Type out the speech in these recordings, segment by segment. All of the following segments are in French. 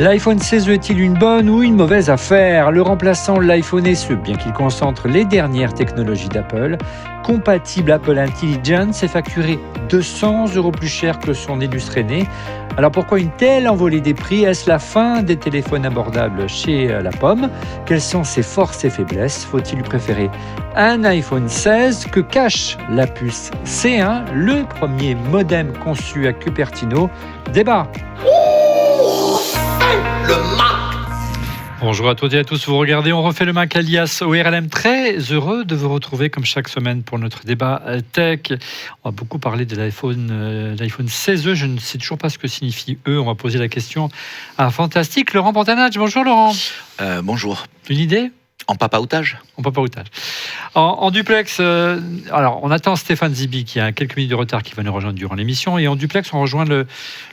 L'iPhone 16 est-il une bonne ou une mauvaise affaire ? Le remplaçant l'iPhone SE, bien qu'il concentre les dernières technologies d'Apple, compatible Apple Intelligence, est facturé 200 € plus cher que son illustre aîné. Alors pourquoi une telle envolée des prix ? Est-ce la fin des téléphones abordables chez La Pomme ? Quelles sont ses forces et faiblesses ? Faut-il lui préférer un iPhone 16 ? Que cache la puce C1, le premier modem conçu à Cupertino ? Débat. Le Mac. Bonjour à toutes et à tous, vous regardez On refait le Mac alias ORLM, très heureux de vous retrouver comme chaque semaine pour notre débat tech. On va beaucoup parler de l'iPhone 16e, je ne sais toujours pas ce que signifie E, on va poser la question à Fantastique. Laurent Pantanage, bonjour Laurent. Bonjour. Une idée ? En papaoutage. En duplex, alors on attend Stéphane Zibi qui a quelques minutes de retard qui va nous rejoindre durant l'émission. Et en duplex, on rejoint le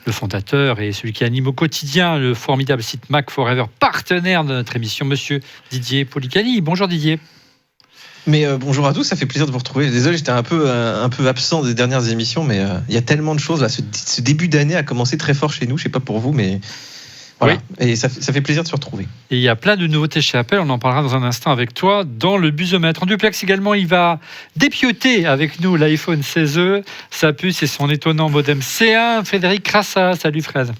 fondateur et celui qui anime au quotidien le formidable site Mac Forever, partenaire de notre émission, monsieur Didier Policani. Bonjour Didier. Mais bonjour à tous, ça fait plaisir de vous retrouver. Désolé, j'étais un peu absent des dernières émissions, mais il y a tellement de choses là. Ce début d'année a commencé très fort chez nous. Je sais pas pour vous, mais voilà. Oui. Et ça fait plaisir de se retrouver. Et il y a plein de nouveautés chez Apple, on en parlera dans un instant avec toi dans le busomètre. En duplex également, il va dépioter avec nous l'iPhone 16e, sa puce et son étonnant modem C1. Frédéric Crassa, salut Fraise.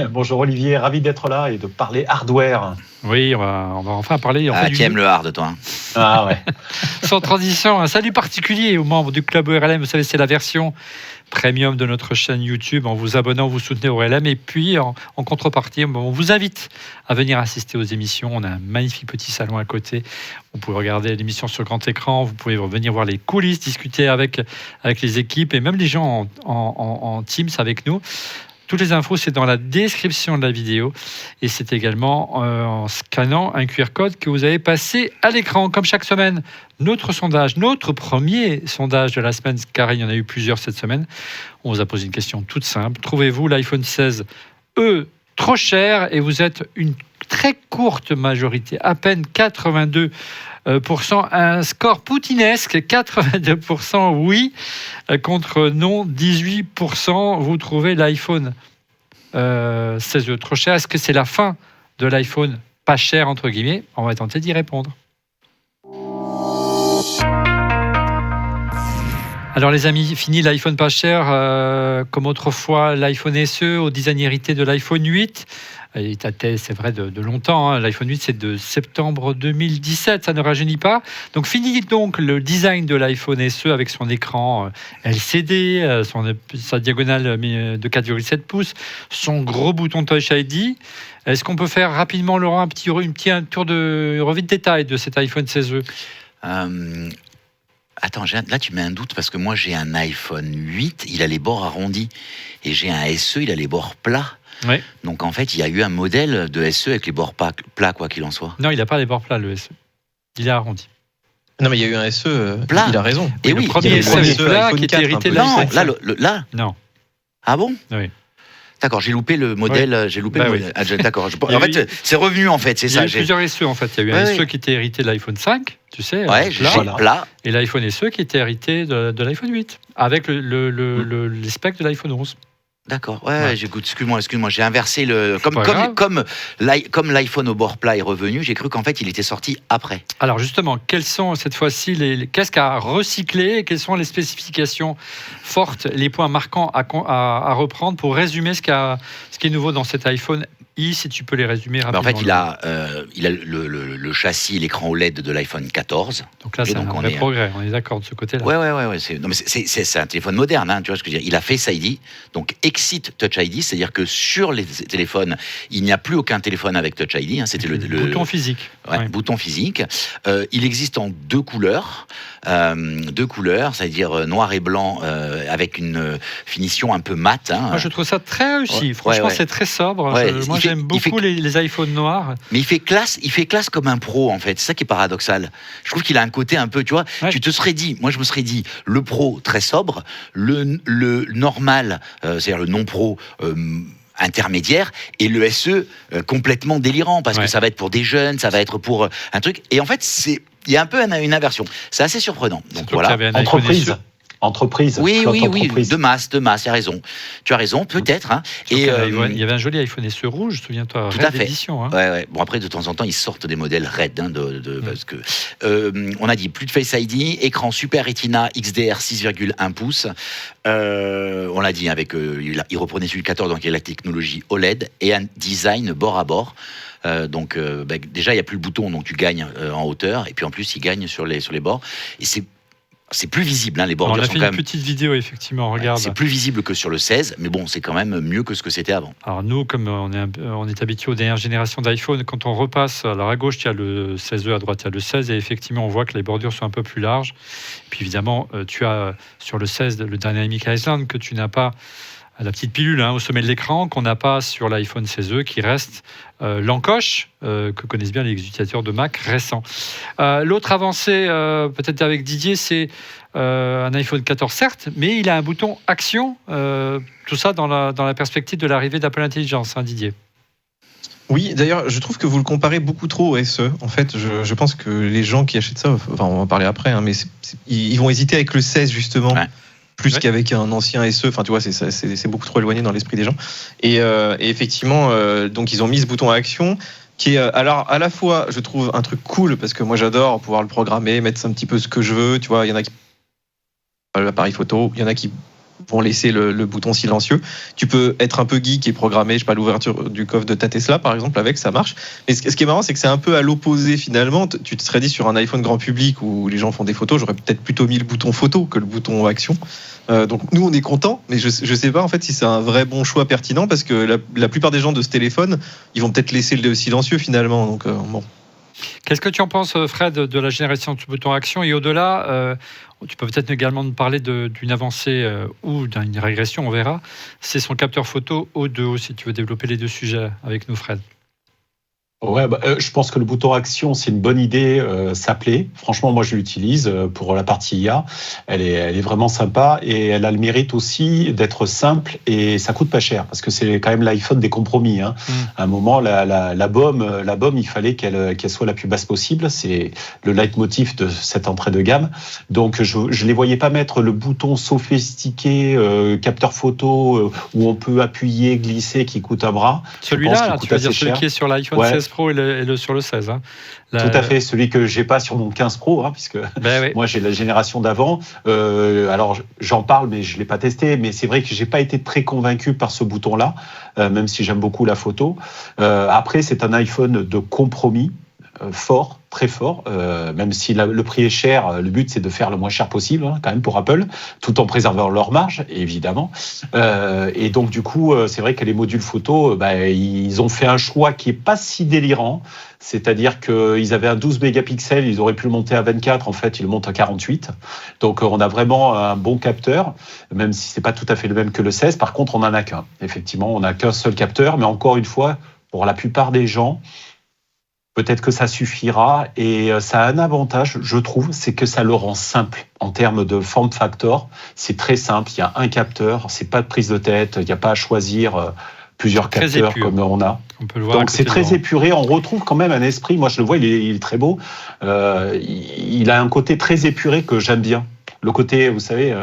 Bonjour Olivier, ravi d'être là et de parler hardware. Oui, on va enfin parler. Tu aimes le hard, toi. Ah ouais. Sans transition, un salut particulier aux membres du club ORLM. Vous savez, c'est la version premium de notre chaîne YouTube. En vous abonnant, vous soutenez ORLM. Et puis, en contrepartie, on vous invite à venir assister aux émissions. On a un magnifique petit salon à côté. Vous pouvez regarder l'émission sur grand écran. Vous pouvez venir voir les coulisses, discuter avec les équipes et même les gens en Teams avec nous. Toutes les infos, c'est dans la description de la vidéo et c'est également en scannant un QR code que vous avez passé à l'écran. Comme chaque semaine, notre premier sondage de la semaine, car il y en a eu plusieurs cette semaine. On vous a posé une question toute simple. Trouvez-vous l'iPhone 16e trop cher ? Et vous êtes une très courte majorité, à peine 82%, un score poutinesque, 82% oui, contre non, 18%. Vous trouvez l'iPhone 16e trop cher. Est-ce que c'est la fin de l'iPhone pas cher, entre guillemets ? On va tenter d'y répondre. Alors les amis, fini l'iPhone pas cher, comme autrefois l'iPhone SE au design hérité de l'iPhone 8. Il datait, c'est vrai, de longtemps. Hein. L'iPhone 8, c'est de septembre 2017, ça ne rajeunit pas. Donc fini donc le design de l'iPhone SE avec son écran LCD, sa diagonale de 4,7 pouces, son gros bouton Touch ID. Est-ce qu'on peut faire rapidement, Laurent, un petit tour de revue de détail de cet iPhone 16e ? Attends, là tu mets un doute parce que moi j'ai un iPhone 8, il a les bords arrondis et j'ai un SE, il a les bords plats. Ouais. Donc en fait, il y a eu un modèle de SE avec les bords plats, quoi qu'il en soit. Non, il n'a pas les bords plats, le SE. Il est arrondi. Non, mais il y a eu un SE plat. Il a raison. Et oui, le premier SE plat qui était hérité de Non, l'iPhone. là. Non. Ah bon ? Oui. D'accord, j'ai loupé le modèle. Oui. J'ai loupé le modèle. Ah, d'accord. En fait, c'est revenu en fait, c'est ça. Il y a eu plusieurs SE en fait. Il y a eu un SE qui était hérité de l'iPhone 5, tu sais, plat. Et l'iPhone SE qui était hérité de l'iPhone 8, avec les specs de l'iPhone 11. D'accord, excuse-moi, j'ai inversé comme l'iPhone au bord plat est revenu, j'ai cru qu'en fait il était sorti après. Alors justement, quelles sont cette fois-ci qu'est-ce qu'a recyclé, quelles sont les spécifications fortes, les points marquants à reprendre pour résumer ce qui est nouveau dans cet iPhone si tu peux les résumer rapidement. En fait, il a le châssis et l'écran OLED de l'iPhone 14. Donc là, c'est un vrai progrès, on est d'accord de ce côté-là. Ouais. C'est un téléphone moderne, hein, tu vois ce que je veux dire. Il a Face ID, donc Exit Touch ID, c'est-à-dire que sur les téléphones, il n'y a plus aucun téléphone avec Touch ID. Hein, c'était le bouton physique. Bouton physique. Il existe en deux couleurs, c'est-à-dire noir et blanc, avec une finition un peu mate. Hein. Moi, je trouve ça très réussi. Franchement, c'est très sobre. Moi, j'aime beaucoup les iPhones noirs. Mais il fait classe comme un pro, en fait. C'est ça qui est paradoxal. Je trouve qu'il a un côté un peu, tu vois, je me serais dit, le pro très sobre, le normal, c'est-à-dire le non pro, intermédiaire, et le SE complètement délirant, parce que ça va être pour des jeunes, ça va être pour un truc. Et en fait, il y a un peu une inversion. C'est assez surprenant. Donc voilà. Entreprise. Entreprise. Oui, de masse, tu as raison. Tu as raison, peut-être. Hein. Et il y avait un joli iPhone SE rouge, souviens-toi, tout à fait. édition. Hein. Ouais. Bon, après, de temps en temps, ils sortent des modèles RAID. Hein, parce que, on a dit plus de Face ID, écran Super Retina XDR 6,1 pouces. On l'a dit, il reprenait celui du 14, donc il y a la technologie OLED et un design bord à bord. Déjà, il n'y a plus le bouton, donc tu gagnes en hauteur. Et puis en plus, il gagne sur les bords. Et c'est plus visible, hein, les bordures. On a sont fait quand une même... petite vidéo, effectivement, regarde. C'est plus visible que sur le 16, mais bon, c'est quand même mieux que ce que c'était avant. Alors nous, comme on est habitué aux dernières générations d'iPhone, quand on repasse, alors à gauche, il y a le 16e, à droite, il y a le 16, et effectivement, on voit que les bordures sont un peu plus larges. Et puis évidemment, tu as sur le 16 le Dynamic Island que tu n'as pas, la petite pilule au sommet de l'écran, qu'on n'a pas sur l'iPhone 16e, qui reste l'encoche que connaissent bien les utilisateurs de Mac récents. L'autre avancée, peut-être avec Didier, c'est un iPhone 14, certes, mais il a un bouton Action, tout ça dans la perspective de l'arrivée d'Apple Intelligence, hein, Didier. Oui, d'ailleurs, je trouve que vous le comparez beaucoup trop au SE. En fait, je pense que les gens qui achètent ça, enfin, on va en parler après, hein, mais ils vont hésiter avec le 16, justement. Ouais. Plus qu'avec un ancien SE, enfin tu vois, c'est beaucoup trop éloigné dans l'esprit des gens. Et effectivement, donc ils ont mis ce bouton action qui est alors à la fois, je trouve, un truc cool parce que moi j'adore pouvoir le programmer, mettre un petit peu ce que je veux. Tu vois, il y en a qui l'appareil photo, il y en a qui vont laisser le bouton silencieux. Tu peux être un peu geek et programmer, je sais pas, l'ouverture du coffre de ta Tesla, par exemple, avec, ça marche. Mais ce qui est marrant, c'est que c'est un peu à l'opposé, finalement. Tu te serais dit, sur un iPhone grand public où les gens font des photos, j'aurais peut-être plutôt mis le bouton photo que le bouton action. Donc, nous, on est contents, mais je sais pas, en fait, si c'est un vrai bon choix pertinent, parce que la plupart des gens de ce téléphone, ils vont peut-être laisser le silencieux, finalement. Donc, bon. Qu'est-ce que tu en penses, Fred, de la génération du bouton action? Et au-delà, tu peux peut-être également nous parler d'une avancée ou d'une régression, on verra. C'est son capteur photo O2O, si tu veux développer les deux sujets avec nous, Fred. Ouais, je pense que le bouton action, c'est une bonne idée, ça plaît. Franchement, moi, je l'utilise pour la partie IA. Elle est vraiment sympa et elle a le mérite aussi d'être simple et ça coûte pas cher parce que c'est quand même l'iPhone des compromis. Hein. À un moment, la BOM, il fallait qu'elle soit la plus basse possible. C'est le leitmotiv de cette entrée de gamme. Donc, je les voyais pas mettre le bouton sophistiqué, capteur photo, où on peut appuyer, glisser, qui coûte un bras. Celui-là, tu veux dire celui qui est sur l'iPhone 16 Pro et sur le 16. Hein. Tout à fait, celui que j'ai pas sur mon 15 Pro, hein, puisque moi j'ai la génération d'avant. Alors j'en parle, mais je l'ai pas testé. Mais c'est vrai que j'ai pas été très convaincu par ce bouton-là, même si j'aime beaucoup la photo. Après, c'est un iPhone de compromis. Fort, très fort, même si le prix est cher, le but c'est de faire le moins cher possible quand même pour Apple, tout en préservant leur marge, évidemment. Et donc du coup, c'est vrai que les modules photo, ils ont fait un choix qui est pas si délirant, c'est-à-dire qu'ils avaient un 12 mégapixels, ils auraient pu le monter à 24, en fait ils le montent à 48. Donc on a vraiment un bon capteur, même si c'est pas tout à fait le même que le 16. Par contre, on en a qu'un. Effectivement, on n'a qu'un seul capteur, mais encore une fois, pour la plupart des gens, peut-être que ça suffira et ça a un avantage, je trouve, c'est que ça le rend simple en termes de form factor. C'est très simple, il y a un capteur, c'est pas de prise de tête, il n'y a pas à choisir plusieurs capteurs comme on a. On peut le voir. Donc c'est très épuré, on retrouve quand même un esprit, moi je le vois, il est très beau, il a un côté très épuré que j'aime bien. Le côté, vous savez,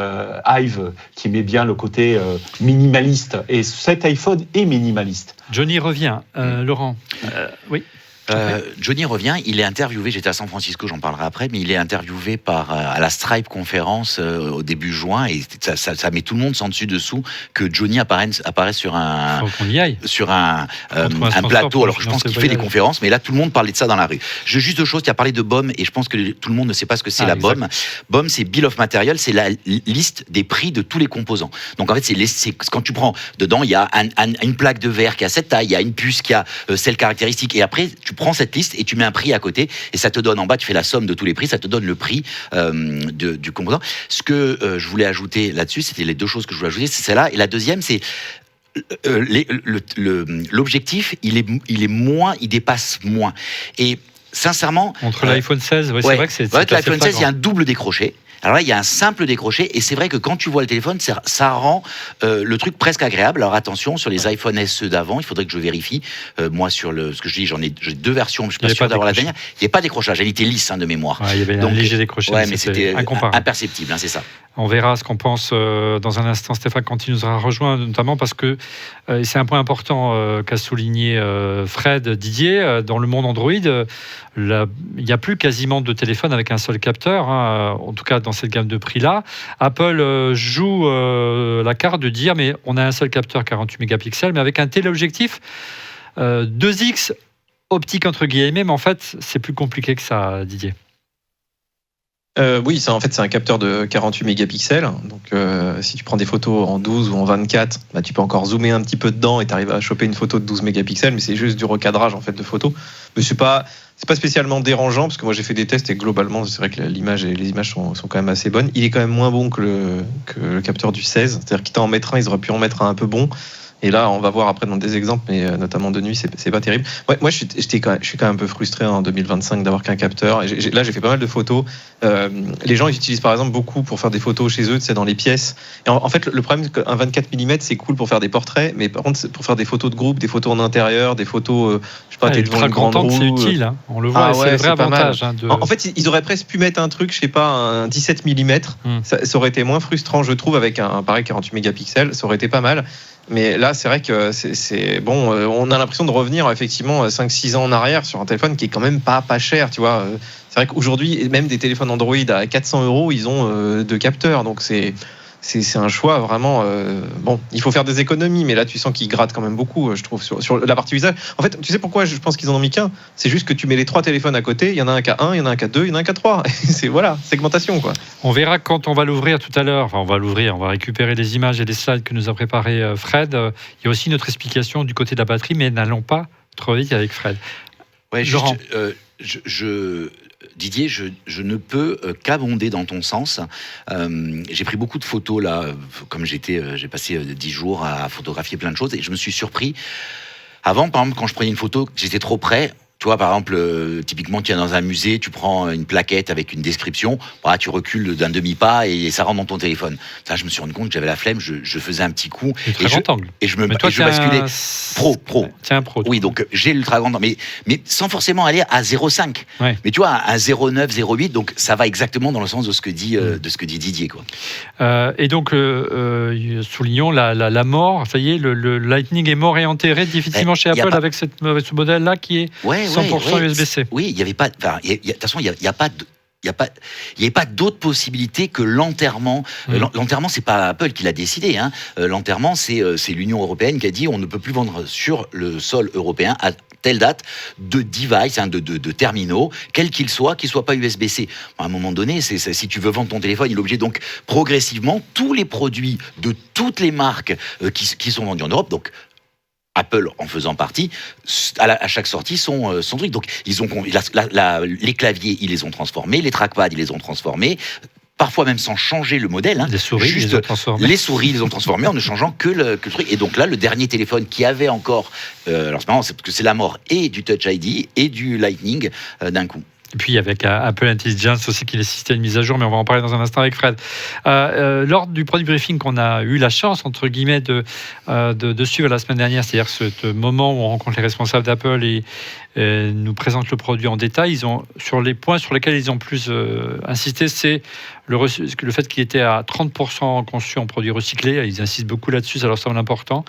Hive, qui met bien le côté minimaliste. Et cet iPhone est minimaliste. Johnny revient. Laurent, oui. Johnny revient, il est interviewé, j'étais à San Francisco, j'en parlerai après, mais il est interviewé à la Stripe conférence au début juin, et ça met tout le monde sans dessus-dessous que Johnny apparaisse sur un plateau. Alors je pense qu'il fait des conférences, mais là tout le monde parlait de ça dans la rue. Juste deux choses, tu as parlé de BOM, et je pense que tout le monde ne sait pas ce que c'est BOM. BOM, c'est Bill of Material, c'est la liste des prix de tous les composants. Donc en fait, c'est quand tu prends, dedans, il y a une plaque de verre qui a cette taille, il y a une puce qui a cette caractéristique, et après, tu prends cette liste et tu mets un prix à côté et ça te donne en bas, tu fais la somme de tous les prix, ça te donne le prix du composant. Ce que je voulais ajouter là-dessus, c'était les deux choses que je voulais ajouter, c'est celle-là. Et la deuxième, c'est l'objectif, il dépasse moins. Et sincèrement... Entre l'iPhone 16, c'est vrai que c'est l'iPhone 16, il y a un double décroché. Alors là, il y a un simple décroché, et c'est vrai que quand tu vois le téléphone, ça rend le truc presque agréable. Alors attention, sur les iPhone SE d'avant, il faudrait que je vérifie. Moi, sur ce que je dis, j'ai 2 versions, je suis pas sûr d'avoir la dernière. Il n'y a pas de décrochage, elle était lisse de mémoire. Il y avait un léger décroché, mais c'était imperceptible, c'est ça. On verra ce qu'on pense dans un instant, Stéphane, quand il nous aura rejoint, notamment parce que c'est un point important qu'a souligné Fred Didier. Dans le monde Android, il n'y a plus quasiment de téléphone avec un seul capteur, en tout cas dans cette gamme de prix-là. Apple joue la carte de dire, mais on a un seul capteur 48 mégapixels, mais avec un téléobjectif 2x optique entre guillemets, mais en fait, c'est plus compliqué que ça, Didier. Oui, c'est un capteur de 48 mégapixels. Donc, si tu prends des photos en 12 ou en 24, tu peux encore zoomer un petit peu dedans et tu arrives à choper une photo de 12 mégapixels, mais c'est juste du recadrage en fait de photos. Mais c'est pas spécialement dérangeant parce que moi j'ai fait des tests et globalement c'est vrai que l'image et les images sont quand même assez bonnes. Il est quand même moins bon que le capteur du 16. C'est-à-dire qu'ils t'en mettre un, ils auraient pu en mettre un peu bon. Et là, on va voir après dans des exemples, mais notamment de nuit, c'est pas terrible. Ouais, moi, je suis quand même un peu frustré en 2025 d'avoir qu'un capteur. Là, j'ai fait pas mal de photos. Les gens ils utilisent par exemple beaucoup pour faire des photos chez eux, dans les pièces. Et en fait, le problème, c'est qu'un 24 mm, c'est cool pour faire des portraits, mais par contre, pour faire des photos de groupe, des photos en intérieur, des photos, je sais pas, t'es devant une grande roue. C'est utile, on le voit, c'est le vrai avantage. En fait, ils auraient presque pu mettre un truc, je sais pas, un 17 mm. Ça aurait été moins frustrant, je trouve, avec un pareil 48 mégapixels. Ça aurait été pas mal. Mais là, c'est vrai que c'est bon. On a l'impression de revenir effectivement 5-6 ans en arrière sur un téléphone qui est quand même pas cher, tu vois. C'est vrai qu'aujourd'hui, même des téléphones Android à 400 €, ils ont 2 capteurs. Donc c'est un choix vraiment. Bon, il faut faire des économies, mais là, tu sens qu'ils grattent quand même beaucoup, je trouve, sur la partie usage. En fait, tu sais pourquoi je pense qu'ils en ont mis qu'un ? C'est juste que tu mets les 3 téléphones à côté, il y en a un qui a 1, il y en a un qui a 2, il y en a un qui a 3. C'est voilà, segmentation, quoi. On verra quand on va l'ouvrir tout à l'heure. Enfin, on va récupérer les images et les slides que nous a préparé Fred. Il y a aussi notre explication du côté de la batterie, mais n'allons pas trop vite avec Fred. Ouais, Didier, je ne peux qu'abonder dans ton sens. J'ai pris beaucoup de photos là, comme j'ai passé 10 jours à photographier plein de choses et je me suis surpris. Avant, par exemple, quand je prenais une photo, j'étais trop près. Tu vois, par exemple, typiquement, tu es dans un musée, tu prends une plaquette avec une description, tu recules d'un demi-pas et ça rentre dans ton téléphone. Ça, je me suis rendu compte que j'avais la flemme, je faisais un petit coup. Et je basculais. Pro. C'est un pro. Oui, donc j'ai l'ultra grand angle, mais sans forcément aller à 0,5. Ouais. Mais tu vois, à 0,9, 0,8, donc ça va exactement dans le sens de ce que dit Didier, quoi. Et donc, soulignons la mort. Ça y est, le Lightning est mort et enterré définitivement chez Apple avec ce modèle-là qui est 100% USB-C. Oui, il n'y avait pas. De toute façon, il n'y a pas de. Il n'y avait pas d'autre possibilité que l'enterrement. L'enterrement, c'est pas Apple qui l'a décidé. L'enterrement, c'est l'Union européenne qui a dit on ne peut plus vendre sur le sol européen à telle date de device, de terminaux, quels qu'ils soient pas USB-C. À un moment donné, si tu veux vendre ton téléphone, il est obligé. Donc, progressivement, tous les produits de toutes les marques qui sont vendus en Europe, donc Apple en faisant partie, à chaque sortie son truc. Donc les claviers, ils les ont transformés, les trackpads, ils les ont transformés, parfois même sans changer le modèle. Les souris, ils les ont transformés. Les souris, ils les ont transformés en ne changeant que le truc. Et donc là, le dernier téléphone qui avait encore... alors c'est marrant, c'est parce que c'est la mort et du Touch ID et du Lightning d'un coup. Et puis avec Apple Intelligence aussi qui nécessitait une mise à jour, mais on va en parler dans un instant avec Fred. Lors du product briefing qu'on a eu la chance, entre guillemets, de suivre la semaine dernière, c'est-à-dire ce moment où on rencontre les responsables d'Apple et nous présentent le produit en détail, sur les points sur lesquels ils ont plus insisté, c'est le fait qu'il était à 30% conçu en produit recyclé. Ils insistent beaucoup là-dessus, ça leur semble important.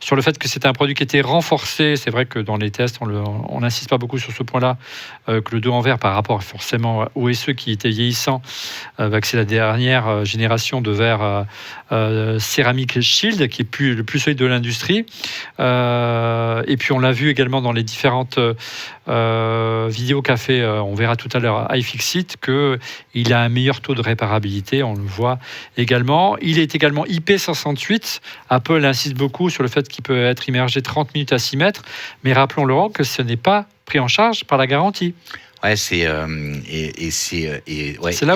Sur le fait que c'était un produit qui était renforcé, c'est vrai que dans les tests, on n'insiste pas beaucoup sur ce point-là, que le dos en verre par rapport forcément au SE qui était vieillissant, c'est la dernière génération de verre céramique Shield qui est le plus solide de l'industrie. Et puis on l'a vu également dans les différentes vidéos qu'a fait, on verra tout à l'heure, iFixit, qu'il a un meilleur taux de réparabilité, on le voit également. Il est également IP68. Apple insiste beaucoup sur le fait qu'il peut être immergé 30 minutes à 6 mètres, mais rappelons, Laurent, que ce n'est pas pris en charge par la garantie. Ouais, c'est là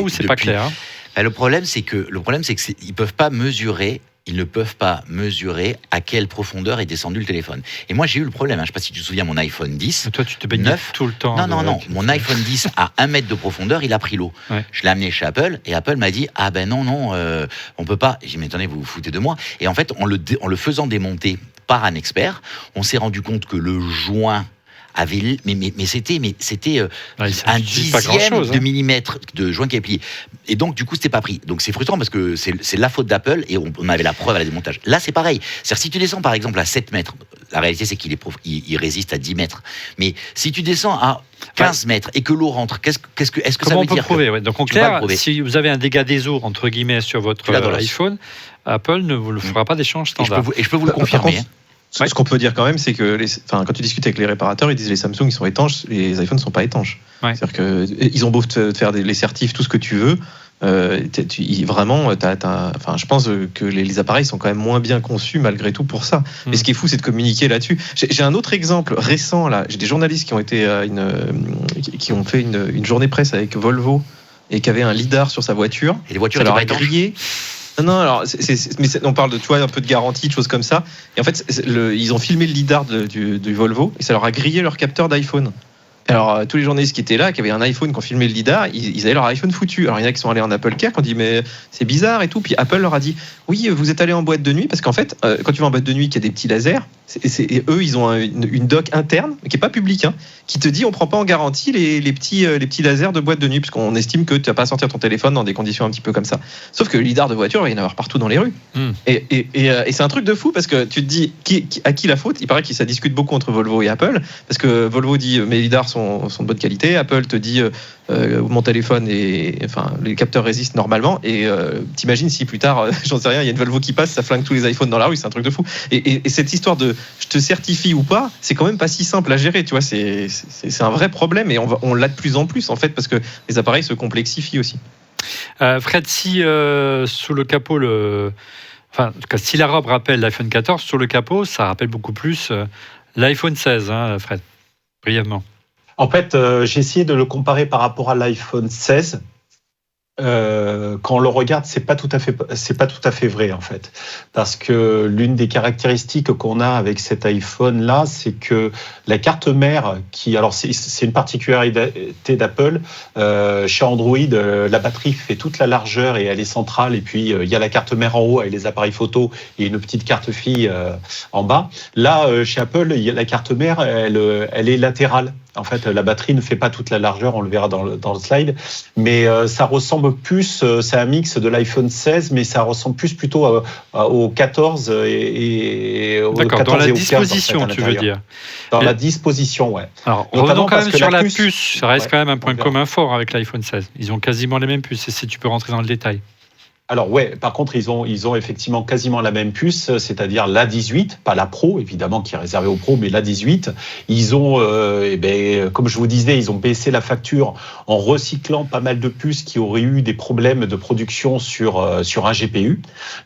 où c'est pas clair. Le problème, c'est qu'ils peuvent pas mesurer ils ne peuvent pas mesurer à quelle profondeur est descendu le téléphone. Et moi, j'ai eu le problème. Je ne sais pas si tu te souviens, mon iPhone 10. Mais toi, tu te baignais tout le temps. Non. Mon iPhone 10, à 1 mètre de profondeur, il a pris l'eau. Ouais. Je l'ai amené chez Apple et Apple m'a dit ah ben non, on peut pas. J'ai dit mais attendez, vous vous foutez de moi. Et en fait, en le faisant démonter par un expert, on s'est rendu compte que le joint avait, mais c'était un dixième de millimètre de joint qui est plié. Et donc, du coup, c'était pas pris. Donc, c'est frustrant parce que c'est la faute d'Apple et on avait la preuve à la démontage. Là, c'est pareil. C'est-à-dire, si tu descends, par exemple, à 7 mètres, la réalité, c'est qu'il résiste à 10 mètres. Mais si tu descends à 15 mètres et que l'eau rentre, est-ce que ça veut dire Comment on peut prouver Donc, en clair, si vous avez un dégât des eaux, entre guillemets, sur votre iPhone, Apple ne vous le fera pas d'échange standard. Et je peux vous le confirmer. Ce qu'on peut dire quand même, c'est que quand tu discutes avec les réparateurs, ils disent les Samsung ils sont étanches, les iPhones ne sont pas étanches. Ouais. C'est-à-dire qu'ils ont beau te faire les certifs, tout ce que tu veux. Vraiment, je pense que les appareils sont quand même moins bien conçus malgré tout pour ça. Et ce qui est fou, c'est de communiquer là-dessus. J'ai un autre exemple récent là. J'ai des journalistes qui ont été qui ont fait une journée presse avec Volvo et qui avaient un lidar sur sa voiture. Et les voitures ça leur a grillé. Non, alors, on parle de un peu de garantie, de choses comme ça. Et en fait, ils ont filmé le lidar du Volvo et ça leur a grillé leur capteur d'iPhone. Alors, tous les journalistes qui étaient là, qui avaient un iPhone, qui ont filmé le lidar, ils avaient leur iPhone foutu. Alors, il y en a qui sont allés en Apple Care, qui ont dit, mais c'est bizarre et tout. Puis Apple leur a dit, oui, vous êtes allés en boîte de nuit, parce qu'en fait, quand tu vas en boîte de nuit, qu'il y a des petits lasers, et eux, ils ont une doc interne, qui n'est pas publique, qui te dit, on ne prend pas en garantie les petits lasers de boîte de nuit, puisqu'on estime que tu vas pas sortir ton téléphone dans des conditions un petit peu comme ça. Sauf que le lidar de voiture, il va y en avoir partout dans les rues. Et c'est un truc de fou, parce que tu te dis, à qui la faute ? Il paraît que ça discute beaucoup entre Volvo et Apple, parce que Volvo dit, mes lidars sont de bonne qualité. Apple te dit mon téléphone les capteurs résistent normalement. Et t'imagines si plus tard, j'en sais rien, il y a une Volvo qui passe, ça flingue tous les iPhones dans la rue, c'est un truc de fou. Et cette histoire de je te certifie ou pas, c'est quand même pas si simple à gérer. Tu vois, c'est un vrai problème et on l'a de plus en plus en fait parce que les appareils se complexifient aussi. Fred, si sous le capot en tout cas, si la robe rappelle l'iPhone 14, sur le capot, ça rappelle beaucoup plus l'iPhone 16, Fred, brièvement. En fait, j'ai essayé de le comparer par rapport à l'iPhone 16. Quand on le regarde, c'est pas tout à fait vrai en fait, parce que l'une des caractéristiques qu'on a avec cet iPhone là, c'est que la carte mère, alors c'est une particularité d'Apple, chez Android, la batterie fait toute la largeur et elle est centrale, et puis il y a la carte mère en haut avec les appareils photo et une petite carte fille en bas. Là, chez Apple, la carte mère, elle est latérale. En fait, la batterie ne fait pas toute la largeur, on le verra dans le slide, mais ça ressemble plus, c'est un mix de l'iPhone 16, mais ça ressemble plutôt au 14 et au 14 D'accord, dans la et au disposition, 15, tu veux dire. La disposition, ouais. Alors, revenons quand même sur la puce. Ça reste quand même un point commun fort avec l'iPhone 16. Ils ont quasiment les mêmes puces, si tu peux rentrer dans le détail. Alors ouais, par contre, ils ont effectivement quasiment la même puce, c'est-à-dire la 18, pas la Pro, évidemment, qui est réservée aux Pro, mais la 18. Ils ont, comme je vous disais, ils ont baissé la facture en recyclant pas mal de puces qui auraient eu des problèmes de production sur un GPU.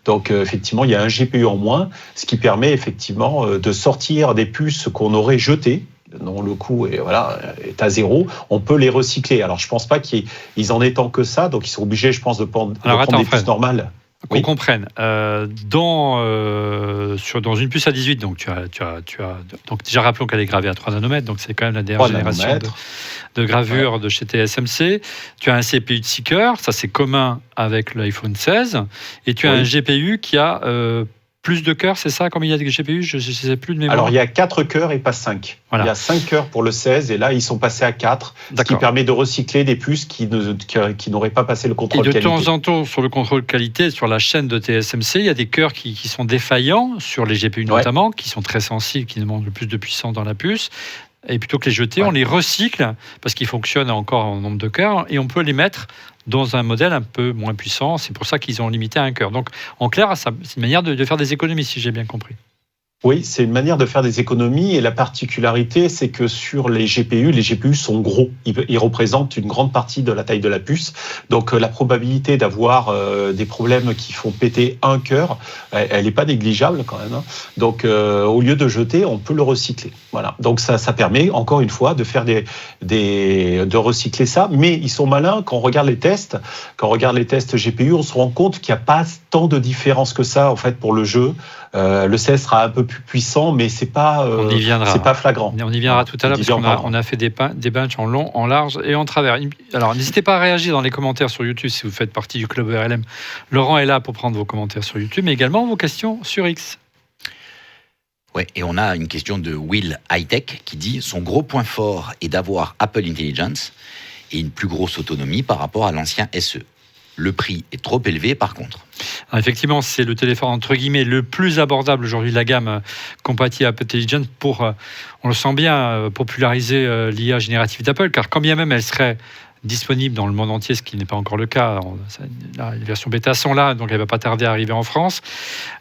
Donc effectivement, il y a un GPU en moins, ce qui permet effectivement de sortir des puces qu'on aurait jetées, dont le coût est à zéro, on peut les recycler. Alors, je ne pense pas qu'ils en aient tant que ça, donc ils sont obligés, je pense, de prendre des puces normales. Qu'on comprenne. Dans une puce à 18, donc tu as donc déjà rappelons qu'elle est gravée à 3 nanomètres, donc c'est quand même la dernière génération de gravure de chez TSMC. Tu as un CPU de 6 cœurs, ça c'est commun avec l'iPhone 16, et tu as un GPU qui a plus de cœurs, c'est ça, comme il y a des GPU, je ne sais plus de mémoire. Alors, il y a 4 cœurs et pas 5. Voilà. Il y a 5 cœurs pour le 16, et là, ils sont passés à 4, ce qui permet de recycler des puces qui n'auraient pas passé le contrôle qualité. Et de temps en temps, sur le contrôle qualité, sur la chaîne de TSMC, il y a des cœurs qui sont défaillants, sur les GPU notamment, qui sont très sensibles, qui demandent le plus de puissance dans la puce. Et plutôt que les jeter, on les recycle, parce qu'ils fonctionnent encore en nombre de cœurs, et on peut les mettre dans un modèle un peu moins puissant. C'est pour ça qu'ils ont limité à un cœur. Donc, en clair, c'est une manière de faire des économies, si j'ai bien compris. Oui, c'est une manière de faire des économies et la particularité, c'est que sur les GPU sont gros. Ils représentent une grande partie de la taille de la puce. Donc la probabilité d'avoir des problèmes qui font péter un cœur, elle n'est pas négligeable quand même. Donc au lieu de jeter, on peut le recycler. Voilà. Donc ça permet encore une fois de faire de recycler ça. Mais ils sont malins quand on regarde les tests. Quand on regarde les tests GPU, on se rend compte qu'il n'y a pas tant de différence que ça en fait pour le jeu. Le 16 sera un peu plus puissant, mais c'est pas flagrant. On y viendra tout à l'heure, parce qu'on a fait des benches en long, en large et en travers. Alors, n'hésitez pas à réagir dans les commentaires sur YouTube si vous faites partie du club RLM. Laurent est là pour prendre vos commentaires sur YouTube, mais également vos questions sur X. Ouais, et on a une question de Will Hightech qui dit « Son gros point fort est d'avoir Apple Intelligence et une plus grosse autonomie par rapport à l'ancien SE. Le prix est trop élevé par contre. » Alors effectivement, c'est le téléphone entre guillemets le plus abordable aujourd'hui de la gamme compatible Apple Intelligence pour, on le sent bien, populariser l'IA générative d'Apple, car quand bien même elle serait disponible dans le monde entier, ce qui n'est pas encore le cas. Les versions bêta sont là, donc elle ne va pas tarder à arriver en France.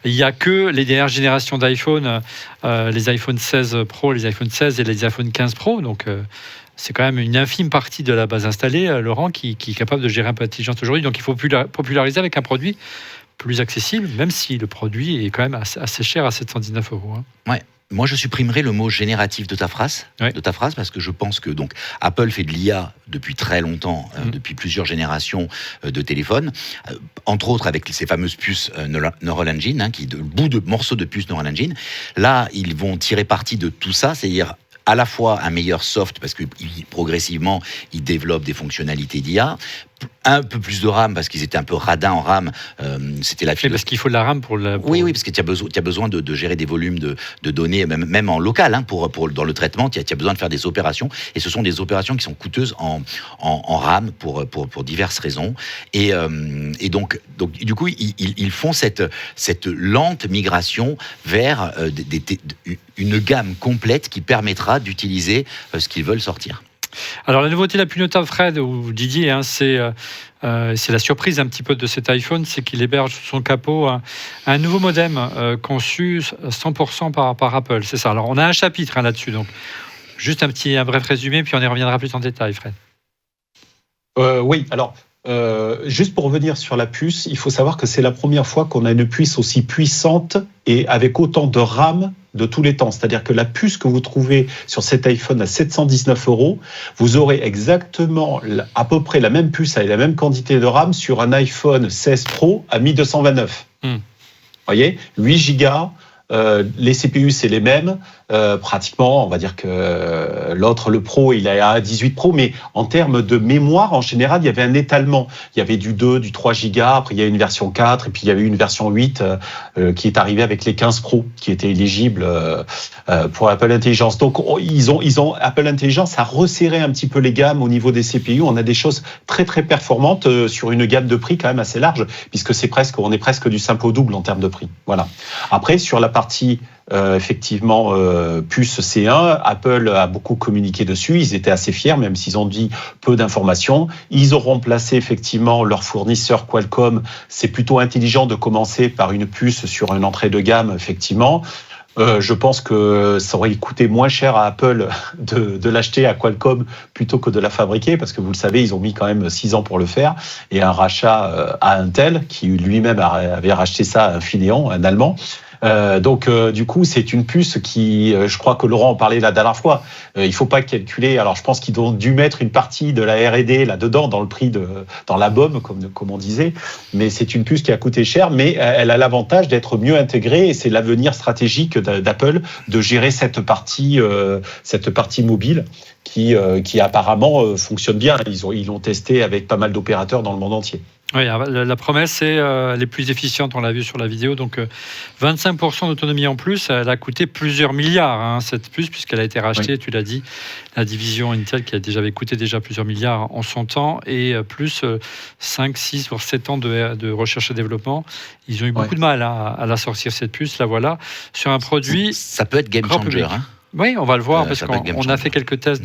Il n'y a que les dernières générations d'iPhone, les iPhone 16 Pro, les iPhone 16 et les iPhone 15 Pro, donc c'est quand même une infime partie de la base installée, Laurent, qui est capable de gérer un peu d'intelligence aujourd'hui. Donc il faut populariser avec un produit plus accessible, même si le produit est quand même assez cher à 719 €. Ouais. Moi, je supprimerai le mot génératif de ta phrase, parce que je pense que donc Apple fait de l'IA depuis très longtemps, depuis plusieurs générations de téléphones, entre autres avec ces fameuses puces Neural Engine, le bout de morceaux de puces Neural Engine. Là, ils vont tirer parti de tout ça, c'est-à-dire à la fois un meilleur soft, parce que progressivement, ils développent des fonctionnalités d'IA, un peu plus de RAM, parce qu'ils étaient un peu radins en RAM. C'était la parce qu'il faut de la RAM pour la... Oui, parce que tu as besoin de gérer des volumes de données, même en local, dans le traitement, tu as besoin de faire des opérations, et ce sont des opérations qui sont coûteuses en RAM pour diverses raisons. Et donc, du coup, ils font cette lente migration vers une gamme complète qui permettra d'utiliser ce qu'ils veulent sortir. Alors la nouveauté la plus notable, Fred ou Didier, c'est la surprise un petit peu de cet iPhone, c'est qu'il héberge sous son capot un nouveau modem conçu 100% par Apple. C'est ça. Alors on a un chapitre là-dessus, donc juste un bref résumé, puis on y reviendra plus en détail, Fred. Oui, alors... juste pour revenir sur la puce, il faut savoir que c'est la première fois qu'on a une puce aussi puissante et avec autant de RAM de tous les temps. C'est-à-dire que la puce que vous trouvez sur cet iPhone à 719 €, vous aurez exactement à peu près la même puce avec la même quantité de RAM sur un iPhone 16 Pro à 1229. Vous voyez, 8 Go. Les CPU, c'est les mêmes. Pratiquement, on va dire que l'autre, le Pro, il est à 18 Pro, mais en termes de mémoire, en général, il y avait un étalement. Il y avait du 2, du 3 Go, après il y a une version 4, et puis il y avait une version 8 qui est arrivée avec les 15 Pro, qui étaient éligibles pour Apple Intelligence. Donc, Apple Intelligence a resserré un petit peu les gammes au niveau des CPU. On a des choses très, très performantes sur une gamme de prix quand même assez large, puisque on est presque du simple au double en termes de prix. Voilà. Après, sur la partie effectivement puce C1, Apple a beaucoup communiqué dessus, ils étaient assez fiers même s'ils ont dit peu d'informations. Ils ont remplacé effectivement leur fournisseur Qualcomm. C'est plutôt intelligent de commencer par une puce sur une entrée de gamme, effectivement. Je pense que ça aurait coûté moins cher à Apple de l'acheter à Qualcomm plutôt que de la fabriquer, parce que vous le savez, ils ont mis quand même 6 ans pour le faire, et un rachat à Intel, qui lui-même avait racheté ça à Infineon, un Allemand. Donc, du coup, c'est une puce qui, je crois que Laurent en parlait la dernière fois, il ne faut pas calculer. Alors, je pense qu'ils ont dû mettre une partie de la R&D là-dedans, dans le prix dans la BOM, comme on disait. Mais c'est une puce qui a coûté cher, mais elle a l'avantage d'être mieux intégrée, et c'est l'avenir stratégique d'Apple de gérer cette partie mobile qui apparemment fonctionne bien. Ils l'ont testé avec pas mal d'opérateurs dans le monde entier. Oui, la promesse, c'est les plus efficientes, on l'a vu sur la vidéo, donc 25% d'autonomie en plus, elle a coûté plusieurs milliards, cette puce, puisqu'elle a été rachetée, tu l'as dit, la division Intel qui avait coûté déjà plusieurs milliards en son temps, et plus 5, 6, voire 7 ans de recherche et développement. Ils ont eu beaucoup de mal à la sortir, cette puce, la voilà, sur un produit... Ça peut être game changer, Oui, on va le voir, parce qu'on a fait quelques tests,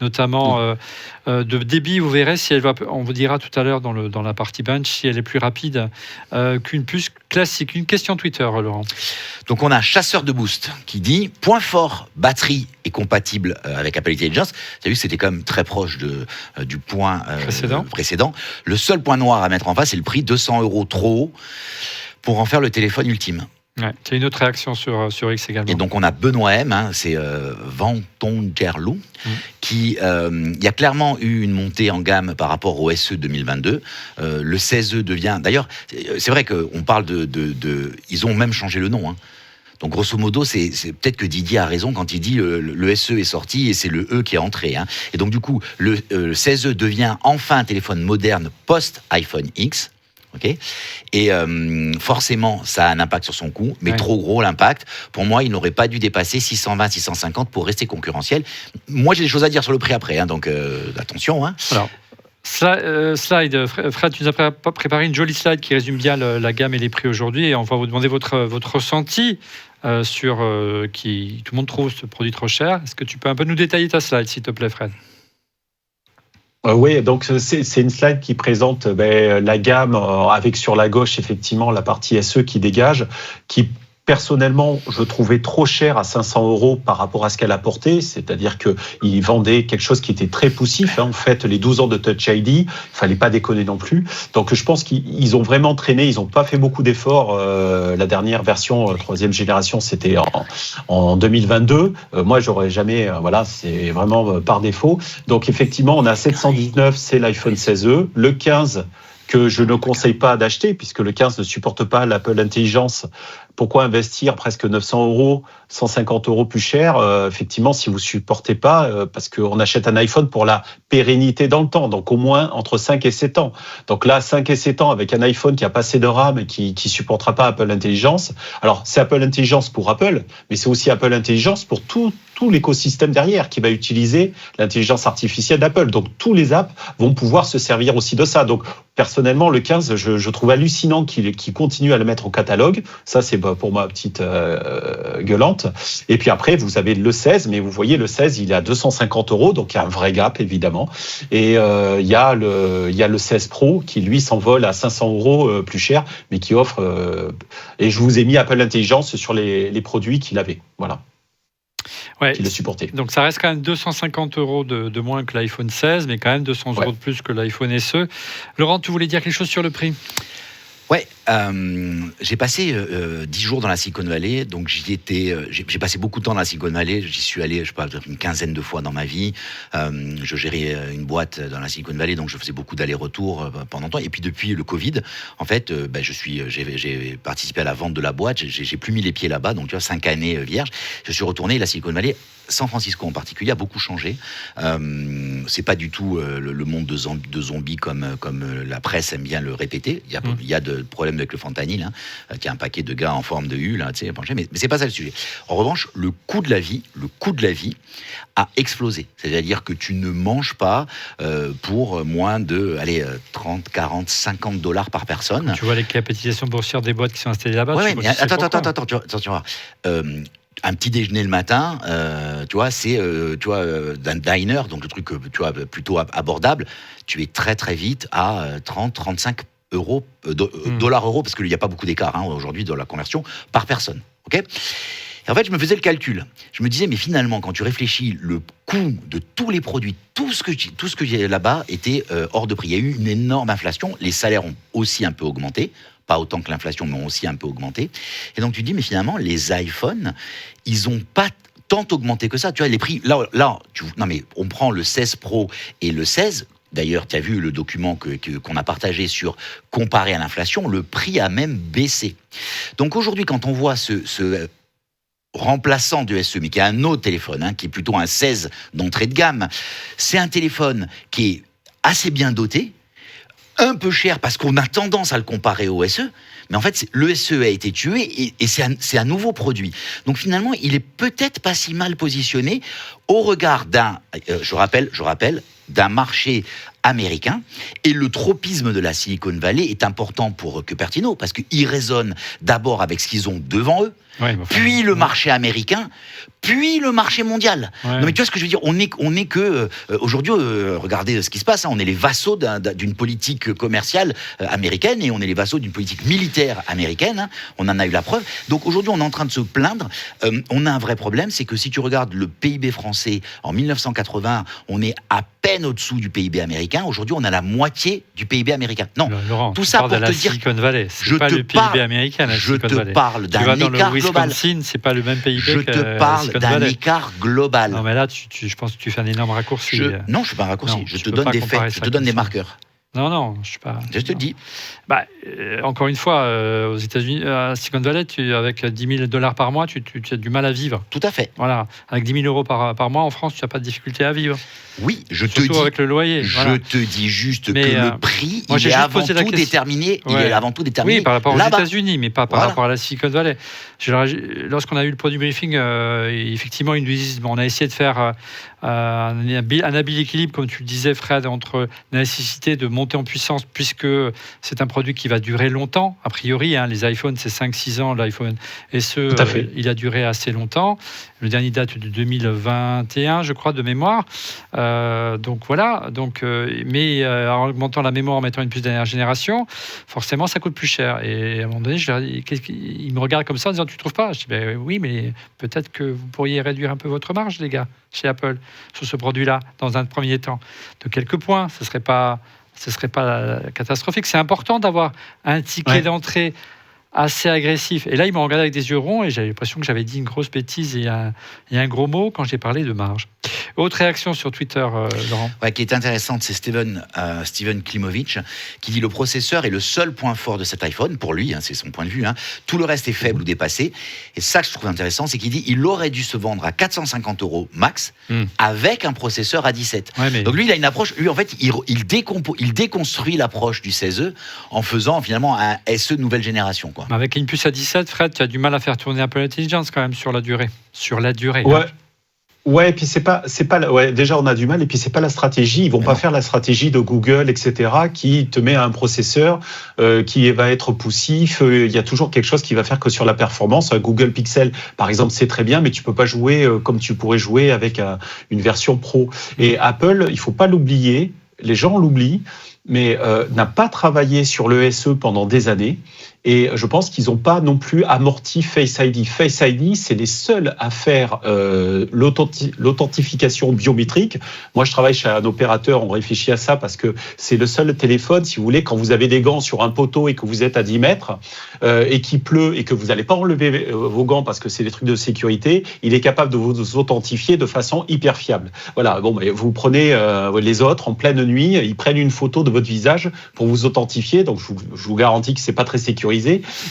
notamment de débit. Vous verrez, on vous dira tout à l'heure dans la partie bench si elle est plus rapide qu'une puce classique. Une question Twitter, Laurent. Donc on a Chasseur de Boost qui dit « Point fort, batterie est compatible avec Apple Intelligence ». Tu as vu, c'était quand même très proche du point précédent. Le seul point noir à mettre en face, c'est le prix, 200 € trop haut pour en faire le téléphone ultime. Ouais, c'est une autre réaction sur X également. Et donc on a Benoît M, c'est Vantongerlo, qui il y a clairement eu une montée en gamme par rapport au SE 2022. Le 16E devient... D'ailleurs, c'est vrai qu'on parle ils ont même changé le nom. Donc grosso modo, c'est peut-être que Didier a raison quand il dit le SE est sorti et c'est le E qui est entré. Et donc du coup, le 16E devient enfin un téléphone moderne post-iPhone X. Okay, et forcément, ça a un impact sur son coût, mais trop gros l'impact. Pour moi, il n'aurait pas dû dépasser 620, 650 pour rester concurrentiel. Moi, j'ai des choses à dire sur le prix après, donc attention. Alors, slide, Fred, tu nous as préparé une jolie slide qui résume bien la gamme et les prix aujourd'hui, et on va vous demander votre ressenti sur qui tout le monde trouve ce produit trop cher. Est-ce que tu peux un peu nous détailler ta slide, s'il te plaît, Fred? Oui, donc c'est une slide qui présente la gamme avec sur la gauche effectivement la partie SE qui dégage, qui personnellement je trouvais trop cher à 500 € par rapport à ce qu'elle apportait, c'est-à-dire qu'ils vendaient quelque chose qui était très poussif. En fait, les 12 ans de Touch ID, il fallait pas déconner non plus. Donc je pense qu'ils ont vraiment traîné, ils n'ont pas fait beaucoup d'efforts. La dernière version, 3e génération, c'était en 2022. Moi, j'aurais jamais... c'est vraiment par défaut. Donc effectivement, on a 719, c'est l'iPhone 16e. Le 15... que je ne conseille pas d'acheter, puisque le 15 ne supporte pas l'Apple Intelligence. Pourquoi investir presque 900 €, 150 € plus cher, effectivement, si vous ne supportez pas, parce qu'on achète un iPhone pour la pérennité dans le temps, donc au moins entre 5 et 7 ans. Donc là, 5 et 7 ans avec un iPhone qui a pas assez de RAM et qui ne supportera pas Apple Intelligence. Alors, c'est Apple Intelligence pour Apple, mais c'est aussi Apple Intelligence pour tout l'écosystème derrière qui va utiliser l'intelligence artificielle d'Apple. Donc, tous les apps vont pouvoir se servir aussi de ça. Donc, personnellement, le 15, je trouve hallucinant qu'il continue à le mettre au catalogue. Ça, c'est pour ma petite gueulante. Et puis après, vous avez le 16, mais vous voyez, le 16, il est à 250 €, donc il y a un vrai gap, évidemment. Et il y a le 16 Pro qui, lui, s'envole à 500 € plus cher, mais qui offre... et je vous ai mis Apple Intelligence sur les produits qu'il avait. Voilà. Qui le supportait. Donc ça reste quand même 250 € de moins que l'iPhone 16, mais quand même 200 € de plus que l'iPhone SE. Laurent, tu voulais dire quelque chose sur le prix ? Ouais, j'ai passé 10 jours dans la Silicon Valley, donc j'ai passé beaucoup de temps dans la Silicon Valley. J'y suis allé, je sais pas, une quinzaine de fois dans ma vie. Je gérais une boîte dans la Silicon Valley, donc je faisais beaucoup d'allers-retours pendant longtemps. Et puis depuis le Covid, en fait, j'ai participé à la vente de la boîte. J'ai plus mis les pieds là-bas, donc tu vois, 5 années vierges. Je suis retourné. La Silicon Valley, San Francisco en particulier, a beaucoup changé. C'est pas du tout le monde de zombies comme la presse aime bien le répéter. Il y a de problèmes avec le fentanyl, qui est un paquet de gars en forme de U, là, tu sais, mais c'est pas ça le sujet. En revanche, le coût de la vie a explosé. C'est-à-dire que tu ne manges pas pour moins de 30, 40, 50 $ par personne. Quand tu vois les capitalisations boursières des boîtes qui sont installées là-bas. Ouais, mais attends, tu vois. Un petit déjeuner le matin, tu vois, c'est d'un diner, donc le truc, tu vois, plutôt abordable. Tu es très très vite à 30, 35 €, dollars-euros, parce qu'il n'y a pas beaucoup d'écart aujourd'hui dans la conversion par personne. Ok ? Et en fait, je me faisais le calcul. Je me disais, mais finalement, quand tu réfléchis, le coût de tous les produits, tout ce que j'ai là-bas était hors de prix. Il y a eu une énorme inflation. Les salaires ont aussi un peu augmenté. Pas autant que l'inflation, mais ont aussi un peu augmenté. Et donc, tu dis, mais finalement, les iPhones, ils n'ont pas tant augmenté que ça. Tu vois, les prix, non, mais on prend le 16 Pro et le 16. D'ailleurs, tu as vu le document qu'on a partagé sur comparer à l'inflation, le prix a même baissé. Donc aujourd'hui, quand on voit ce remplaçant du SE, mais qui est un autre téléphone, qui est plutôt un 16 d'entrée de gamme, c'est un téléphone qui est assez bien doté, un peu cher parce qu'on a tendance à le comparer au SE, mais en fait, le SE a été tué et c'est un nouveau produit. Donc finalement, il est peut-être pas si mal positionné au regard d'un, je rappelle, d'un marché américain. Et le tropisme de la Silicon Valley est important pour Cupertino, parce qu'ils raisonnent d'abord avec ce qu'ils ont devant eux, puis le marché américain, puis le marché mondial. Ouais. Non mais tu vois ce que je veux dire, on est que aujourd'hui, regardez ce qui se passe, hein, on est les vassaux d'une politique commerciale américaine et on est les vassaux d'une politique militaire américaine, hein, on en a eu la preuve. Donc aujourd'hui on est en train de se plaindre, on a un vrai problème, c'est que si tu regardes le PIB français en 1980, on est à peine au-dessous du PIB américain. Aujourd'hui, on a la moitié du PIB américain. Non, Laurent, tout ça pour te dire. Silicon Valley, c'est pas le PIB américain. Je te parle d'un écart global. Wisconsin, c'est pas le même PIB. Je te parle d'un écart global. Non, mais là, je pense que tu fais un énorme raccourci. Non, je ne fais pas un raccourci. Je te donne des faits. Je te donne des marqueurs. Non, je suis pas. Je te dis. Encore une fois, aux États-Unis, à Silicon Valley, avec $10,000 par mois, tu as du mal à vivre. Tout à fait. Voilà. Avec 10 000 € par mois, en France, tu n'as pas de difficulté à vivre. Oui, Surtout avec le loyer. Je te dis juste que le prix, il est avant tout déterminé. Il est avant tout déterminé. Oui, par rapport aux États-Unis, mais pas par rapport à la Silicon Valley. Lorsqu'on a eu le produit briefing, effectivement, ils nous disent on a essayé de faire un habile équilibre, comme tu le disais, Fred, entre la nécessité de monter en puissance, puisque c'est un produit qui va durer longtemps, a priori. Hein, les iPhones, c'est 5-6 ans, l'iPhone SE, il a duré assez longtemps. Le dernier date de 2021, je crois, de mémoire. Donc voilà. Mais en augmentant la mémoire, en mettant une puce dernière génération, forcément, ça coûte plus cher. Et à un moment donné, il me regarde comme ça en disant tu ne trouves pas? Je dis oui, mais peut-être que vous pourriez réduire un peu votre marge, les gars, chez Apple, sur ce produit-là, dans un premier temps. De quelques points, ce ne serait pas catastrophique. C'est important d'avoir un ticket d'entrée assez agressif. Et là, il m'a regardé avec des yeux ronds et j'avais l'impression que j'avais dit une grosse bêtise et un gros mot quand j'ai parlé de marge. Autre réaction sur Twitter, Laurent. Qui est intéressante, c'est Steven Klimovic qui dit le processeur est le seul point fort de cet iPhone, pour lui, hein, c'est son point de vue. Hein. Tout le reste est faible ou dépassé. Et ça que je trouve intéressant, c'est qu'il dit il aurait dû se vendre à 450 € max avec un processeur A17. Donc lui, il a une approche. Lui, en fait, il déconstruit l'approche du 16E en faisant finalement un SE de nouvelle génération, quoi. Avec une puce A17, Fred, tu as du mal à faire tourner Apple Intelligence quand même sur la durée. Ouais. Hein. Ouais, et puis c'est pas déjà on a du mal, et puis c'est pas la stratégie, ils vont pas faire la stratégie de Google, etc., qui te met un processeur qui va être poussif, il y a toujours quelque chose qui va faire que sur la performance. Un Google Pixel, par exemple, c'est très bien, mais tu peux pas jouer comme tu pourrais jouer avec une version pro. Et Apple, il faut pas l'oublier, les gens l'oublient, mais n'a pas travaillé sur le SE pendant des années. Et je pense qu'ils n'ont pas non plus amorti Face ID. Face ID, c'est les seuls à faire l'authentification biométrique. Moi, je travaille chez un opérateur, on réfléchit à ça parce que c'est le seul téléphone, si vous voulez, quand vous avez des gants sur un poteau et que vous êtes à 10 mètres et qu'il pleut et que vous n'allez pas enlever vos gants parce que c'est des trucs de sécurité, il est capable de vous authentifier de façon hyper fiable. Voilà, bon, mais vous prenez les autres en pleine nuit, ils prennent une photo de votre visage pour vous authentifier, donc je vous garantis que c'est pas très sécurisé.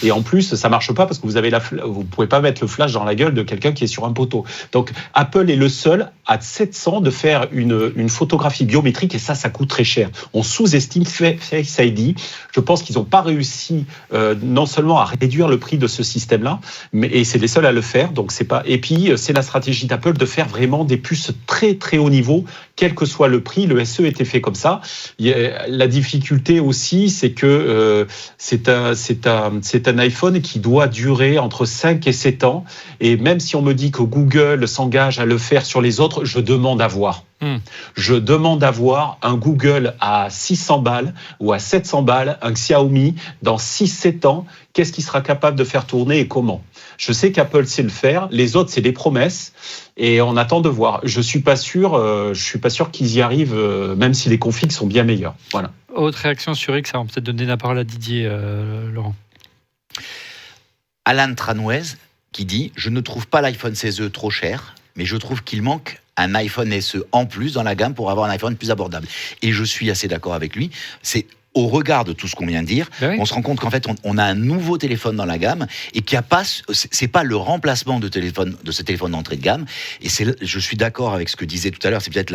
Et en plus, ça marche pas parce que vous pouvez pas mettre le flash dans la gueule de quelqu'un qui est sur un poteau. Donc, Apple est le seul à 700 de faire une photographie biométrique et ça coûte très cher. On sous-estime Face ID. Je pense qu'ils n'ont pas réussi non seulement à réduire le prix de ce système-là, et c'est les seuls à le faire. Donc c'est pas. Et puis c'est la stratégie d'Apple de faire vraiment des puces très très haut niveau, quel que soit le prix. Le SE était fait comme ça. La difficulté aussi, c'est que c'est un iPhone qui doit durer entre 5 et 7 ans. Et même si on me dit que Google s'engage à le faire sur les autres, je demande à voir. Je demande à voir un Google à 600 balles ou à 700 balles, un Xiaomi dans 6-7 ans. Qu'est-ce qu'il sera capable de faire tourner et comment? Je sais qu'Apple sait le faire. Les autres, c'est des promesses. Et on attend de voir. Je suis pas sûr qu'ils y arrivent, même si les configs sont bien meilleurs. Voilà. Autre réaction sur X, ça va peut-être donner la parole à Didier, Laurent. Alan Tranouez qui dit « Je ne trouve pas l'iPhone 16e trop cher, mais je trouve qu'il manque un iPhone SE en plus dans la gamme pour avoir un iPhone plus abordable. » Et je suis assez d'accord avec lui. au regard de tout ce qu'on vient de dire, on se rend compte qu'en fait, on a un nouveau téléphone dans la gamme et qu'il n'y a pas, c'est pas le remplacement de ce téléphone d'entrée de gamme. Et je suis d'accord avec ce que disait tout à l'heure, c'est peut-être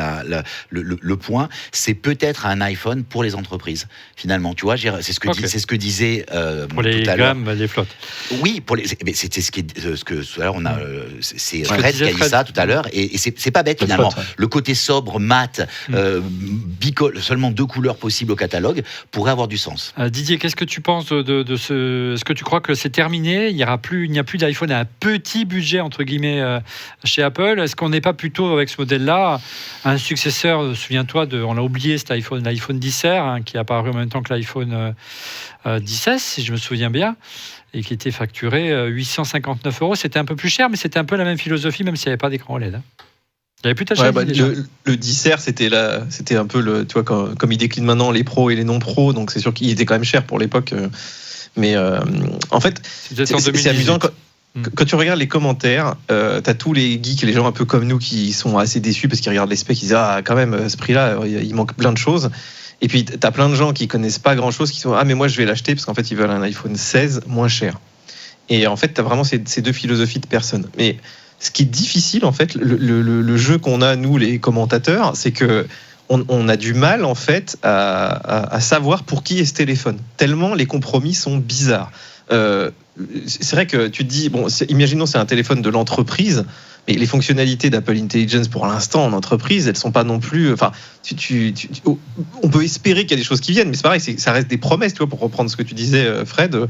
le point, c'est peut-être un iPhone pour les entreprises, finalement. Tu vois, c'est ce que disait pour les tout à l'heure. gammes, les flottes. Oui, mais c'était ce que tout à l'heure, c'est Fred qui a dit ça tout à l'heure, et c'est pas bête, finalement. Le côté sobre, mat, seulement 2 couleurs possibles au catalogue, pourrait avoir du sens. Didier, qu'est-ce que tu penses de ce... Est-ce que tu crois que c'est terminé ? Il n'y a plus d'iPhone à un petit budget, entre guillemets, chez Apple. Est-ce qu'on n'est pas plutôt, avec ce modèle-là, un successeur, souviens-toi, on a oublié cet iPhone, l'iPhone XR, qui est apparu en même temps que l'iPhone XS, si je me souviens bien, et qui était facturé 859 €. C'était un peu plus cher, mais c'était un peu la même philosophie, même s'il n'y avait pas d'écran OLED. Il n'y avait plus de le dissert, c'était un peu tu vois, comme il décline maintenant les pros et les non pros, donc c'est sûr qu'il était quand même cher pour l'époque. Mais en fait, c'est amusant quand tu regardes les commentaires. T'as tous les geeks, les gens un peu comme nous qui sont assez déçus parce qu'ils regardent les specs, ils disent quand même ce prix-là, il manque plein de choses. Et puis t'as plein de gens qui connaissent pas grand-chose, qui sont mais moi je vais l'acheter parce qu'en fait ils veulent un iPhone 16 moins cher. Et en fait t'as vraiment ces deux philosophies de personnes. Mais ce qui est difficile, en fait, le jeu qu'on a, nous, les commentateurs, c'est que on a du mal, en fait, à savoir pour qui est ce téléphone. Tellement les compromis sont bizarres. C'est vrai que tu te dis, imaginons c'est un téléphone de l'entreprise, mais les fonctionnalités d'Apple Intelligence, pour l'instant, en entreprise, elles sont pas non plus... Enfin, on peut espérer qu'il y a des choses qui viennent, mais c'est pareil, ça reste des promesses, tu vois, pour reprendre ce que tu disais, Fred.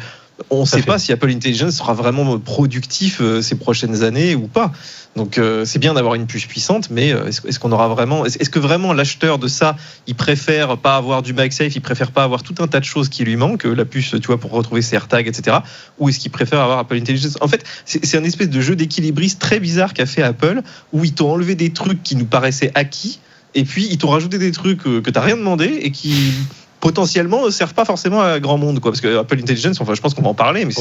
On ne sait pas si Apple Intelligence sera vraiment productif ces prochaines années ou pas. Donc c'est bien d'avoir une puce puissante, mais est-ce qu'on aura vraiment... Est-ce que vraiment l'acheteur de ça, il préfère pas avoir du MagSafe, il préfère pas avoir tout un tas de choses qui lui manquent, la puce, tu vois, pour retrouver ses AirTags, etc. Ou est-ce qu'il préfère avoir Apple Intelligence ? En fait, c'est un espèce de jeu d'équilibriste très bizarre qu'a fait Apple, où ils t'ont enlevé des trucs qui nous paraissaient acquis, et puis ils t'ont rajouté des trucs que t'as rien demandé et qui... potentiellement ne servent pas forcément à grand monde, quoi. Parce que Apple Intelligence, je pense qu'on va en parler, mais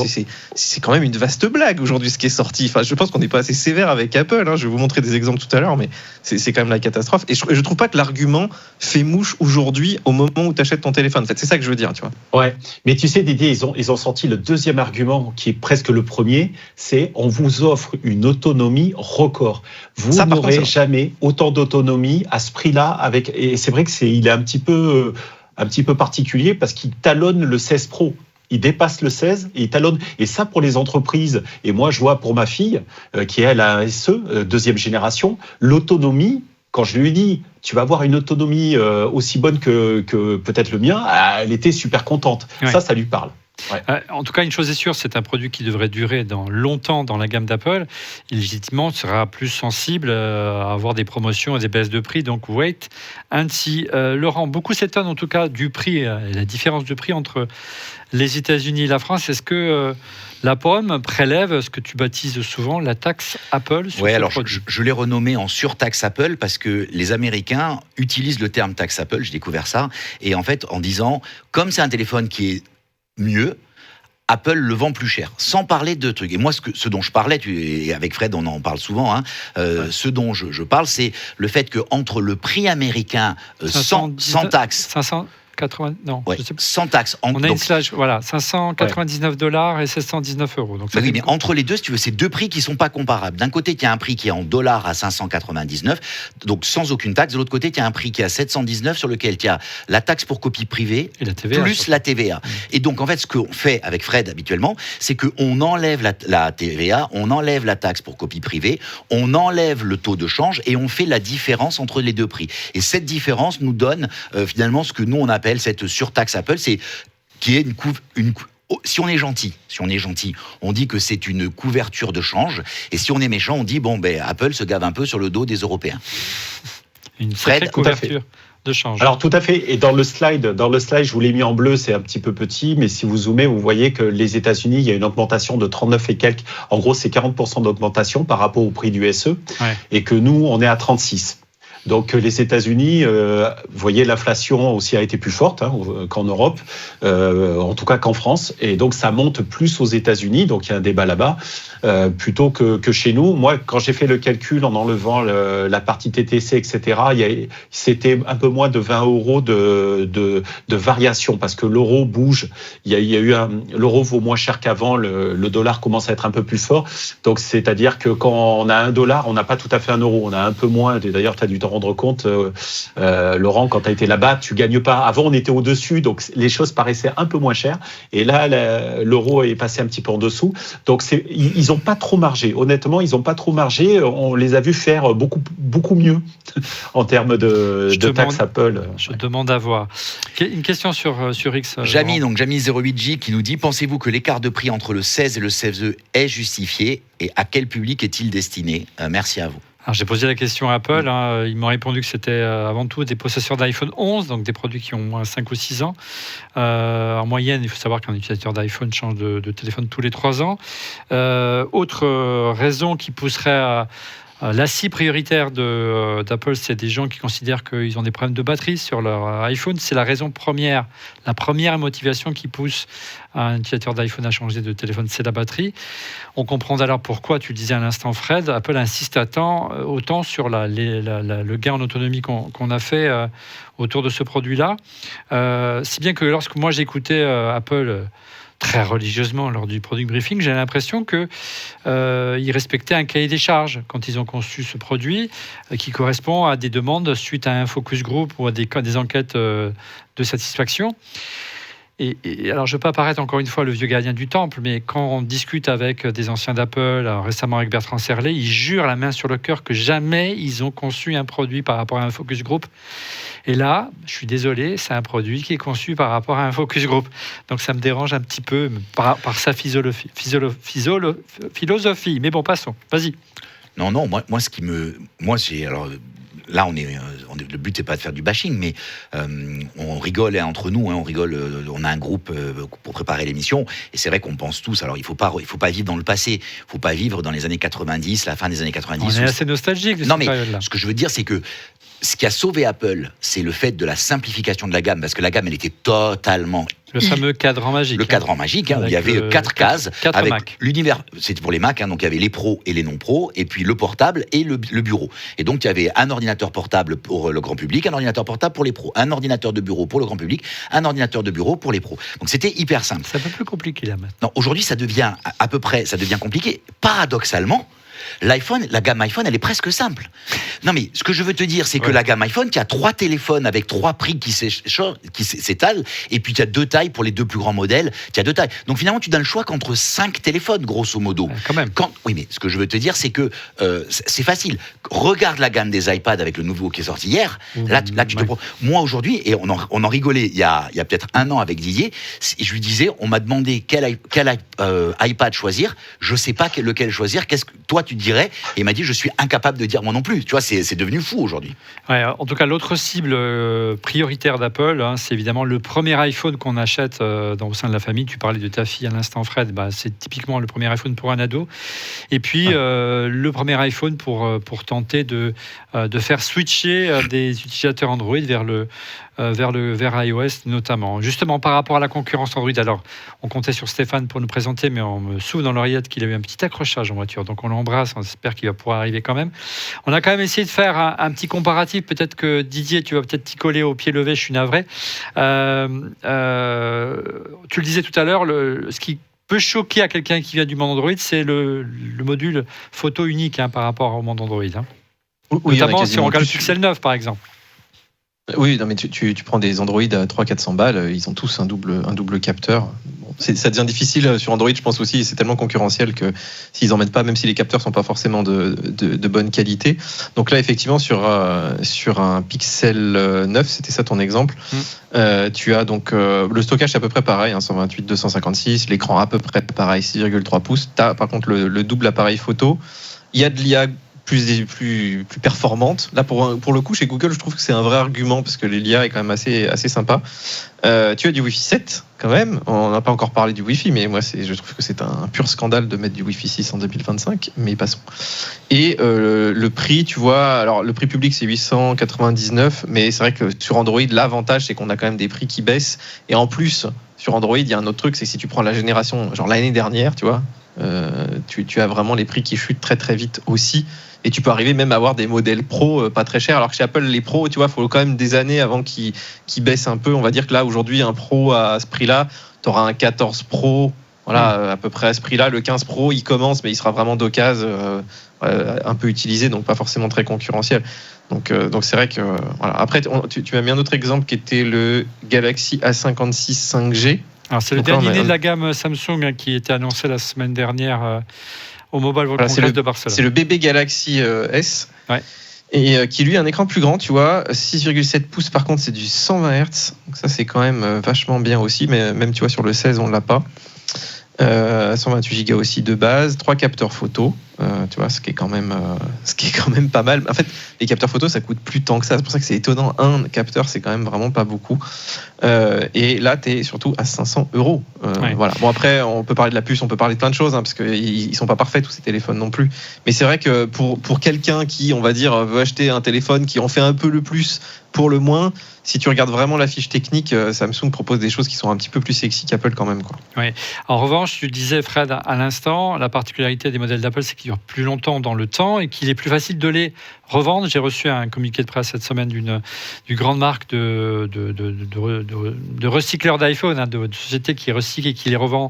c'est quand même une vaste blague aujourd'hui ce qui est sorti. Enfin, je pense qu'on n'est pas assez sévère avec Apple. Je vais vous montrer des exemples tout à l'heure, mais c'est quand même la catastrophe. Et je trouve pas que l'argument fait mouche aujourd'hui au moment où tu achètes ton téléphone. En fait, c'est ça que je veux dire, tu vois. Ouais, mais tu sais, Didier, ils ont sorti le deuxième argument qui est presque le premier, c'est on vous offre une autonomie record. Vous n'aurez jamais autant d'autonomie à ce prix-là. Et c'est vrai que il est un petit peu particulier parce qu'il talonne le 16 Pro. Il dépasse le 16 et il talonne. Et ça, pour les entreprises, et moi, je vois pour ma fille, qui est elle a SE, deuxième génération, l'autonomie, quand je lui ai dit, tu vas avoir une autonomie aussi bonne que peut-être le mien, elle était super contente. Ouais. Ça lui parle. Ouais. En tout cas, une chose est sûre, c'est un produit qui devrait durer longtemps dans la gamme d'Apple. Il légitimement sera plus sensible à avoir des promotions et des baisses de prix. Donc, wait and see. Laurent, beaucoup s'étonnent en tout cas du prix et la différence de prix entre les États-Unis et la France. Est-ce que la pomme prélève ce que tu baptises souvent la taxe Apple sur ce produit ? Je l'ai renommé en surtaxe Apple parce que les Américains utilisent le terme taxe Apple. J'ai découvert ça. Et en fait, en disant, comme c'est un téléphone qui est mieux, Apple le vend plus cher, sans parler de trucs. Et moi, ce dont je parlais, et avec Fred, on en parle souvent, ce dont je parle, c'est le fait qu'entre le prix américain sans taxe... 580, non, ouais, sans taxe. On a une slage, voilà, $599 et €719. Donc oui, mais entre les deux, si tu veux, c'est deux prix qui ne sont pas comparables. D'un côté, il y a un prix qui est en dollars à 599, donc sans aucune taxe. De l'autre côté, il y a un prix qui est à 719, sur lequel il y a la taxe pour copie privée et la TVA, plus la TVA. Et donc, en fait, ce qu'on fait avec Fred habituellement, c'est qu'on enlève la TVA, on enlève la taxe pour copie privée, on enlève le taux de change et on fait la différence entre les deux prix. Et cette différence nous donne finalement ce que nous, on appelle cette surtaxe Apple, qui est si on est gentil, on dit que c'est une couverture de change, et si on est méchant, on dit Apple se gave un peu sur le dos des Européens. Une sacrée couverture de change. Alors tout à fait. Et dans le slide, je vous l'ai mis en bleu, c'est un petit peu petit, mais si vous zoomez, vous voyez que les États-Unis, il y a une augmentation de 39 et quelques. En gros, c'est 40% d'augmentation par rapport au prix du SE, et que nous, on est à 36. Donc les États-Unis, vous voyez, l'inflation aussi a été plus forte qu'en Europe, en tout cas qu'en France, et donc ça monte plus aux États-Unis, donc il y a un débat là-bas, plutôt que chez nous. Moi, quand j'ai fait le calcul en enlevant la partie TTC, etc., c'était un peu moins de 20 € de variation, parce que l'euro bouge. Il y a eu l'euro vaut moins cher qu'avant, le dollar commence à être un peu plus fort, donc c'est-à-dire que quand on a $1, on n'a pas tout à fait €1, on a un peu moins. D'ailleurs, tu as dû t'en rendre compte, Laurent, quand tu as été là-bas, tu gagnes pas. Avant, on était au-dessus, donc les choses paraissaient un peu moins chères. Et là, l'euro est passé un petit peu en dessous. Donc, ils n'ont pas trop margé. Honnêtement, ils n'ont pas trop margé. On les a vus faire beaucoup, beaucoup mieux en termes de taxes Apple. Je demande à voir. Une question sur X. Jamy 08J qui nous dit: pensez-vous que l'écart de prix entre le 16 et le 16e est justifié et à quel public est-il destiné? Merci à vous. Alors, j'ai posé la question à Apple. Ils m'ont répondu que c'était avant tout des possesseurs d'iPhone 11, donc des produits qui ont moins 5 ou 6 ans. En moyenne, il faut savoir qu'un utilisateur d'iPhone change de téléphone tous les 3 ans. Autre raison qui pousserait l'assis prioritaire d'Apple, c'est des gens qui considèrent qu'ils ont des problèmes de batterie sur leur iPhone. C'est la raison première, la première motivation qui pousse un utilisateur d'iPhone à changer de téléphone, c'est la batterie. On comprend alors pourquoi, tu le disais à l'instant Fred, Apple insiste autant sur le gain en autonomie qu'on a fait autour de ce produit-là. Si bien que lorsque moi j'écoutais Apple très religieusement lors du product briefing, j'ai l'impression qu'ils respectaient un cahier des charges quand ils ont conçu ce produit qui correspond à des demandes suite à un focus group ou à des enquêtes de satisfaction. Et alors, je ne veux pas paraître encore une fois le vieux gardien du temple, mais quand on discute avec des anciens d'Apple, récemment avec Bertrand Serlet, ils jurent la main sur le cœur que jamais ils ont conçu un produit par rapport à un focus group. Et là, je suis désolé, c'est un produit qui est conçu par rapport à un focus group. Donc ça me dérange un petit peu par sa philosophie. Mais bon, passons. Vas-y. Non, moi, ce qui me... Moi, c'est... Alors, là, le but n'est pas de faire du bashing, mais on rigole entre nous, on rigole. On a un groupe pour préparer l'émission, et c'est vrai qu'on pense tous. Alors, il faut pas vivre dans le passé. Il faut pas vivre dans les années 90, la fin des années 90. On est assez nostalgique de cette période-là. Ce que je veux dire, c'est que ce qui a sauvé Apple, c'est le fait de la simplification de la gamme, parce que la gamme, elle était totalement... Le fameux cadran magique. Le cadran magique, où il y avait 4 cases. Avec Mac. L'univers, c'était pour les Mac, donc il y avait les pros et les non-pros, et puis le portable et le bureau. Et donc, il y avait un ordinateur portable pour le grand public, un ordinateur portable pour les pros, un ordinateur de bureau pour le grand public, un ordinateur de bureau pour les pros. Donc, c'était hyper simple. C'est un peu plus compliqué, là, maintenant. Non, aujourd'hui, ça devient compliqué. Paradoxalement, la gamme iPhone, elle est presque simple. Non, mais ce que je veux te dire, c'est que la gamme iPhone, tu as 3 téléphones avec 3 prix qui s'étalent, et puis tu as 2 tailles pour les 2 plus grands modèles. Tu as 2 tailles. Donc finalement, tu donnes le choix qu'entre 5 téléphones, grosso modo. Quand même. Oui, mais ce que je veux te dire, c'est que c'est facile. Regarde la gamme des iPads avec le nouveau qui est sorti hier. Là, tu te prends. Moi, aujourd'hui, et on en rigolait il y a peut-être 1 an avec Didier, je lui disais, on m'a demandé quel iPad choisir. Je sais pas lequel choisir. Qu'est-ce que toi, tu dirais? Et il m'a dit, je suis incapable de dire moi non plus. Tu vois, c'est devenu fou aujourd'hui. Ouais, en tout cas, l'autre cible prioritaire d'Apple, c'est évidemment le premier iPhone qu'on achète au sein de la famille. Tu parlais de ta fille à l'instant, Fred. C'est typiquement le premier iPhone pour un ado. Et puis, le premier iPhone pour tenter de faire switcher des utilisateurs Android vers iOS notamment. Justement, par rapport à la concurrence Android, alors, on comptait sur Stéphane pour nous présenter, mais on me souffle dans l'oreillette qu'il a eu un petit accrochage en voiture. Donc, on l'embrasse. On espère qu'il va pouvoir arriver quand même. On a quand même essayé de faire un petit comparatif. Peut-être que Didier, tu vas peut-être t'y coller au pied levé. Je suis navré. Tu le disais tout à l'heure, ce qui peut choquer à quelqu'un qui vient du monde Android, c'est le module photo unique par rapport au monde Android. Oui, notamment si on regarde le Pixel 9, par exemple. Oui, non, mais tu prends des Android à 300-400 balles, ils ont tous un double capteur. Bon, ça devient difficile sur Android, je pense aussi, c'est tellement concurrentiel que s'ils en mettent pas, même si les capteurs sont pas forcément de bonne qualité. Donc là, effectivement, sur un Pixel 9, c'était ça ton exemple, tu as donc le stockage c'est à peu près pareil, 128-256, l'écran à peu près pareil, 6,3 pouces. Tu as par contre le double appareil photo. Il y a de l'IA plus performante. Là, pour le coup, chez Google, je trouve que c'est un vrai argument parce que l'IA est quand même assez sympa. Tu as du Wi-Fi 7 quand même. On n'a pas encore parlé du Wi-Fi, mais moi, je trouve que c'est un pur scandale de mettre du Wi-Fi 6 en 2025. Mais passons. Et le prix, tu vois, alors le prix public c'est 899, mais c'est vrai que sur Android, l'avantage c'est qu'on a quand même des prix qui baissent. Et en plus, sur Android, il y a un autre truc, c'est que si tu prends la génération, genre l'année dernière, tu vois. Tu as vraiment les prix qui chutent très très vite aussi, et tu peux arriver même à avoir des modèles pro pas très chers, alors que chez Apple les pros, tu vois, il faut quand même des années avant qu'ils baissent un peu. On va dire que là aujourd'hui un pro à ce prix là, tu auras un 14 Pro, voilà, à peu près à ce prix là. Le 15 Pro il commence, mais il sera vraiment d'occasion, un peu utilisé, donc pas forcément très concurrentiel. Donc c'est vrai que voilà. Après tu m'as mis un autre exemple qui était le Galaxy A56 5G. Alors c'est le dernier de la gamme Samsung qui était annoncé la semaine dernière au Mobile World Congress de Barcelone. C'est le bébé Galaxy S, ouais. Et qui lui a un écran plus grand, tu vois, 6,7 pouces par contre c'est du 120 Hz, donc ça c'est quand même vachement bien aussi, mais même tu vois sur le 16 on l'a pas. 128 Go aussi de base, 3 capteurs photo, tu vois, ce qui est quand même pas mal. En fait, les capteurs photo ça coûte plus tant que ça, c'est pour ça que c'est étonnant. Un capteur c'est quand même vraiment pas beaucoup. Et là t'es surtout à 500 €. Ouais. Voilà. Bon après on peut parler de la puce, on peut parler de plein de choses, hein, parce qu'ils sont pas parfaits tous ces téléphones non plus. Mais c'est vrai que pour quelqu'un qui, on va dire, veut acheter un téléphone qui en fait un peu le plus pour le moins, si tu regardes vraiment la fiche technique, Samsung propose des choses qui sont un petit peu plus sexy qu'Apple quand même, quoi. Oui. En revanche, tu disais, Fred, à l'instant, la particularité des modèles d'Apple, c'est qu'ils durent plus longtemps dans le temps et qu'il est plus facile de les revendre. J'ai reçu un communiqué de presse cette semaine d'une grande marque de recycleurs d'iPhone, hein, de société qui recycle et qui les revend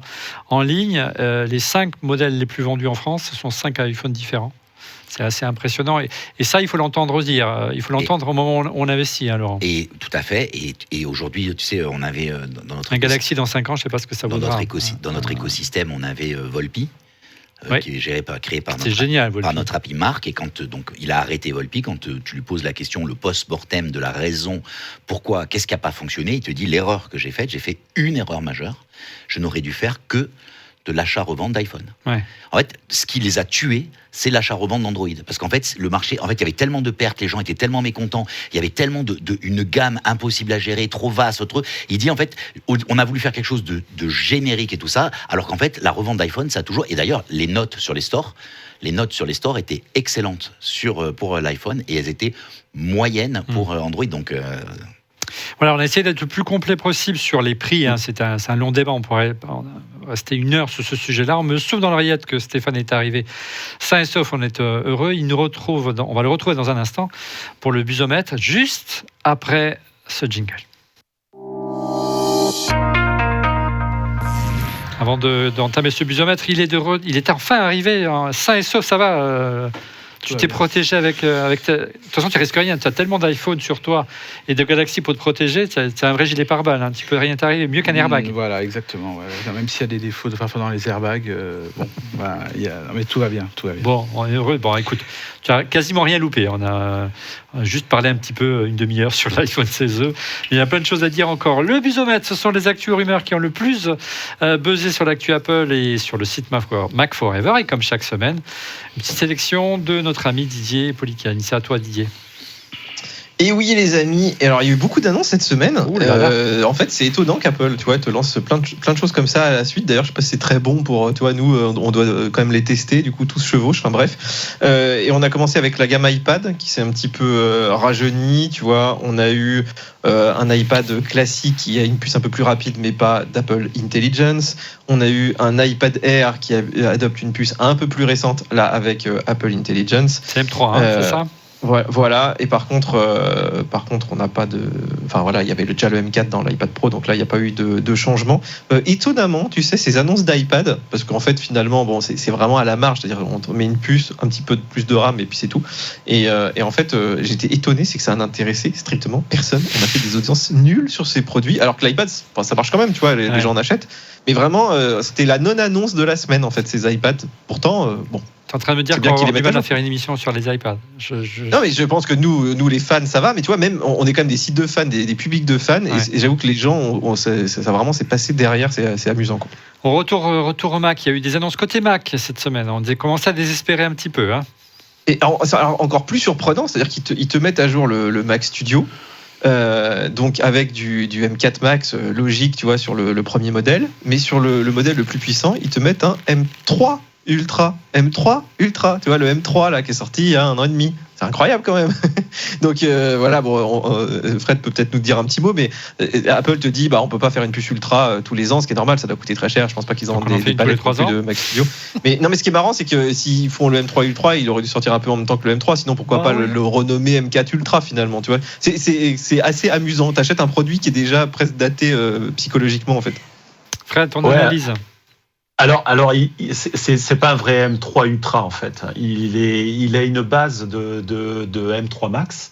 en ligne. Les 5 modèles les plus vendus en France, ce sont 5 iPhones différents. C'est assez impressionnant. Et ça, il faut l'entendre dire. Il faut l'entendre au moment où on investit, hein, Laurent. Et tout à fait. Et aujourd'hui, tu sais, on avait dans notre... Un Galaxy dans 5 ans, je ne sais pas ce que ça vaudra. Dans notre écosystème, on avait Volpi, qui est créé par notre API Marc. Et quand donc, il a arrêté Volpi, quand tu lui poses la question, le post-mortem de la raison, pourquoi, qu'est-ce qui n'a pas fonctionné, il te dit l'erreur que j'ai faite, j'ai fait une erreur majeure. Je n'aurais dû faire que de l'achat-revente d'iPhone. Ouais. En fait, ce qui les a tués, c'est l'achat-revente d'Android. Parce qu'en fait, le marché, il y avait tellement de pertes, les gens étaient tellement mécontents, il y avait tellement une gamme impossible à gérer, trop vaste, trop... Il dit, en fait, on a voulu faire quelque chose de générique et tout ça, alors qu'en fait, la revente d'iPhone, ça a toujours... Et d'ailleurs, les notes sur les stores étaient excellentes pour l'iPhone, et elles étaient moyennes pour Android, donc... Voilà, on a essayé d'être le plus complet possible sur les prix. Hein. C'est un long débat. On pourrait rester 1 heure sur ce sujet-là. On me souffle dans l'oreillette que Stéphane est arrivé sain et sauf. On est heureux. On va le retrouver dans un instant pour le busomètre, juste après ce jingle. Avant d'entamer ce busomètre, il est enfin arrivé sain et sauf. Ça va Tu t'es protégé avec de toute façon, tu risques rien. Tu as tellement d'iPhone sur toi et de Galaxy pour te protéger. C'est un vrai gilet pare-balles. Hein. Tu peux rien t'arriver, mieux qu'un airbag. Voilà, exactement. Ouais. Même s'il y a des défauts parfois dans les airbags, mais tout va bien. Bon, on est heureux. Bon, écoute, tu as quasiment rien loupé. On a juste parlé un petit peu, une demi-heure sur l'iPhone 16e. Il y a plein de choses à dire encore. Le busomètre, ce sont les actus rumeurs qui ont le plus buzzé sur l'actu Apple et sur le site Mac Forever. Et comme chaque semaine, une petite sélection de notre ami Didier Policani. C'est à toi, Didier. Et oui, les amis. Et alors, il y a eu beaucoup d'annonces cette semaine. En fait, c'est étonnant qu'Apple, tu vois, te lance plein de choses comme ça à la suite. D'ailleurs, je sais pas si c'est très bon pour, tu vois, nous, on doit quand même les tester. Du coup, tout se chevauche. Enfin bref. Et on a commencé avec la gamme iPad qui s'est un petit peu rajeunie. Tu vois, on a eu un iPad classique qui a une puce un peu plus rapide, mais pas d'Apple Intelligence. On a eu un iPad Air qui adopte une puce un peu plus récente, là, avec Apple Intelligence. C'est M3, c'est ça? Voilà, et par contre, on n'a pas de... Enfin voilà, il y avait déjà le M4 dans l'iPad Pro, donc là, il n'y a pas eu de changement. Étonnamment, tu sais, ces annonces d'iPad, parce qu'en fait, finalement, bon, c'est vraiment à la marge, c'est-à-dire on met une puce, un petit peu plus de RAM, et puis c'est tout. Et en fait, j'étais étonné, c'est que ça n'intéressait strictement personne. On a fait des audiences nulles sur ces produits, alors que l'iPad, ça marche quand même, tu vois, les gens en achètent. Mais vraiment, c'était la non-annonce de la semaine, en fait, ces iPads. Pourtant, bon... Tu es en train de me dire qu'on va du mal à faire une émission sur les iPads. Non, mais je pense que nous les fans, ça va. Mais tu vois, même, on est quand même des sites de fans, des publics de fans. Ouais. Et j'avoue que les gens, ça vraiment s'est passé derrière. C'est amusant, quoi. Au retour au Mac, il y a eu des annonces côté Mac cette semaine. On commençait à désespérer un petit peu. Hein. Et alors, encore plus surprenant, c'est-à-dire qu'ils te mettent à jour le Mac Studio, donc avec du M4 Max logique, tu vois, sur le premier modèle, mais sur le modèle le plus puissant, ils te mettent un M3 Ultra, tu vois, le M3 là qui est sorti il y a 1 an et demi. C'est incroyable quand même. Donc voilà, Fred peut peut-être nous dire un petit mot, mais Apple te dit on peut pas faire une puce Ultra tous les ans, ce qui est normal, ça doit coûter très cher. Je pense pas qu'ils en ont des palettes de Mac Studio. Mais non, mais ce qui est marrant, c'est que s'ils font le M3 Ultra, il aurait dû sortir un peu en même temps que le M3, sinon pourquoi pas le renommer M4 Ultra finalement, tu vois. C'est assez amusant. T'achètes un produit qui est déjà presque daté psychologiquement en fait. Fred, ton analyse. Alors, c'est pas un vrai M3 Ultra en fait. Il a une base de M3 Max,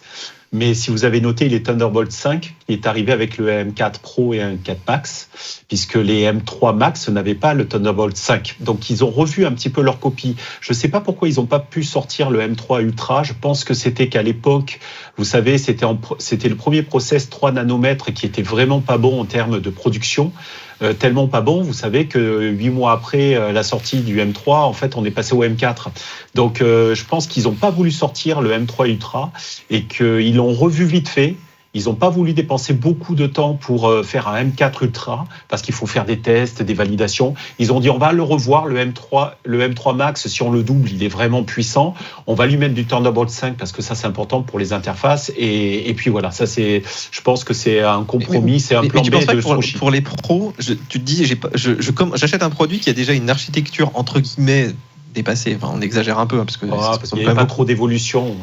mais si vous avez noté, il est Thunderbolt 5. Il est arrivé avec le M4 Pro et un M4 Max, puisque les M3 Max n'avaient pas le Thunderbolt 5. Donc, ils ont revu un petit peu leur copie. Je ne sais pas pourquoi ils n'ont pas pu sortir le M3 Ultra. Je pense que c'était qu'à l'époque, vous savez, c'était le premier process 3 nanomètres qui était vraiment pas bon en termes de production. Tellement pas bon, vous savez que 8 mois après la sortie du M3, en fait, on est passé au M4. Donc, je pense qu'ils n'ont pas voulu sortir le M3 Ultra et qu'ils l'ont revu vite fait. Ils n'ont pas voulu dépenser beaucoup de temps pour faire un M4 Ultra parce qu'il faut faire des tests, des validations. Ils ont dit on va le revoir, le M3 Max, si on le double, il est vraiment puissant. On va lui mettre du Thunderbolt 5 parce que ça c'est important pour les interfaces. Et puis voilà, ça c'est, je pense que c'est un compromis, c'est un plan B de Sushi. Pour les pros, tu te dis, j'achète un produit qui a déjà une architecture entre guillemets dépassée. Enfin, on exagère un peu parce que il n'y a pas trop d'évolution.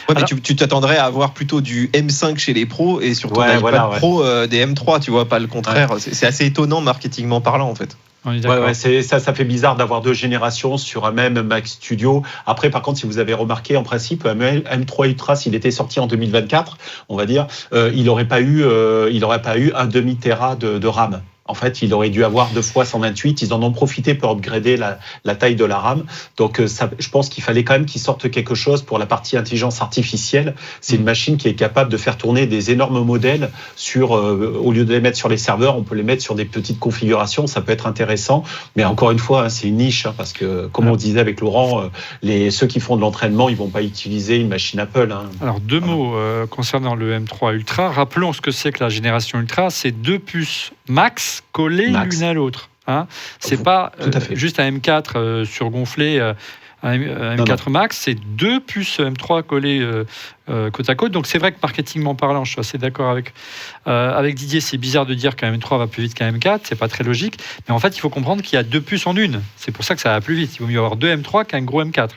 Ouais, mais tu t'attendrais à avoir plutôt du M5 chez les pros et sur ton iPad Pro des M3, tu vois, pas le contraire. Ouais. C'est assez étonnant marketingement parlant en fait. Ça fait bizarre d'avoir 2 générations sur un même Mac Studio. Après, par contre, si vous avez remarqué, en principe, un M3 Ultra, s'il était sorti en 2024, on va dire, il n'aurait pas eu un demi-téra de RAM. En fait, il aurait dû avoir 2 fois 128. Ils en ont profité pour upgrader la taille de la RAM. Donc, je pense qu'il fallait quand même qu'ils sortent quelque chose pour la partie intelligence artificielle. C'est une machine qui est capable de faire tourner des énormes modèles au lieu de les mettre sur les serveurs, on peut les mettre sur des petites configurations. Ça peut être intéressant. Mais encore une fois, c'est une niche parce que, comme on disait avec Laurent, ceux qui font de l'entraînement, ils vont pas utiliser une machine Apple. Alors, 2 mots concernant le M3 Ultra. Rappelons ce que c'est que la génération Ultra. C'est 2 puces Max collées l'une à l'autre. C'est pas juste un M4 surgonflé, un M4 Max, c'est 2 puces M3 collées côte à côte. Donc c'est vrai que marketingment parlant, je suis assez d'accord avec Didier, c'est bizarre de dire qu'un M3 va plus vite qu'un M4, c'est pas très logique. Mais en fait, il faut comprendre qu'il y a 2 puces en une. C'est pour ça que ça va plus vite. Il vaut mieux avoir 2 M3 qu'un gros M4.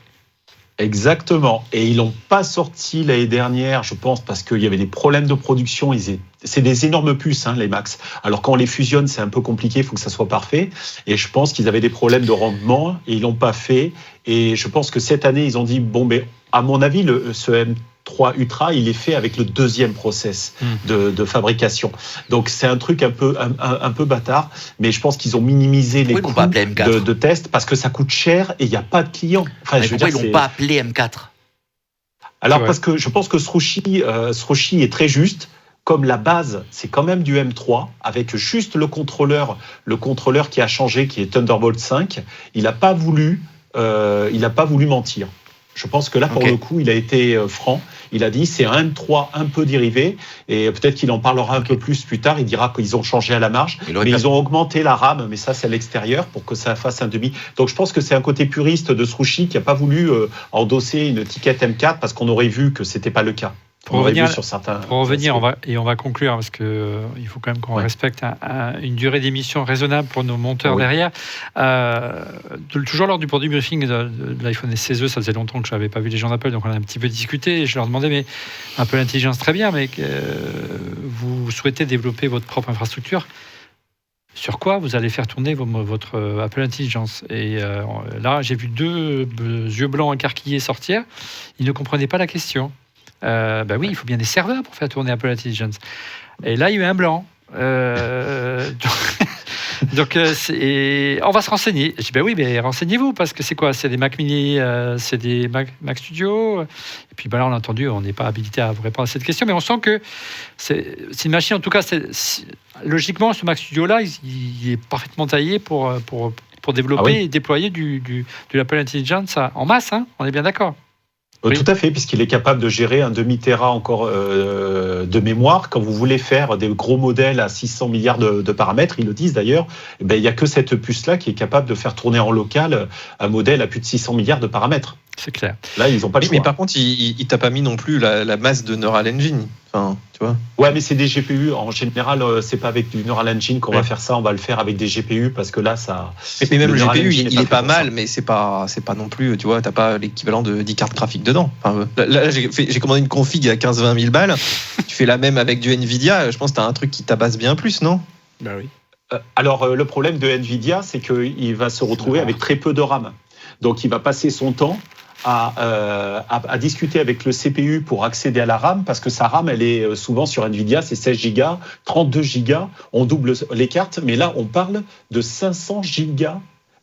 Exactement. Et ils l'ont pas sorti l'année dernière, je pense, parce qu'il y avait des problèmes de production. C'est des énormes puces, les Max. Alors quand on les fusionne, c'est un peu compliqué, il faut que ça soit parfait. Et je pense qu'ils avaient des problèmes de rendement et ils l'ont pas fait. Et je pense que cette année, ils ont dit à mon avis, ce M3 Ultra, il est fait avec le 2e process de fabrication. Donc c'est un truc un peu bâtard, mais je pense qu'ils ont minimisé les coûts de test parce que ça coûte cher et il n'y a pas de clients. Enfin, pourquoi ils l'ont pas appelé M4 ? Alors parce que je pense que Srouchi est très juste. Comme la base, c'est quand même du M3, avec juste le contrôleur qui a changé, qui est Thunderbolt 5, il n'a pas voulu mentir. Je pense que là, pour le coup, il a été franc. Il a dit c'est un M3 un peu dérivé, et peut-être qu'il en parlera un peu plus tard. Il dira qu'ils ont changé à la marge, mais ils ont augmenté la RAM, mais ça, c'est à l'extérieur pour que ça fasse un demi. Donc, je pense que c'est un côté puriste de Srouchi qui n'a pas voulu endosser une étiquette M4 parce qu'on aurait vu que c'était pas le cas. Pour revenir, on va conclure parce que il faut quand même qu'on respecte une durée d'émission raisonnable pour nos monteurs derrière. Toujours lors du produit briefing de l'iPhone SE, ça faisait longtemps que je n'avais pas vu les gens d'Apple, donc on a un petit peu discuté. Et je leur demandais, mais Apple Intelligence, très bien, mais vous souhaitez développer votre propre infrastructure. Sur quoi vous allez faire tourner votre Apple Intelligence ? Et là, j'ai vu 2 yeux blancs écarquillés sortir. Ils ne comprenaient pas la question. Oui, il faut bien des serveurs pour faire tourner Apple Intelligence. Et là, il y a eu un blanc. Donc, on va se renseigner. Je dis, oui, mais renseignez-vous, parce que c'est quoi ? C'est des Mac Mini, c'est des Mac Studio. Et puis là, on a entendu, on n'est pas habilité à vous répondre à cette question, mais on sent que c'est une machine, en tout cas, logiquement, ce Mac Studio-là, il est parfaitement taillé pour développer et déployer de l'Apple Intelligence en masse, on est bien d'accord ? Tout à fait, puisqu'il est capable de gérer un demi-téra encore de mémoire. Quand vous voulez faire des gros modèles à 600 milliards de paramètres, ils le disent d'ailleurs, il n'y a que cette puce-là qui est capable de faire tourner en local un modèle à plus de 600 milliards de paramètres. C'est clair. Là, ils n'ont pas le choix. Mais par contre, il t'a pas mis non plus la masse de Neural Engine. Enfin, tu vois. Ouais, mais c'est des GPU. En général, c'est pas avec du Neural Engine qu'on va faire ça. On va le faire avec des GPU parce que là, ça. Mais même le GPU, il est pas mal, mais c'est pas non plus. Tu vois, t'as pas l'équivalent de 10 cartes graphiques dedans. Enfin, là, j'ai commandé une config à 15-20 000 balles. Tu fais la même avec du Nvidia. Je pense que t'as un truc qui tabasse bien plus, non? Bah oui. Alors, le problème de Nvidia, c'est qu'il va se retrouver avec très peu de RAM. Donc, il va passer son temps à discuter avec le CPU pour accéder à la RAM, parce que sa RAM, elle est souvent sur Nvidia, c'est 16 Go, 32 Go, on double les cartes, mais là, on parle de 500 Go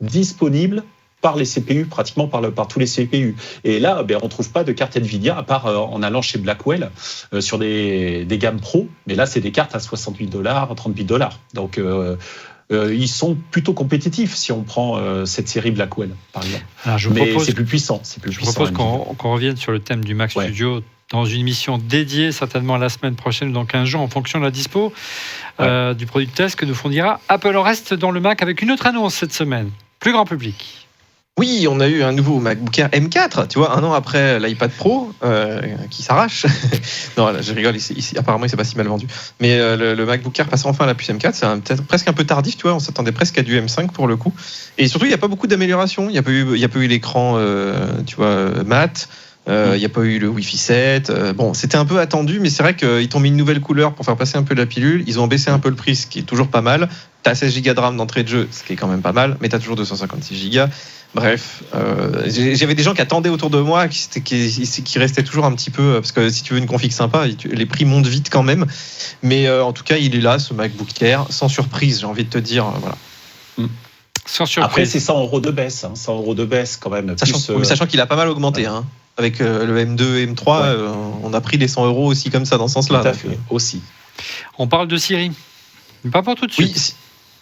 disponibles par les CPU, pratiquement par tous les CPU. Et là, on ne trouve pas de carte Nvidia, à part en allant chez Blackwell, sur des gammes pro, mais là, c'est des cartes à $68, $38. Donc, ils sont plutôt compétitifs si on prend cette série Blackwell, par exemple. Alors, mais c'est plus puissant. Je propose qu'on revienne sur le thème du Mac Studio dans une émission dédiée, certainement la semaine prochaine ou dans 15 jours, en fonction de la dispo du produit de test que nous fournira Apple. On reste dans le Mac avec une autre annonce cette semaine, plus grand public. Oui, on a eu un nouveau MacBook Air M4, tu vois, un an après l'iPad Pro qui s'arrache. Non, là, je rigole, ici, apparemment, il s'est pas si mal vendu. Mais le MacBook Air passe enfin à la puce M4, c'est peut-être presque un peu tardif, tu vois, on s'attendait presque à du M5 pour le coup. Et surtout, il n'y a pas beaucoup d'améliorations. Il n'y a pas eu l'écran, tu vois, mat. Il n'y a pas eu le Wi-Fi 7. Bon, c'était un peu attendu, mais c'est vrai qu'ils t'ont mis une nouvelle couleur pour faire passer un peu la pilule. Ils ont baissé un peu le prix, ce qui est toujours pas mal. T'as 16 Go de RAM d'entrée de jeu, ce qui est quand même pas mal, mais t'as toujours 256 Go. Bref, j'avais des gens qui attendaient autour de moi, qui restaient toujours un petit peu, parce que si tu veux une config sympa, les prix montent vite quand même. Mais en tout cas, il est là, ce MacBook Air, sans surprise, j'ai envie de te dire. Voilà. Sans surprise. Après, c'est 100 € de baisse, 100 € de baisse quand même. Sachant qu'il a pas mal augmenté. Hein. Avec le M2 et M3, on a pris les 100 € aussi comme ça, dans ce sens-là. Tout à fait, aussi. On parle de Siri, mais pas pour tout de suite. Oui.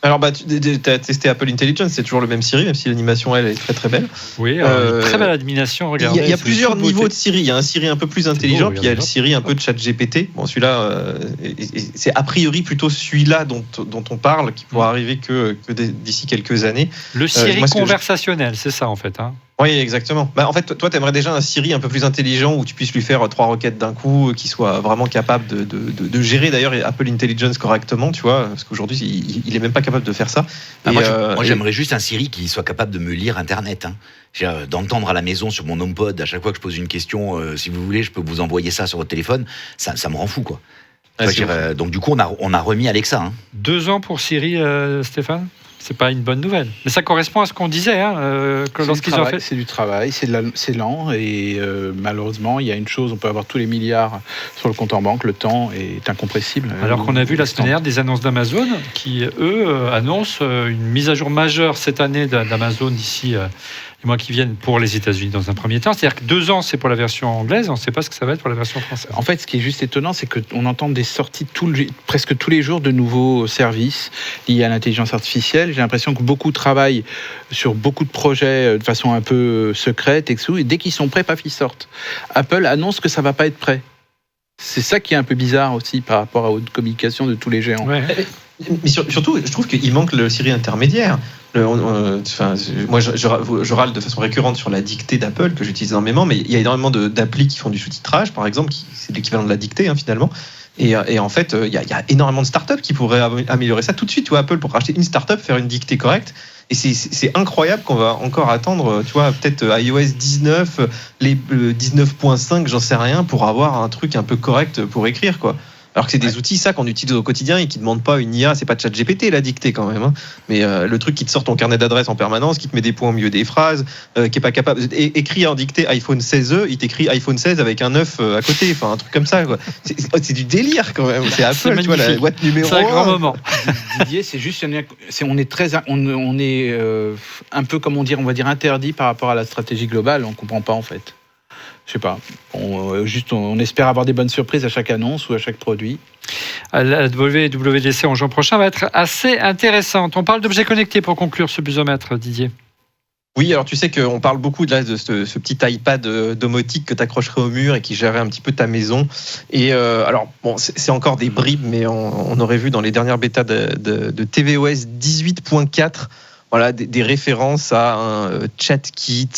Alors, tu as testé Apple Intelligence, c'est toujours le même Siri, même si l'animation, elle est très très belle. Oui, une très belle animation, regardez. Il y a plusieurs niveaux de Siri. Il y a un Siri un peu plus intelligent, puis il y a le Siri un peu de ChatGPT. Bon, celui-là, c'est a priori plutôt celui-là dont on parle, qui pourra arriver que d'ici quelques années. Le Siri conversationnel, c'est ça en fait. Hein. Oui, exactement. En fait, toi, tu aimerais déjà un Siri un peu plus intelligent où tu puisses lui faire 3 requêtes d'un coup, qui soit vraiment capable de gérer d'ailleurs Apple Intelligence correctement, tu vois, parce qu'aujourd'hui, il est même pas capable de faire ça. Moi, j'aimerais juste un Siri qui soit capable de me lire Internet. D'entendre à la maison sur mon HomePod, à chaque fois que je pose une question, si vous voulez, je peux vous envoyer ça sur votre téléphone. Ça me rend fou, quoi. Donc, du coup, on a remis Alexa. 2 ans pour Siri, Stéphane ? C'est pas une bonne nouvelle. Mais ça correspond à ce qu'on disait. C'est du travail, c'est lent. Et malheureusement, il y a une chose, on peut avoir tous les milliards sur le compte en banque, le temps est incompressible. Alors qu'on a vu la semaine dernière des annonces d'Amazon qui, eux, annoncent une mise à jour majeure cette année d'Amazon d'ici les mois qui viennent pour les États-Unis dans un premier temps. C'est-à-dire que 2 ans, c'est pour la version anglaise, on ne sait pas ce que ça va être pour la version française. En fait, ce qui est juste étonnant, c'est qu'on entend des sorties presque tous les jours de nouveaux services liés à l'intelligence artificielle. J'ai l'impression que beaucoup travaillent sur beaucoup de projets de façon un peu secrète, et dès qu'ils sont prêts, paf, ils sortent. Apple annonce que ça ne va pas être prêt. C'est ça qui est un peu bizarre aussi par rapport à la communication de tous les géants. Ouais. Mais surtout, je trouve qu'il manque le Siri intermédiaire. Moi, je râle de façon récurrente sur la dictée d'Apple, que j'utilise énormément, mais il y a énormément d'applis qui font du sous-titrage, par exemple, c'est l'équivalent de la dictée, finalement. Et en fait, il y a énormément de startups qui pourraient améliorer ça tout de suite. Tu vois, Apple, pour racheter une startup, faire une dictée correcte. Et c'est incroyable qu'on va encore attendre, tu vois, peut-être iOS 19, les 19.5, j'en sais rien, pour avoir un truc un peu correct pour écrire, quoi. Alors que c'est des outils, ça, qu'on utilise au quotidien et qui ne demandent pas une IA, c'est pas ChatGPT la dictée quand même, mais le truc qui te sort ton carnet d'adresses en permanence, qui te met des points au milieu des phrases, qui est pas capable. Écrit en dictée iPhone 16e, il t'écrit iPhone 16 avec un 9 à côté, enfin un truc comme ça, quoi. C'est du délire quand même. C'est Apple, tu vois, la boîte numéro 1. C'est un grand moment. Didier, c'est juste, on est un peu, comment dire, on va dire interdit par rapport à la stratégie globale, on comprend pas en fait. Je sais pas. On espère avoir des bonnes surprises à chaque annonce ou à chaque produit. La WWDC en juin prochain va être assez intéressante. On parle d'objets connectés pour conclure ce busomètre, Didier. Oui, alors tu sais qu'on parle beaucoup de ce petit iPad domotique que tu accrocherais au mur et qui gérerait un petit peu ta maison. Et alors, bon, c'est encore des bribes, mais on aurait vu dans les dernières bêtas de tvOS 18.4 voilà, des références à un chat kit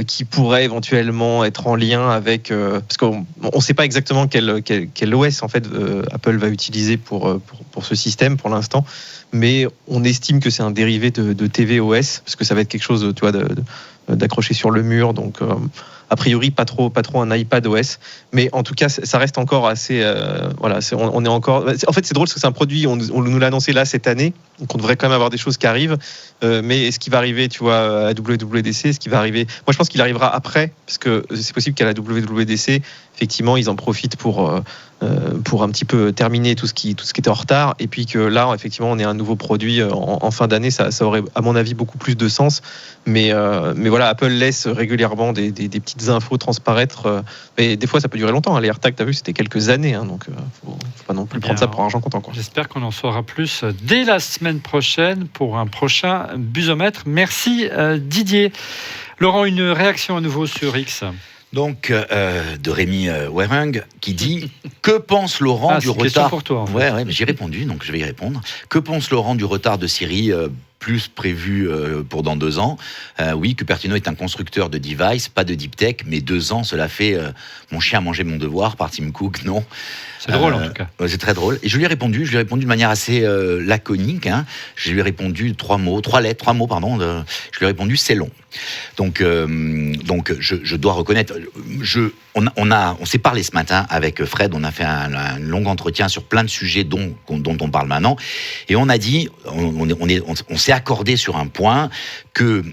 qui pourrait éventuellement être en lien avec... parce qu'on ne sait pas exactement quel OS en fait, Apple va utiliser pour ce système pour l'instant, mais on estime que c'est un dérivé de tvOS, parce que ça va être quelque chose tu vois, d'accrocher sur le mur, donc a priori pas trop un iPad OS, mais en tout cas ça reste encore assez voilà, on est encore, en fait c'est drôle parce que c'est un produit, on nous l'a annoncé là cette année, donc on devrait quand même avoir des choses qui arrivent, mais est-ce qu'il va arriver, tu vois, à WWDC, est-ce qu'il va arriver, moi je pense qu'il arrivera après, parce que c'est possible qu'à la WWDC effectivement ils en profitent pour un petit peu terminer tout ce qui était en retard, et puis que là effectivement on ait un nouveau produit en fin d'année, ça aurait à mon avis beaucoup plus de sens, mais voilà, Apple laisse régulièrement des petites infos transparaître, mais des fois ça peut durer longtemps, hein. Les AirTags, t'as vu, c'était quelques années, hein, donc faut pas non plus prendre ça pour argent comptant, quoi. J'espère qu'on en saura plus dès la semaine prochaine pour un prochain Buzomètre. Merci Didier. Laurent, une réaction à nouveau sur X. Donc, de Rémi Werring, qui dit « Que pense Laurent du retard ?» pour toi, en fait. Ouais, mais j'ai répondu, donc je vais y répondre. « Que pense Laurent du retard de Siri plus prévu pour dans 2 ans. Oui, Cupertino est un constructeur de device, pas de deep tech, mais 2 ans, cela fait mon chien a mangé mon devoir par Tim Cook, non. C'est drôle en tout cas. C'est très drôle. Et je lui ai répondu de manière assez laconique. Hein. Je lui ai répondu 3 mots, je lui ai répondu c'est long. Donc je dois reconnaître, on s'est parlé ce matin avec Fred, on a fait un long entretien sur plein de sujets dont on parle maintenant, et on a dit, on s'est accordé sur un point que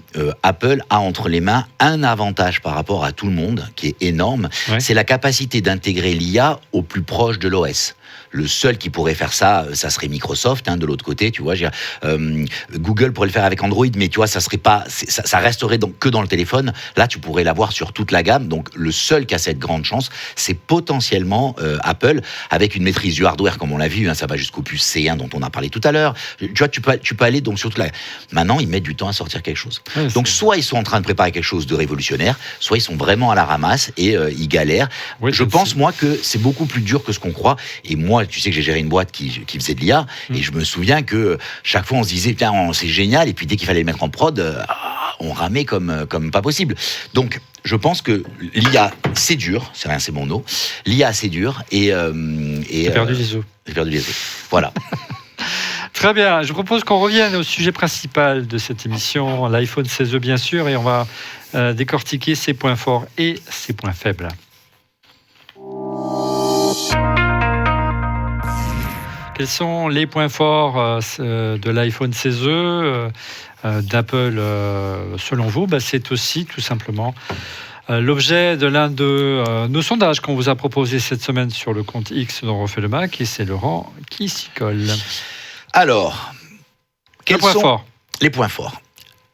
Apple a entre les mains un avantage par rapport à tout le monde qui est énorme, c'est la capacité d'intégrer l'IA au plus proche de l'OS. Le seul qui pourrait faire ça, ça serait Microsoft, hein, de l'autre côté, tu vois. Google pourrait le faire avec Android, mais tu vois, ça serait pas, ça resterait que dans le téléphone. Là, tu pourrais l'avoir sur toute la gamme. Donc, le seul qui a cette grande chance, c'est potentiellement Apple, avec une maîtrise du hardware, comme on l'a vu. Hein, ça va jusqu'au puce C1 dont on a parlé tout à l'heure. Tu vois, tu peux aller donc sur toute la. Maintenant, ils mettent du temps à sortir quelque chose. Ouais, donc, soit ils sont en train de préparer quelque chose de révolutionnaire, soit ils sont vraiment à la ramasse et ils galèrent. Ouais, je pense, moi, que c'est beaucoup plus dur que ce qu'on croit. Et moi, tu sais que j'ai géré une boîte qui faisait de l'IA, et je me souviens que chaque fois on se disait putain, c'est génial, et puis dès qu'il fallait le mettre en prod, on ramait comme pas possible. Donc je pense que l'IA c'est dur, c'est rien, c'est mon eau. L'IA c'est dur et j'ai perdu les os. J'ai perdu les os. Voilà. Très bien, je propose qu'on revienne au sujet principal de cette émission, l'iPhone 16e bien sûr, et on va décortiquer ses points forts et ses points faibles. Quels sont les points forts de l'iPhone 16e d'Apple selon vous? C'est aussi tout simplement l'objet de l'un de nos sondages qu'on vous a proposé cette semaine sur le compte X dont refait le Mac, et c'est Laurent qui s'y colle. Alors, quels sont les points forts?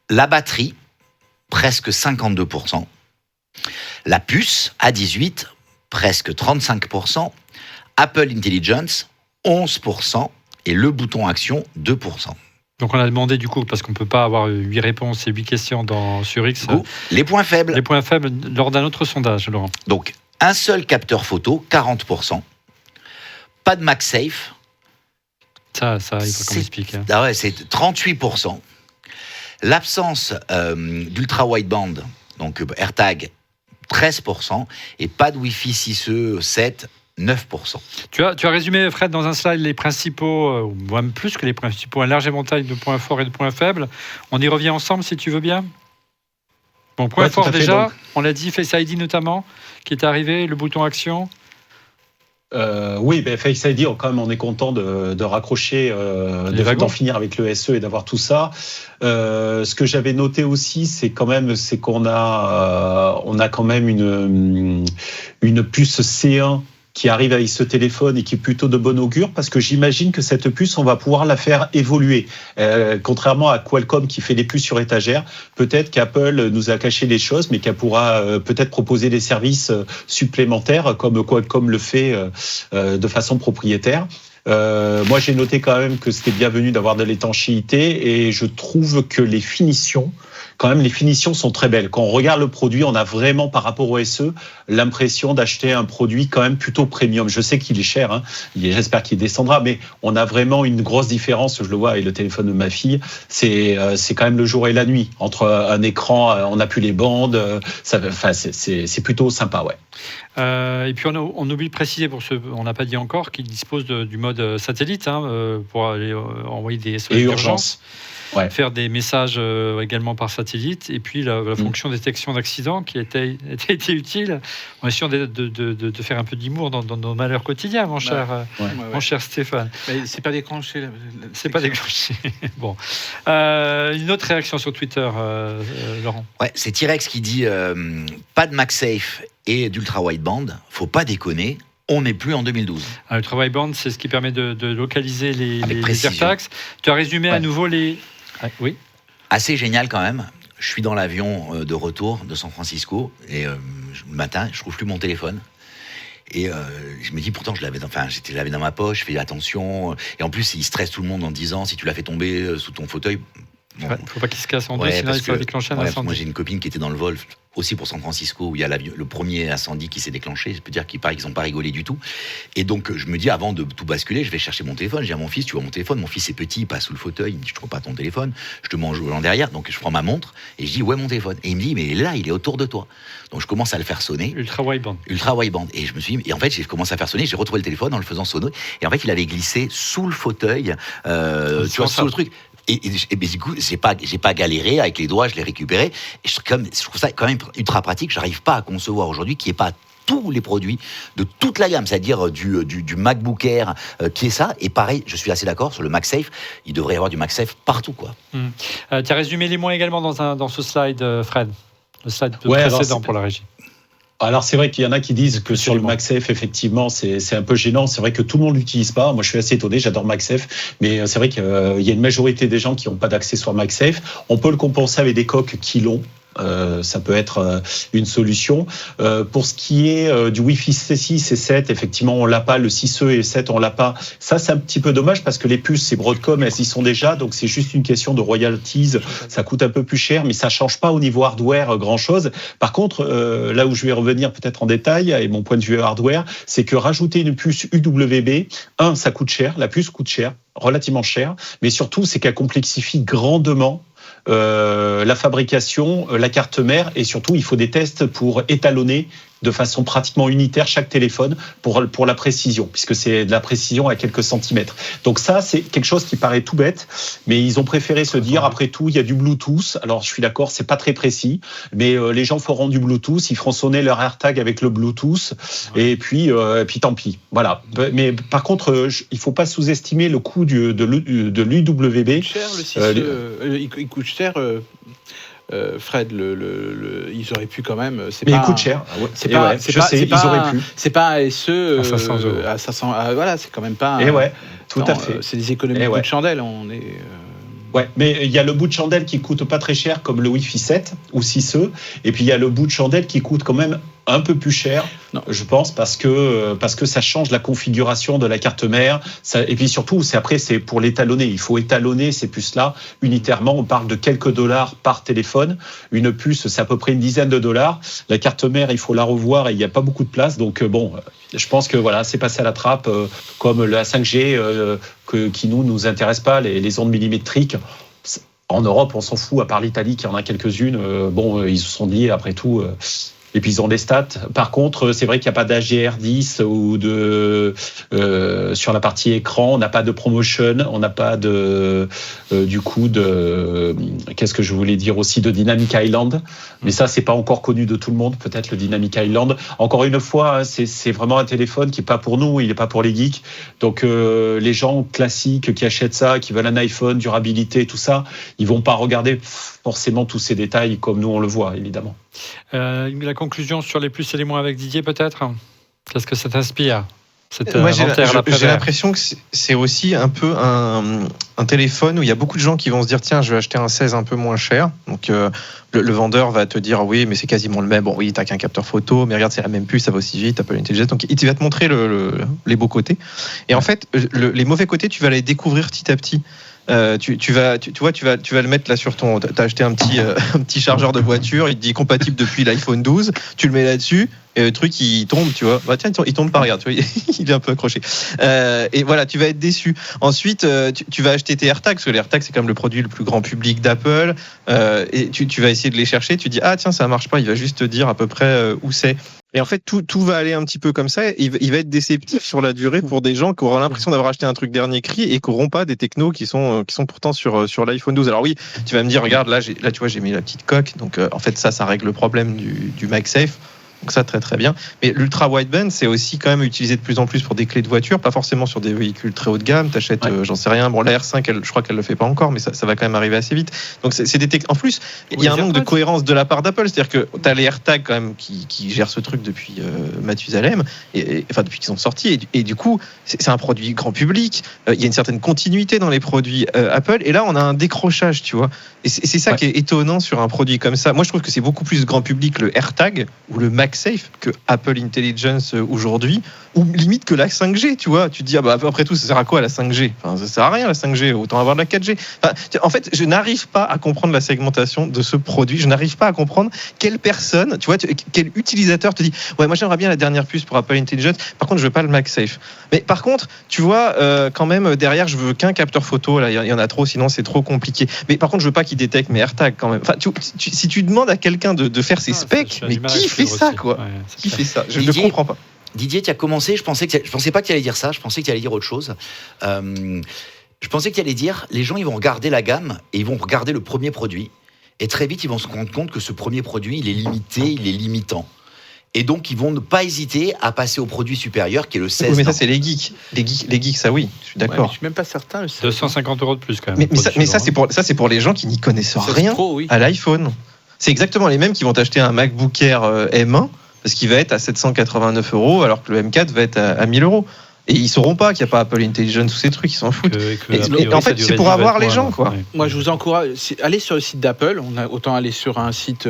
La batterie, presque 52%. La puce, A18, presque 35%. Apple Intelligence, 11%, et le bouton action, 2%. Donc on a demandé du coup, parce qu'on ne peut pas avoir 8 réponses et 8 questions sur X. Les points faibles. Les points faibles lors d'un autre sondage, Laurent. Donc, un seul capteur photo, 40%. Pas de MagSafe. Ça il faut qu'on explique. Hein. Ah ouais, c'est 38%. L'absence d'ultra-wideband, donc AirTag, 13%. Et pas de Wi-Fi 6E, 7%. 9%. Tu as résumé, Fred, dans un slide les principaux, ou même plus que les principaux, un large éventail de points forts et de points faibles. On y revient ensemble, si tu veux bien. Bon, point fort déjà, donc. On l'a dit, Face ID notamment, qui est arrivé, le bouton action. Oui, Face ID, quand même, on est content de raccrocher, d'en finir avec le SE et d'avoir tout ça. Ce que j'avais noté aussi, c'est qu'on a quand même une puce C1 qui arrive avec ce téléphone et qui est plutôt de bon augure, parce que j'imagine que cette puce, on va pouvoir la faire évoluer. Contrairement à Qualcomm qui fait des puces sur étagère, peut-être qu'Apple nous a caché des choses, mais qu'elle pourra peut-être proposer des services supplémentaires, comme Qualcomm le fait de façon propriétaire. Moi, j'ai noté quand même que c'était bienvenu d'avoir de l'étanchéité et je trouve que les finitions sont très belles. Quand on regarde le produit, on a vraiment, par rapport au SE, l'impression d'acheter un produit quand même plutôt premium. Je sais qu'il est cher, hein. J'espère qu'il descendra, mais on a vraiment une grosse différence. Je le vois avec le téléphone de ma fille. C'est quand même le jour et la nuit. Entre un écran, on n'a plus les bandes. C'est plutôt sympa, ouais. Et puis on oublie de préciser pour ceux, on n'a pas dit encore, qu'il dispose du mode satellite pour aller envoyer des SOS d'urgence. Ouais. Faire des messages également par satellite, et puis la fonction détection d'accident qui a été utile. On est sûr de faire un peu d'humour dans nos malheurs quotidiens, mon cher Stéphane. Mais c'est pas déclenché. C'est pas déclenché. Bon. Une autre réaction sur Twitter, Laurent. Ouais, c'est T-Rex qui dit pas de MagSafe et d'ultra wideband. Faut pas déconner. On n'est plus en 2012. Le travail band, c'est ce qui permet de localiser les AirTags. Tu as résumé à nouveau les... Oui. Assez génial quand même. Je suis dans l'avion de retour de San Francisco et le matin, je trouve plus mon téléphone. Et je me dis, pourtant, je l'avais dans ma poche, je fais attention. Et en plus, il stresse tout le monde en disant, si tu l'as fait tomber sous ton fauteuil... Bon. Faut pas qu'il se casse en deux, sinon il va déclencher un incendie. Moi, j'ai une copine qui était dans le vol aussi pour San Francisco, où il y a le premier incendie qui s'est déclenché. Je peux dire qu'ils n'ont pas rigolé du tout. Et donc, je me dis, avant de tout basculer, je vais chercher mon téléphone. Je dis à mon fils, tu vois mon téléphone? Mon fils est petit, il passe sous le fauteuil. Il me dit, je trouve pas ton téléphone. Je te mange au volant derrière. Donc, je prends ma montre et je dis, ouais, mon téléphone. Et il me dit, mais là, il est autour de toi. Donc, je commence à le faire sonner. Ultra wideband. Et je me suis dit, et en fait, j'ai commencé à faire sonner. J'ai retrouvé le téléphone en le faisant sonner. Et en fait, il avait glissé sous le fauteuil, tu vois, sous le truc. Et du coup, j'ai pas galéré avec les doigts, je l'ai récupéré. Et je trouve ça quand même ultra pratique. J'arrive pas à concevoir aujourd'hui qu'il n'y ait pas tous les produits de toute la gamme, c'est-à-dire du MacBook Air qui est ça. Et pareil, je suis assez d'accord sur le MagSafe. Il devrait y avoir du MagSafe partout, quoi. Tu as résumé les mots également dans ce slide, Fred. Le slide précédent pour la régie. Alors c'est vrai qu'il y en a qui disent que sur le MagSafe, effectivement, c'est un peu gênant. C'est vrai que tout le monde l'utilise pas. Moi, je suis assez étonné. J'adore MagSafe, mais c'est vrai qu'il y a une majorité des gens qui n'ont pas d'accessoire MagSafe. On peut le compenser avec des coques qui l'ont. Ça peut être une solution. Pour ce qui est du Wi-Fi 6 et 7, effectivement, on l'a pas. Le 6E et 7, on l'a pas. Ça, c'est un petit peu dommage parce que les puces, c'est Broadcom, elles y sont déjà. Donc, c'est juste une question de royalties. Ça coûte un peu plus cher, mais ça change pas au niveau hardware grand-chose. Par contre, là où je vais revenir peut-être en détail, et mon point de vue hardware, c'est que rajouter une puce UWB, ça coûte cher. La puce coûte cher, relativement cher. Mais surtout, c'est qu'elle complexifie grandement la fabrication, la carte mère, et surtout il faut des tests pour étalonner de façon pratiquement unitaire chaque téléphone pour la précision, puisque c'est de la précision à quelques centimètres. Donc ça, c'est quelque chose qui paraît tout bête, mais ils ont préféré se dire, après tout, il y a du Bluetooth. Alors je suis d'accord, c'est pas très précis, mais les gens feront du Bluetooth, ils feront sonner leur AirTag avec le Bluetooth, et puis tant pis. Voilà. Mais par contre, il faut pas sous-estimer le coût de l'UWB. Il coûte cher, le 6, il coûte cher. Fred, ils auraient pu quand même. Il coûte cher. Ils auraient pu. C'est pas un SE à 500 €. Voilà, c'est quand même pas. Tout à fait. C'est des économies de bout de chandelle. Ouais, mais il y a le bout de chandelle qui coûte pas très cher, comme le Wi-Fi 7 ou 6E, et puis il y a le bout de chandelle qui coûte quand même un peu plus cher, je pense, parce que ça change la configuration de la carte mère. Et puis surtout, c'est pour l'étalonner. Il faut étalonner ces puces-là unitairement. On parle de quelques dollars par téléphone. Une puce, c'est à peu près une dizaine de dollars. La carte mère, il faut la revoir et il n'y a pas beaucoup de place. Donc je pense que voilà, c'est passé à la trappe, comme la 5G qui nous intéresse pas, les ondes millimétriques. En Europe, on s'en fout, à part l'Italie qui en a quelques-unes. Ils se sont dit, après tout... Et puis ils ont des stats. Par contre, c'est vrai qu'il n'y a pas d'HDR10 ou sur la partie écran, on n'a pas de promotion, on n'a pas qu'est-ce que je voulais dire aussi, de Dynamic Island. Mais ça, c'est pas encore connu de tout le monde, peut-être le Dynamic Island. Encore une fois, c'est vraiment un téléphone qui est pas pour nous, il n'est pas pour les geeks. Donc les gens classiques qui achètent ça, qui veulent un iPhone, durabilité, tout ça, ils vont pas regarder forcément tous ces détails comme nous on le voit, évidemment. La conclusion sur les plus et les moins avec Didier, peut-être ? Qu'est-ce que ça t'inspire ? Moi, j'ai l'impression que c'est aussi un peu un téléphone où il y a beaucoup de gens qui vont se dire tiens, je vais acheter un 16 un peu moins cher. Donc le vendeur va te dire oui, mais c'est quasiment le même. Bon, oui, t'as qu'un capteur photo, mais regarde, c'est la même puce, ça va aussi vite, Apple Intelligence. Donc il va te montrer les beaux côtés. Et en fait, les mauvais côtés, tu vas les découvrir petit à petit. Tu vas le mettre là sur ton. T'as acheté un petit chargeur de voiture, il te dit compatible depuis l'iPhone 12. Tu le mets là-dessus. Et le truc il tombe, tu vois. Bah tiens, il tombe pas, regarde, tu vois, il est un peu accroché. Et voilà, tu vas être déçu. Ensuite, tu vas acheter tes AirTags, parce que les AirTags c'est comme le produit le plus grand public d'Apple. Et tu vas essayer de les chercher. Tu dis ah tiens, ça marche pas. Il va juste te dire à peu près où c'est. Et en fait, tout va aller un petit peu comme ça. Il va être déceptif sur la durée pour des gens qui auront l'impression d'avoir acheté un truc dernier cri et qui n'auront pas des technos qui sont pourtant sur l'iPhone 12. Alors oui, tu vas me dire, regarde, là tu vois, j'ai mis la petite coque. Donc en fait, ça règle le problème du MagSafe. Donc ça, très très bien. Mais l'ultra wideband, c'est aussi quand même utilisé de plus en plus pour des clés de voiture, pas forcément sur des véhicules très haut de gamme. T'achètes, j'en sais rien. Bon, la R5, je crois qu'elle le fait pas encore, mais ça va quand même arriver assez vite. Donc c'est des en plus, il y a un manque de cohérence de la part d'Apple, c'est-à-dire que t'as les AirTags quand même qui gèrent ce truc depuis Mathusalem, enfin depuis qu'ils sont sortis, et du coup, c'est un produit grand public. Il y a une certaine continuité dans les produits Apple, et là on a un décrochage, tu vois. Et c'est ça qui est étonnant sur un produit comme ça. Moi, je trouve que c'est beaucoup plus grand public le AirTag ou le MagSafe que Apple Intelligence aujourd'hui, ou limite que la 5G, tu vois. Tu te dis, après tout, ça sert à quoi la 5G ? Enfin, ça sert à rien la 5G, autant avoir de la 4G. Enfin, en fait, je n'arrive pas à comprendre la segmentation de ce produit. Je n'arrive pas à comprendre quelle personne, tu vois, quel utilisateur te dit, ouais, moi j'aimerais bien la dernière puce pour Apple Intelligence, par contre, je veux pas le MagSafe. Mais par contre, tu vois, quand même, derrière, je veux qu'un capteur photo, là, il y en a trop, sinon c'est trop compliqué. Mais par contre, je veux pas qu'il détecte mes AirTags quand même. Enfin, si tu demandes à quelqu'un de faire ses specs, mais qui fait ça, quoi ? Qui fait ça ? Je ne comprends pas. Didier, tu as commencé, je pensais pas que tu allais dire ça, je pensais que tu allais dire autre chose. Je pensais que tu allais dire, les gens ils vont regarder la gamme et ils vont regarder le premier produit. Et très vite, ils vont se rendre compte que ce premier produit, il est limité, il est limitant. Et donc, ils vont ne pas hésiter à passer au produit supérieur qui est le 16. Oui, mais ça, c'est les geeks. Les geeks, ça oui, je suis d'accord. Ouais, je suis même pas certain. 250 € de plus quand même. Mais ça, c'est pour les gens qui n'y connaissent rien à l'iPhone. C'est exactement les mêmes qui vont acheter un MacBook Air M1 parce qu'il va être à 789 € alors que le M4 va être à 1000 €. Et ils sauront pas qu'il n'y a pas Apple Intelligence, tous ces trucs, ils s'en foutent. Et en fait, c'est pour avoir les gens, quoi. Ouais. Moi, je vous encourage, allez sur le site d'Apple, autant aller sur un site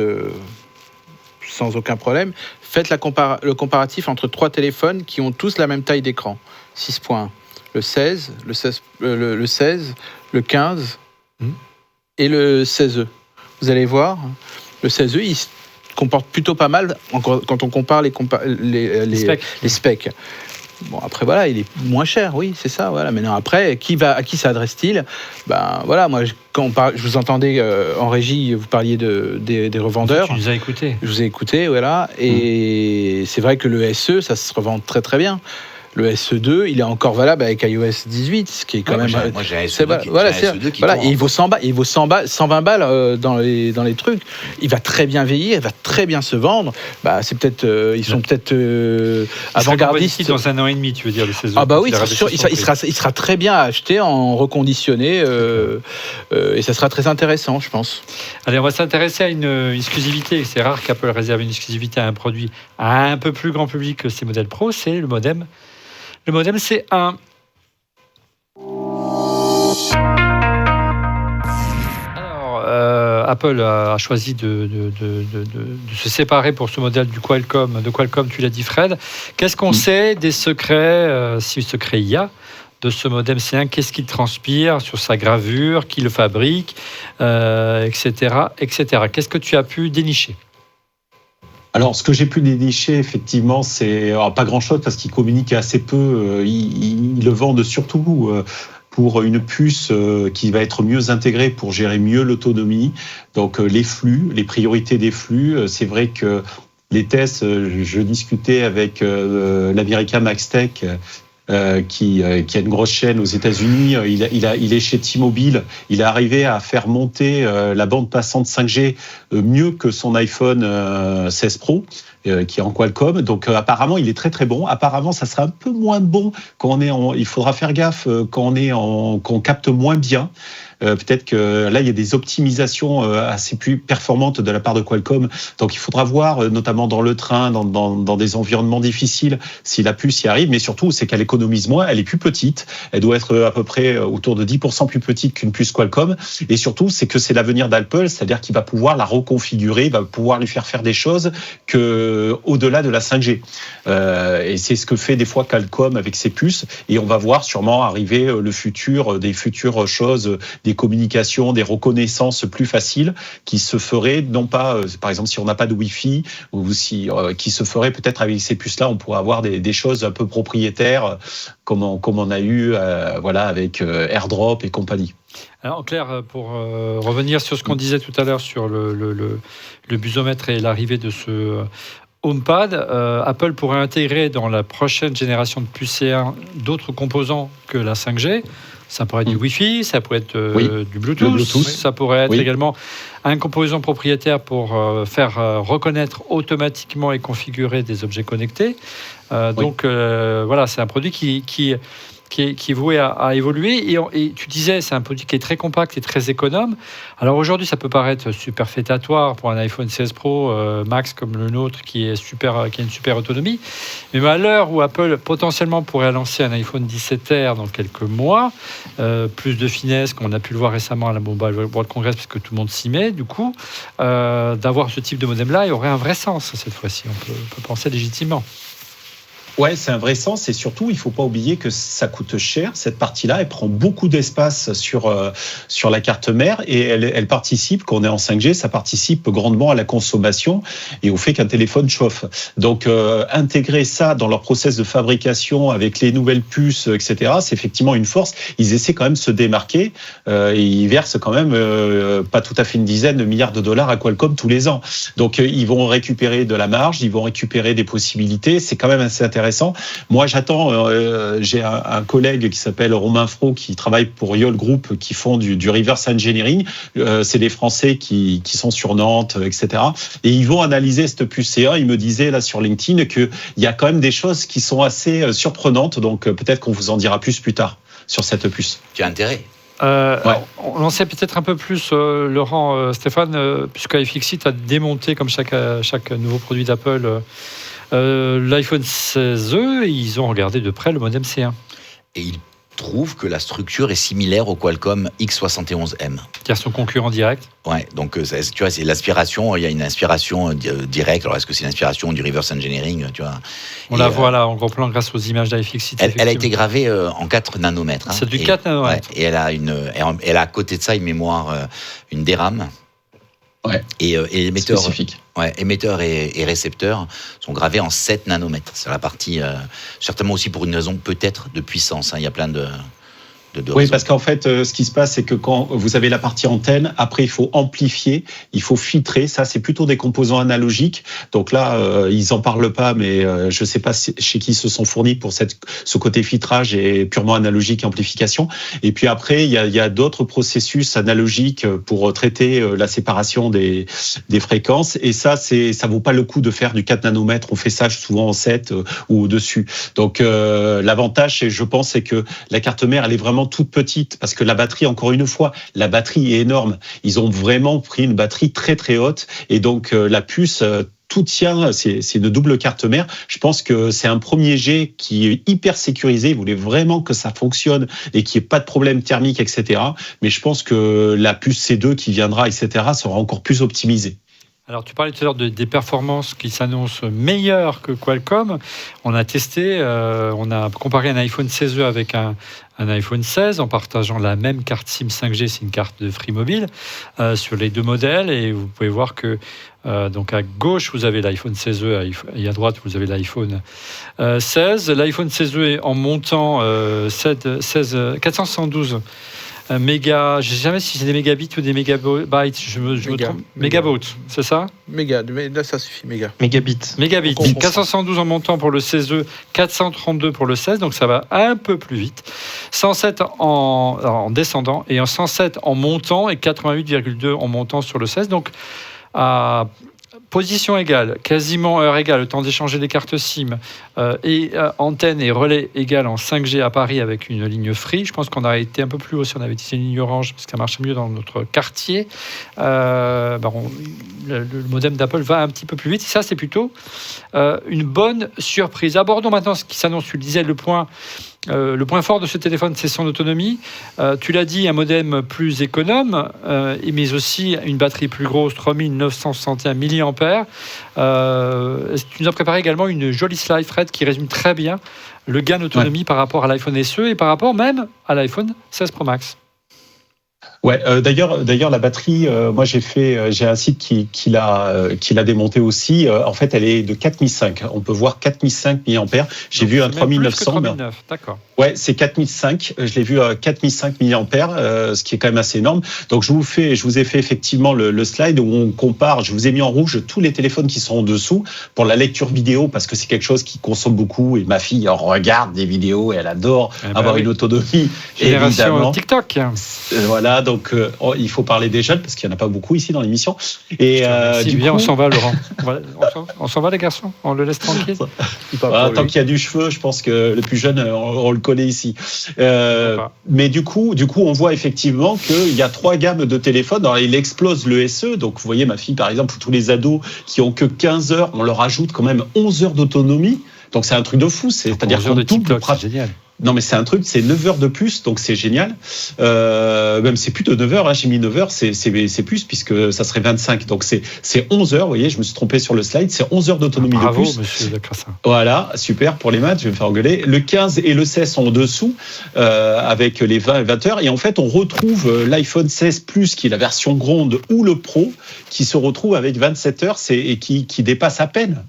sans aucun problème. Faites le comparatif entre 3 téléphones qui ont tous la même taille d'écran. 6.1. Le 16, le 15 et le 16e. Vous allez voir, le 16e, il se comporte plutôt pas mal quand on compare les specs. Bon, après, voilà, il est moins cher, oui, c'est ça. Voilà. Maintenant, après, à qui s'adresse-t-il ? Ben, voilà, moi, je vous entendais en régie, vous parliez des revendeurs. Tu nous as écoutés. Je vous ai écouté, voilà. Et c'est vrai que le SE, ça se revend très, très bien. Le SE2, il est encore valable avec iOS 18, ce qui est quand même. Moi, j'ai un SE2 qui et il vaut 120 balles dans les trucs. Il va très bien vieillir, il va très bien se vendre. Bah, c'est peut-être, ils sont peut-être avant-gardistes. Dans un an et demi, tu veux dire, les 16 Ah bah oui, il sera très bien à acheter en reconditionné et ça sera très intéressant, je pense. Allez, on va s'intéresser à une exclusivité. C'est rare qu'Apple réserve une exclusivité à un produit un peu plus grand public que ses modèles Pro, c'est le modem. Le modem, c'est un... Alors, Apple a choisi de se séparer pour ce modèle de Qualcomm, tu l'as dit Fred. Qu'est-ce qu'on sait des secrets, si secret il y a, de ce modem C1 ? Qu'est-ce qu'il transpire sur sa gravure, qui le fabrique, etc., etc. Qu'est-ce que tu as pu dénicher ? Alors, ce que j'ai pu dénicher, effectivement, c'est pas grand-chose parce qu'ils communiquent assez peu. Ils le vendent surtout pour une puce qui va être mieux intégrée pour gérer mieux l'autonomie. Donc, les flux, les priorités des flux. C'est vrai que les tests, je discutais avec l'américain MaxTech, qui a une grosse chaîne aux États-Unis. Il est chez T-Mobile. Il est arrivé à faire monter la bande passante 5G mieux que son iPhone 16 Pro, qui est en Qualcomm. Donc apparemment, il est très très bon. Apparemment, ça sera un peu moins bon quand il faudra faire gaffe quand on capte moins bien. peut-être que là, il y a des optimisations assez plus performantes de la part de Qualcomm. Donc, il faudra voir, notamment dans le train, dans des environnements difficiles, si la puce y arrive. Mais surtout, c'est qu'elle économise moins, elle est plus petite. Elle doit être à peu près autour de 10% plus petite qu'une puce Qualcomm. Et surtout, c'est que c'est l'avenir d'Apple, c'est-à-dire qu'il va pouvoir la reconfigurer, il va pouvoir lui faire des choses au-delà de la 5G. Et c'est ce que fait des fois Qualcomm avec ses puces. Et on va voir sûrement arriver le futur, des futures choses, des communications, des reconnaissances plus faciles qui se feraient, non pas, par exemple, si on n'a pas de Wi-Fi, ou qui se feraient peut-être avec ces puces-là, on pourrait avoir des choses un peu propriétaires, comme on a eu avec AirDrop et compagnie. Alors, en clair, pour revenir sur ce qu'on disait tout à l'heure sur le busomètre et l'arrivée de ce HomePad, Apple pourrait intégrer dans la prochaine génération de puces C1 d'autres composants que la 5G. Ça pourrait être du Wi-Fi, ça pourrait être du Bluetooth, ça pourrait être également un composant propriétaire pour faire reconnaître automatiquement et configurer des objets connectés. Donc voilà, c'est un produit qui est voué à évoluer. Et tu disais, c'est un produit qui est très compact et très économe. Alors aujourd'hui, ça peut paraître superfétatoire pour un iPhone 16 Pro Max comme le nôtre, qui a une super autonomie. Mais à l'heure où Apple potentiellement pourrait lancer un iPhone 17R dans quelques mois, plus de finesse, qu'on a pu le voir récemment à la Mobile World Congress, parce que tout le monde s'y met, du coup, d'avoir ce type de modem-là, il y aurait un vrai sens cette fois-ci. On peut penser légitimement. Ouais, c'est un vrai sens, et surtout, il ne faut pas oublier que ça coûte cher. Cette partie-là, elle prend beaucoup d'espace sur la carte mère, et elle participe, quand on est en 5G, ça participe grandement à la consommation et au fait qu'un téléphone chauffe. Donc, intégrer ça dans leur process de fabrication avec les nouvelles puces, etc., c'est effectivement une force. Ils essaient quand même de se démarquer, et ils versent quand même pas tout à fait une dizaine de milliards de dollars à Qualcomm tous les ans. Donc, ils vont récupérer de la marge, ils vont récupérer des possibilités. C'est quand même assez intéressant. Moi, j'attends. J'ai un collègue qui s'appelle Romain Fro, qui travaille pour Yole Group, qui font du reverse engineering. C'est des Français qui sont sur Nantes, etc. Et ils vont analyser cette puce C1. Il me disait là sur LinkedIn qu'il y a quand même des choses qui sont assez surprenantes. Donc peut-être qu'on vous en dira plus tard sur cette puce. Tu as intérêt. On en sait peut-être un peu plus, Laurent, Stéphane, puisque iFixit a démonté, comme chaque nouveau produit d'Apple, l'iPhone 16e, ils ont regardé de près le modem C1. Et ils trouvent que la structure est similaire au Qualcomm X71M. C'est-à-dire son concurrent direct. Ouais, donc tu vois, c'est l'aspiration, il y a une inspiration directe. Alors est-ce que c'est l'inspiration du reverse engineering, tu vois? On la voit là en gros plan grâce aux images d'iFixit. Elle a été gravée en 4 nanomètres. C'est du 4 nanomètres. Ouais, et elle a à côté de ça une mémoire, une DRAM. Ouais. Et émetteur, spécifique. Émetteur et récepteur sont gravés en 7 nanomètres. C'est la partie, certainement aussi pour une raison peut-être de puissance. Il y a plein de oui, parce qu'en fait, ce qui se passe, c'est que quand vous avez la partie antenne, après, il faut amplifier, il faut filtrer. Ça, c'est plutôt des composants analogiques. Donc là, ils n'en parlent pas, mais je ne sais pas chez qui ils se sont fournis pour ce côté filtrage et purement analogique et amplification. Et puis après, il y a d'autres processus analogiques pour traiter la séparation des fréquences. Et ça vaut pas le coup de faire du 4 nanomètres. On fait ça souvent en 7 ou au-dessus. Donc l'avantage, je pense, c'est que la carte mère, elle est vraiment toute petite, parce que la batterie, encore une fois, la batterie est énorme. Ils ont vraiment pris une batterie très très haute, et donc la puce, tout tient, c'est une double carte mère. Je pense que c'est un premier jet qui est hyper sécurisé. Ils voulaient vraiment que ça fonctionne et qu'il n'y ait pas de problème thermique, etc. Mais je pense que la puce C2 qui viendra, etc., sera encore plus optimisée. Alors, tu parlais tout à l'heure des performances qui s'annoncent meilleures que Qualcomm. On a testé, on a comparé un iPhone 16e avec un iPhone 16 en partageant la même carte SIM 5G, c'est une carte de Free Mobile, sur les deux modèles. Et vous pouvez voir que donc à gauche, vous avez l'iPhone 16e et à droite, vous avez l'iPhone 16. L'iPhone 16e en montant 412 méga, je ne sais jamais si c'est des mégabits ou des mégabytes, je me trompe. Mégabytes, c'est ça? Méga, là ça suffit, méga. Mégabits. 412 en montant pour le 16e, 432 pour le 16, donc ça va un peu plus vite. 107 en descendant et en 107 en montant et 88,2 en montant sur le 16, donc à position égale, quasiment heure égale, le temps d'échanger les cartes SIM, et antenne et relais égale en 5G à Paris avec une ligne Free. Je pense qu'on aurait été un peu plus haut si on avait utilisé une ligne Orange, parce que ça marche mieux dans notre quartier. Le modem d'Apple va un petit peu plus vite. Ça, c'est plutôt une bonne surprise. Abordons maintenant ce qui s'annonce. Tu le disais, le point fort de ce téléphone, c'est son autonomie. Tu l'as dit, un modem plus économe, mais aussi une batterie plus grosse, 3961 mAh. Tu nous as préparé également une jolie slide, Fred, qui résume très bien le gain d'autonomie par rapport à l'iPhone SE et par rapport même à l'iPhone 16 Pro Max. Ouais, d'ailleurs la batterie, moi j'ai un site qui l'a démonté aussi. En fait, elle est de 4005. On peut voir 4005 mAh. J'ai vu un 3900. 3009, d'accord. Ouais, c'est 4005. Je l'ai vu à 4005 mAh, ce qui est quand même assez énorme. Donc je vous ai fait effectivement le slide où on compare. Je vous ai mis en rouge tous les téléphones qui sont en dessous pour la lecture vidéo parce que c'est quelque chose qui consomme beaucoup et ma fille regarde des vidéos et elle adore avoir une autonomie. Génération évidemment. TikTok. Voilà. Donc, il faut parler des jeunes parce qu'il n'y en a pas beaucoup ici dans l'émission. Et on s'en va, Laurent. On s'en va, les garçons. On le laisse tranquille. Tant qu'il y a du cheveu, je pense que le plus jeune, on le connaît ici. Mais du coup, on voit effectivement qu'il y a 3 gammes de téléphones. Alors, il explose le SE. Donc, vous voyez, ma fille, par exemple, tous les ados qui ont que 15 heures, on leur ajoute quand même 11 heures d'autonomie. Donc, c'est un truc de fou. C'est-à-dire qu'on double. C'est génial. Non, mais c'est un truc, c'est 9 heures de plus, donc c'est génial. Même c'est plus de 9 heures, hein, j'ai mis 9 heures, c'est plus, puisque ça serait 25. Donc c'est 11 heures, vous voyez, je me suis trompé sur le slide, c'est 11 heures d'autonomie de plus. Bravo, monsieur Lacrassin. Voilà, super pour les maths, je vais me faire engueuler. Le 15 et le 16 sont en dessous, avec les 20 et 20 heures. Et en fait, on retrouve l'iPhone 16 Plus, qui est la version gronde, ou le Pro, qui se retrouve avec 27 heures et qui dépasse à peine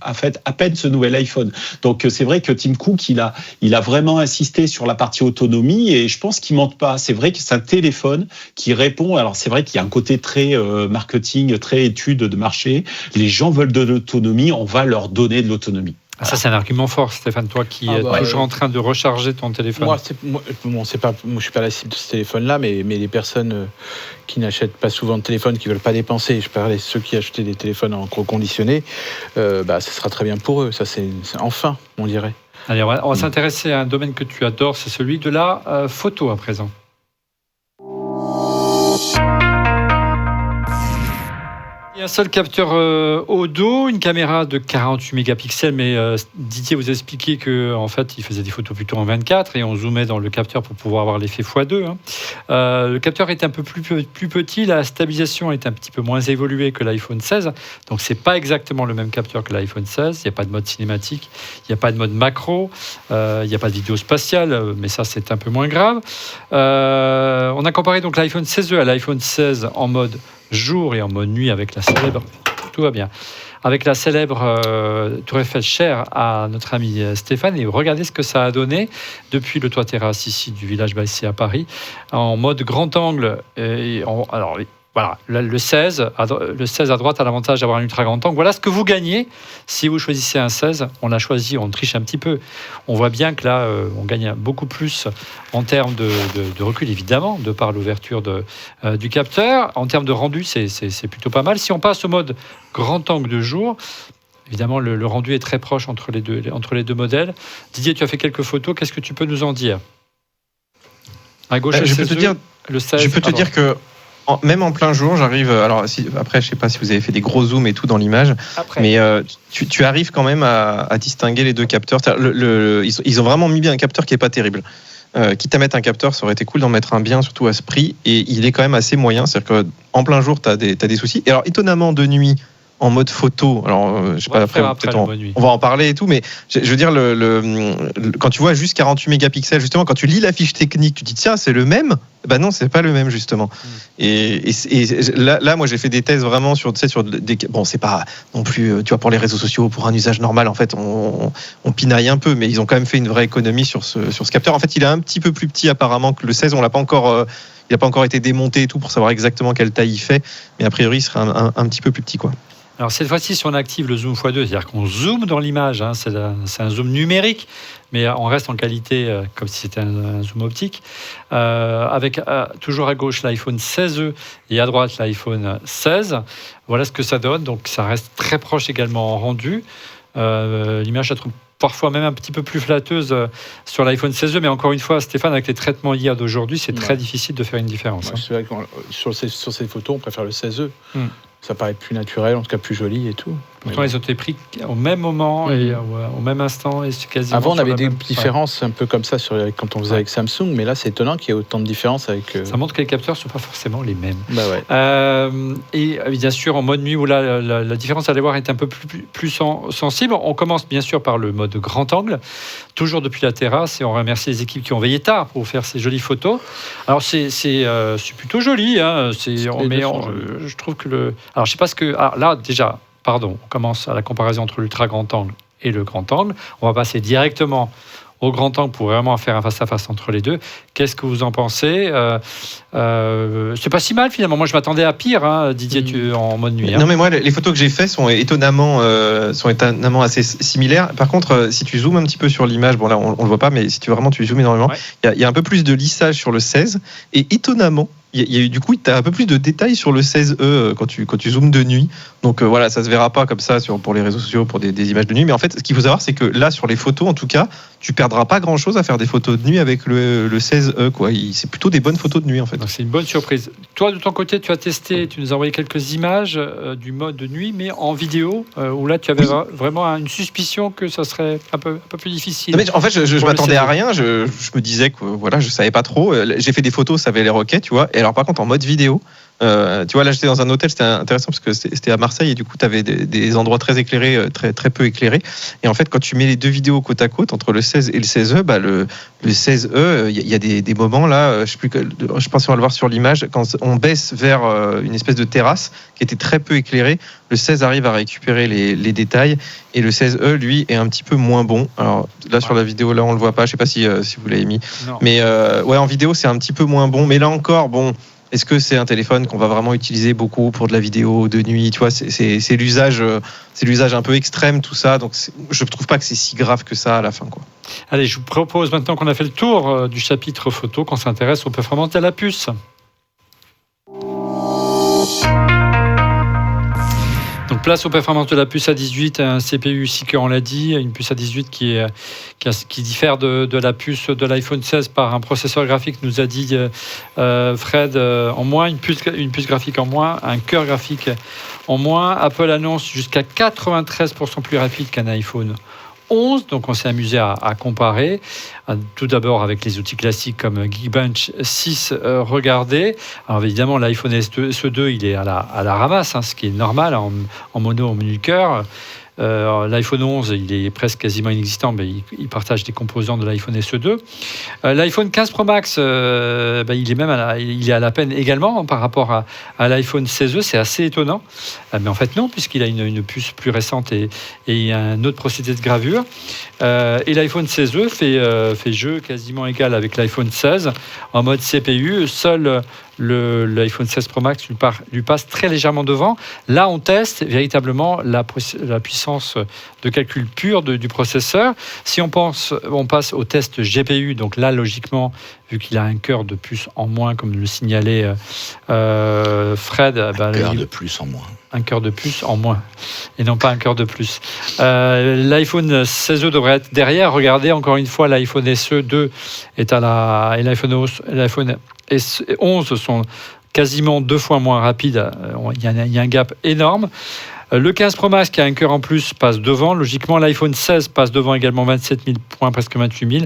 ce nouvel iPhone. Donc c'est vrai que Tim Cook, il a vraiment insisté sur la partie autonomie et je pense qu'il mente pas. C'est vrai que c'est un téléphone qui répond. Alors c'est vrai qu'il y a un côté très marketing, très étude de marché. Les gens veulent de l'autonomie, on va leur donner de l'autonomie. Ça, c'est un argument fort, Stéphane, toi qui es toujours en train de recharger ton téléphone. Moi, je suis pas la cible de ce téléphone-là, mais les personnes qui n'achètent pas souvent de téléphone, qui veulent pas dépenser, je parlais de ceux qui achetaient des téléphones en reconditionné, ce sera très bien pour eux. Ça, c'est enfin, on dirait. Allez, on va s'intéresser à un domaine que tu adores, c'est celui de la photo à présent. Il y a un seul capteur au dos, une caméra de 48 mégapixels, mais Didier vous a expliqué qu'en fait, il faisait des photos plutôt en 24 et on zoomait dans le capteur pour pouvoir avoir l'effet x2. Le capteur est un peu plus petit, la stabilisation est un petit peu moins évoluée que l'iPhone 16, donc c'est pas exactement le même capteur que l'iPhone 16. Il n'y a pas de mode cinématique, il n'y a pas de mode macro, il n'y a pas de vidéo spatiale, mais ça c'est un peu moins grave. On a comparé donc l'iPhone 16e à l'iPhone 16 en mode jour et en mode nuit avec la célèbre, tout va bien, avec la célèbre Tour Eiffel chère à notre ami Stéphane, et regardez ce que ça a donné depuis le toit terrasse ici du village Baissé à Paris, en mode grand angle. Alors voilà, le 16 à droite a l'avantage d'avoir un ultra grand angle. Voilà ce que vous gagnez si vous choisissez un 16. On l'a choisi, on triche un petit peu. On voit bien que là, on gagne beaucoup plus en termes de recul, évidemment, de par l'ouverture du capteur. En termes de rendu, c'est plutôt pas mal. Si on passe au mode grand angle de jour, évidemment, le rendu est très proche entre les deux modèles. Didier, tu as fait quelques photos. Qu'est-ce que tu peux nous en dire ? À gauche, je peux te dire que même en plein jour, j'arrive. Alors, après, je sais pas si vous avez fait des gros zooms et tout dans l'image, mais tu arrives quand même à distinguer les deux capteurs. Ils ont vraiment mis bien un capteur qui est pas terrible. Quitte à mettre un capteur, ça aurait été cool d'en mettre un bien, surtout à ce prix. Et il est quand même assez moyen. C'est-à-dire qu'en plein jour, t'as des soucis. Et alors, étonnamment, de nuit, en mode photo, alors je sais pas, après peut-être on va en parler et tout, mais je veux dire, quand tu vois juste 48 mégapixels, justement, quand tu lis la fiche technique, tu te dis tiens, c'est le même. Ben non, c'est pas le même justement. Et là, moi, j'ai fait des tests vraiment sur des. Bon, c'est pas non plus, tu vois, pour les réseaux sociaux, pour un usage normal, en fait, on pinaille un peu, mais ils ont quand même fait une vraie économie sur ce capteur. En fait, il est un petit peu plus petit apparemment que le 16. On l'a pas encore. Il n'a pas encore été démonté et tout pour savoir exactement quelle taille il fait, mais a priori, il serait un petit peu plus petit, quoi. Alors cette fois-ci, si on active le zoom x2, c'est-à-dire qu'on zoome dans l'image, c'est un zoom numérique, mais on reste en qualité comme si c'était un zoom optique. Avec toujours à gauche l'iPhone 16e et à droite l'iPhone 16. Voilà ce que ça donne. Donc ça reste très proche également en rendu. L'image, je la trouve parfois même un petit peu plus flatteuse sur l'iPhone 16e, mais encore une fois, Stéphane, avec les traitements IA d'aujourd'hui, c'est très difficile de faire une différence. C'est vrai que sur ces photos, on préfère le 16e. Ça paraît plus naturel, en tout cas plus joli et tout. Pourtant, ils ont été pris au même moment et au même instant. Et quasiment avant, on avait des différences un peu comme ça quand on faisait avec Samsung, mais là, c'est étonnant qu'il y ait autant de différences avec... Ça montre que les capteurs ne sont pas forcément les mêmes. Bah ouais. Et bien sûr, en mode nuit, où là, la différence, allez voir, est un peu plus sensible. On commence bien sûr par le mode grand angle, toujours depuis la terrasse, et on remercie les équipes qui ont veillé tard pour faire ces jolies photos. Alors, c'est plutôt joli. Hein. Je trouve que Alors, je sais pas ce que... Alors, là, déjà... Pardon, on commence à la comparaison entre l'ultra grand angle et le grand angle. On va passer directement au grand angle pour vraiment faire un face-à-face entre les deux. Qu'est-ce que vous en pensez ? C'est pas si mal finalement. Moi, je m'attendais à pire, hein, Didier, en mode nuit. Hein. Non, mais moi, les photos que j'ai faites sont étonnamment assez similaires. Par contre, si tu zoomes un petit peu sur l'image, bon là, on le voit pas, mais si tu zoomes énormément, il y a un peu plus de lissage sur le 16. Et étonnamment, du coup, tu as un peu plus de détails sur le 16E quand tu zoomes de nuit. Donc voilà, ça se verra pas comme ça pour les réseaux sociaux, pour des images de nuit. Mais en fait, ce qu'il faut savoir, c'est que là, sur les photos, en tout cas, tu perdras pas grand-chose à faire des photos de nuit avec le 16E. C'est plutôt des bonnes photos de nuit, en fait. Donc, c'est une bonne surprise. Toi, de ton côté, tu as testé, tu nous as envoyé quelques images du mode de nuit, mais en vidéo, où là, tu avais vraiment une suspicion que ça serait un peu plus difficile. Non, mais en fait, je m'attendais à rien. Je me disais que voilà, je savais pas trop. J'ai fait des photos, ça avait l'air ok, tu vois. Et alors, par contre, en mode vidéo, tu vois, là, j'étais dans un hôtel, c'était intéressant parce que c'était à Marseille et du coup, tu avais des endroits très éclairés, très, très peu éclairés. Et en fait, quand tu mets les deux vidéos côte à côte, entre le 16 et le 16E, le 16E, il y a des moments là, je pense qu'on va le voir sur l'image, quand on baisse vers une espèce de terrasse qui était très peu éclairée, le 16 arrive à récupérer les détails et le 16E, lui, est un petit peu moins bon. Alors là, sur la vidéo, là, on le voit pas, je sais pas si vous l'avez mis. Non. Mais en vidéo, c'est un petit peu moins bon. Mais là encore, bon... Est-ce que c'est un téléphone qu'on va vraiment utiliser beaucoup pour de la vidéo de nuit ? Tu vois, c'est l'usage un peu extrême, tout ça. Donc, je ne trouve pas que c'est si grave que ça à la fin, quoi. Allez, je vous propose maintenant qu'on a fait le tour du chapitre photo, qu'on s'intéresse aux performances de la puce. Donc, place aux performances de la puce A18, un CPU Seeker, on l'a dit, une puce A18 qui diffère de la puce de l'iPhone 16 par un processeur graphique, nous a dit Fred, en moins, une puce graphique en moins, un cœur graphique en moins. Apple annonce jusqu'à 93% plus rapide qu'un iPhone 11, donc on s'est amusé à comparer, tout d'abord avec les outils classiques comme Geekbench 6, regardez. Alors évidemment, l'iPhone SE2, il est à la ramasse, hein, ce qui est normal en mono, en menu cœur. L'iPhone 11, il est presque quasiment inexistant, mais il partage des composants de l'iPhone SE2. L'iPhone 15 Pro Max, il est même il est à la peine également par rapport à l'iPhone 16e. C'est assez étonnant, mais en fait non, puisqu'il a une puce plus récente et un autre procédé de gravure. Et l'iPhone 16e fait jeu quasiment égal avec l'iPhone 16 en mode CPU. Seul l'iPhone 16 Pro Max lui passe très légèrement devant. Là, on teste véritablement la puissance de calcul pure du processeur. Si on passe au test GPU, donc là, logiquement, vu qu'il a un cœur de puce en moins, comme le signalait Fred... Un cœur de plus en moins. Un cœur de puce en moins, et non pas un cœur de plus. L'iPhone 16e devrait être derrière. Regardez, encore une fois, l'iPhone SE2 et l'iPhone 11 sont quasiment 2 fois moins rapides. Il y a un gap énorme. Le 15 Pro Max, qui a un cœur en plus, passe devant. Logiquement, l'iPhone 16 passe devant également, 27 000 points, presque 28 000.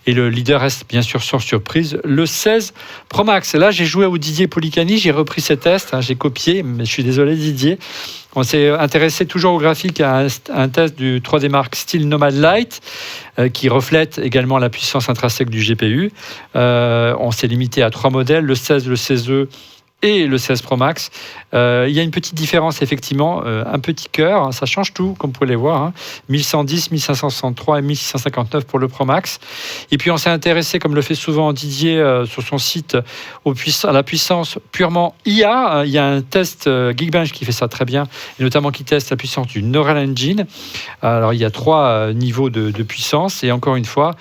Et le leader reste bien sûr sans surprise, le 16 Pro Max. Là, j'ai joué au Didier Policani, j'ai repris ces tests, j'ai copié, mais je suis désolé Didier. On s'est intéressé toujours au graphique à un test du 3D Mark Steel Nomad Lite qui reflète également la puissance intrinsèque du GPU. On s'est limité à 3 modèles, le 16, le 16E et le 16 Pro Max. Il y a une petite différence, effectivement, un petit cœur, hein, ça change tout, comme vous pouvez les voir, hein, 1110, 1563 et 1659 pour le Pro Max. Et puis on s'est intéressé, comme le fait souvent Didier sur son site, à la puissance purement IA. Il y a un test Geekbench qui fait ça très bien, et notamment qui teste la puissance du Neural Engine. Alors il y a 3 niveaux de puissance, et encore une fois,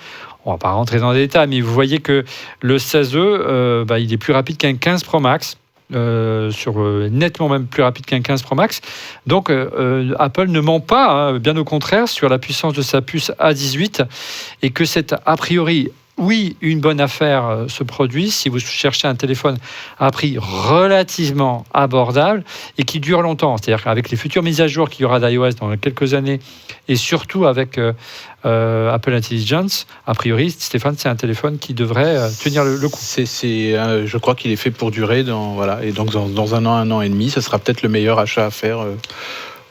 on ne va pas rentrer dans les détails, mais vous voyez que le 16E, il est plus rapide qu'un 15 Pro Max. Nettement même plus rapide qu'un 15 Pro Max. Donc Apple ne ment pas, hein, bien au contraire, sur la puissance de sa puce A18, et que c'est a priori une bonne affaire ce produit si vous cherchez un téléphone à prix relativement abordable et qui dure longtemps. C'est-à-dire qu'avec les futures mises à jour qu'il y aura d'iOS dans quelques années, et surtout avec Apple Intelligence, a priori, Stéphane, c'est un téléphone qui devrait tenir le coup. Je crois qu'il est fait pour durer, et donc dans un an et demi, ça sera peut-être le meilleur achat à faire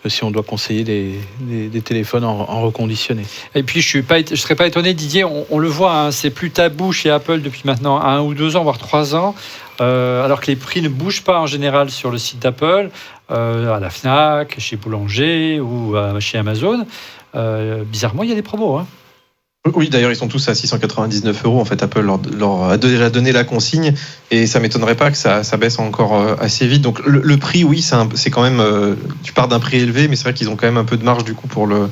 si on doit conseiller des téléphones en reconditionné. Et puis je ne serais pas étonné, Didier, on le voit, hein, c'est plus tabou chez Apple depuis maintenant 1 ou 2 ans, voire 3 ans, alors que les prix ne bougent pas en général sur le site d'Apple, à la Fnac, chez Boulanger ou chez Amazon. Bizarrement, il y a des promos, hein. Oui, d'ailleurs, ils sont tous à 699 €. En fait, Apple leur a déjà donné la consigne, et ça m'étonnerait pas que ça baisse encore assez vite. Donc, le prix, oui, c'est quand même. Tu pars d'un prix élevé, mais c'est vrai qu'ils ont quand même un peu de marge du coup pour le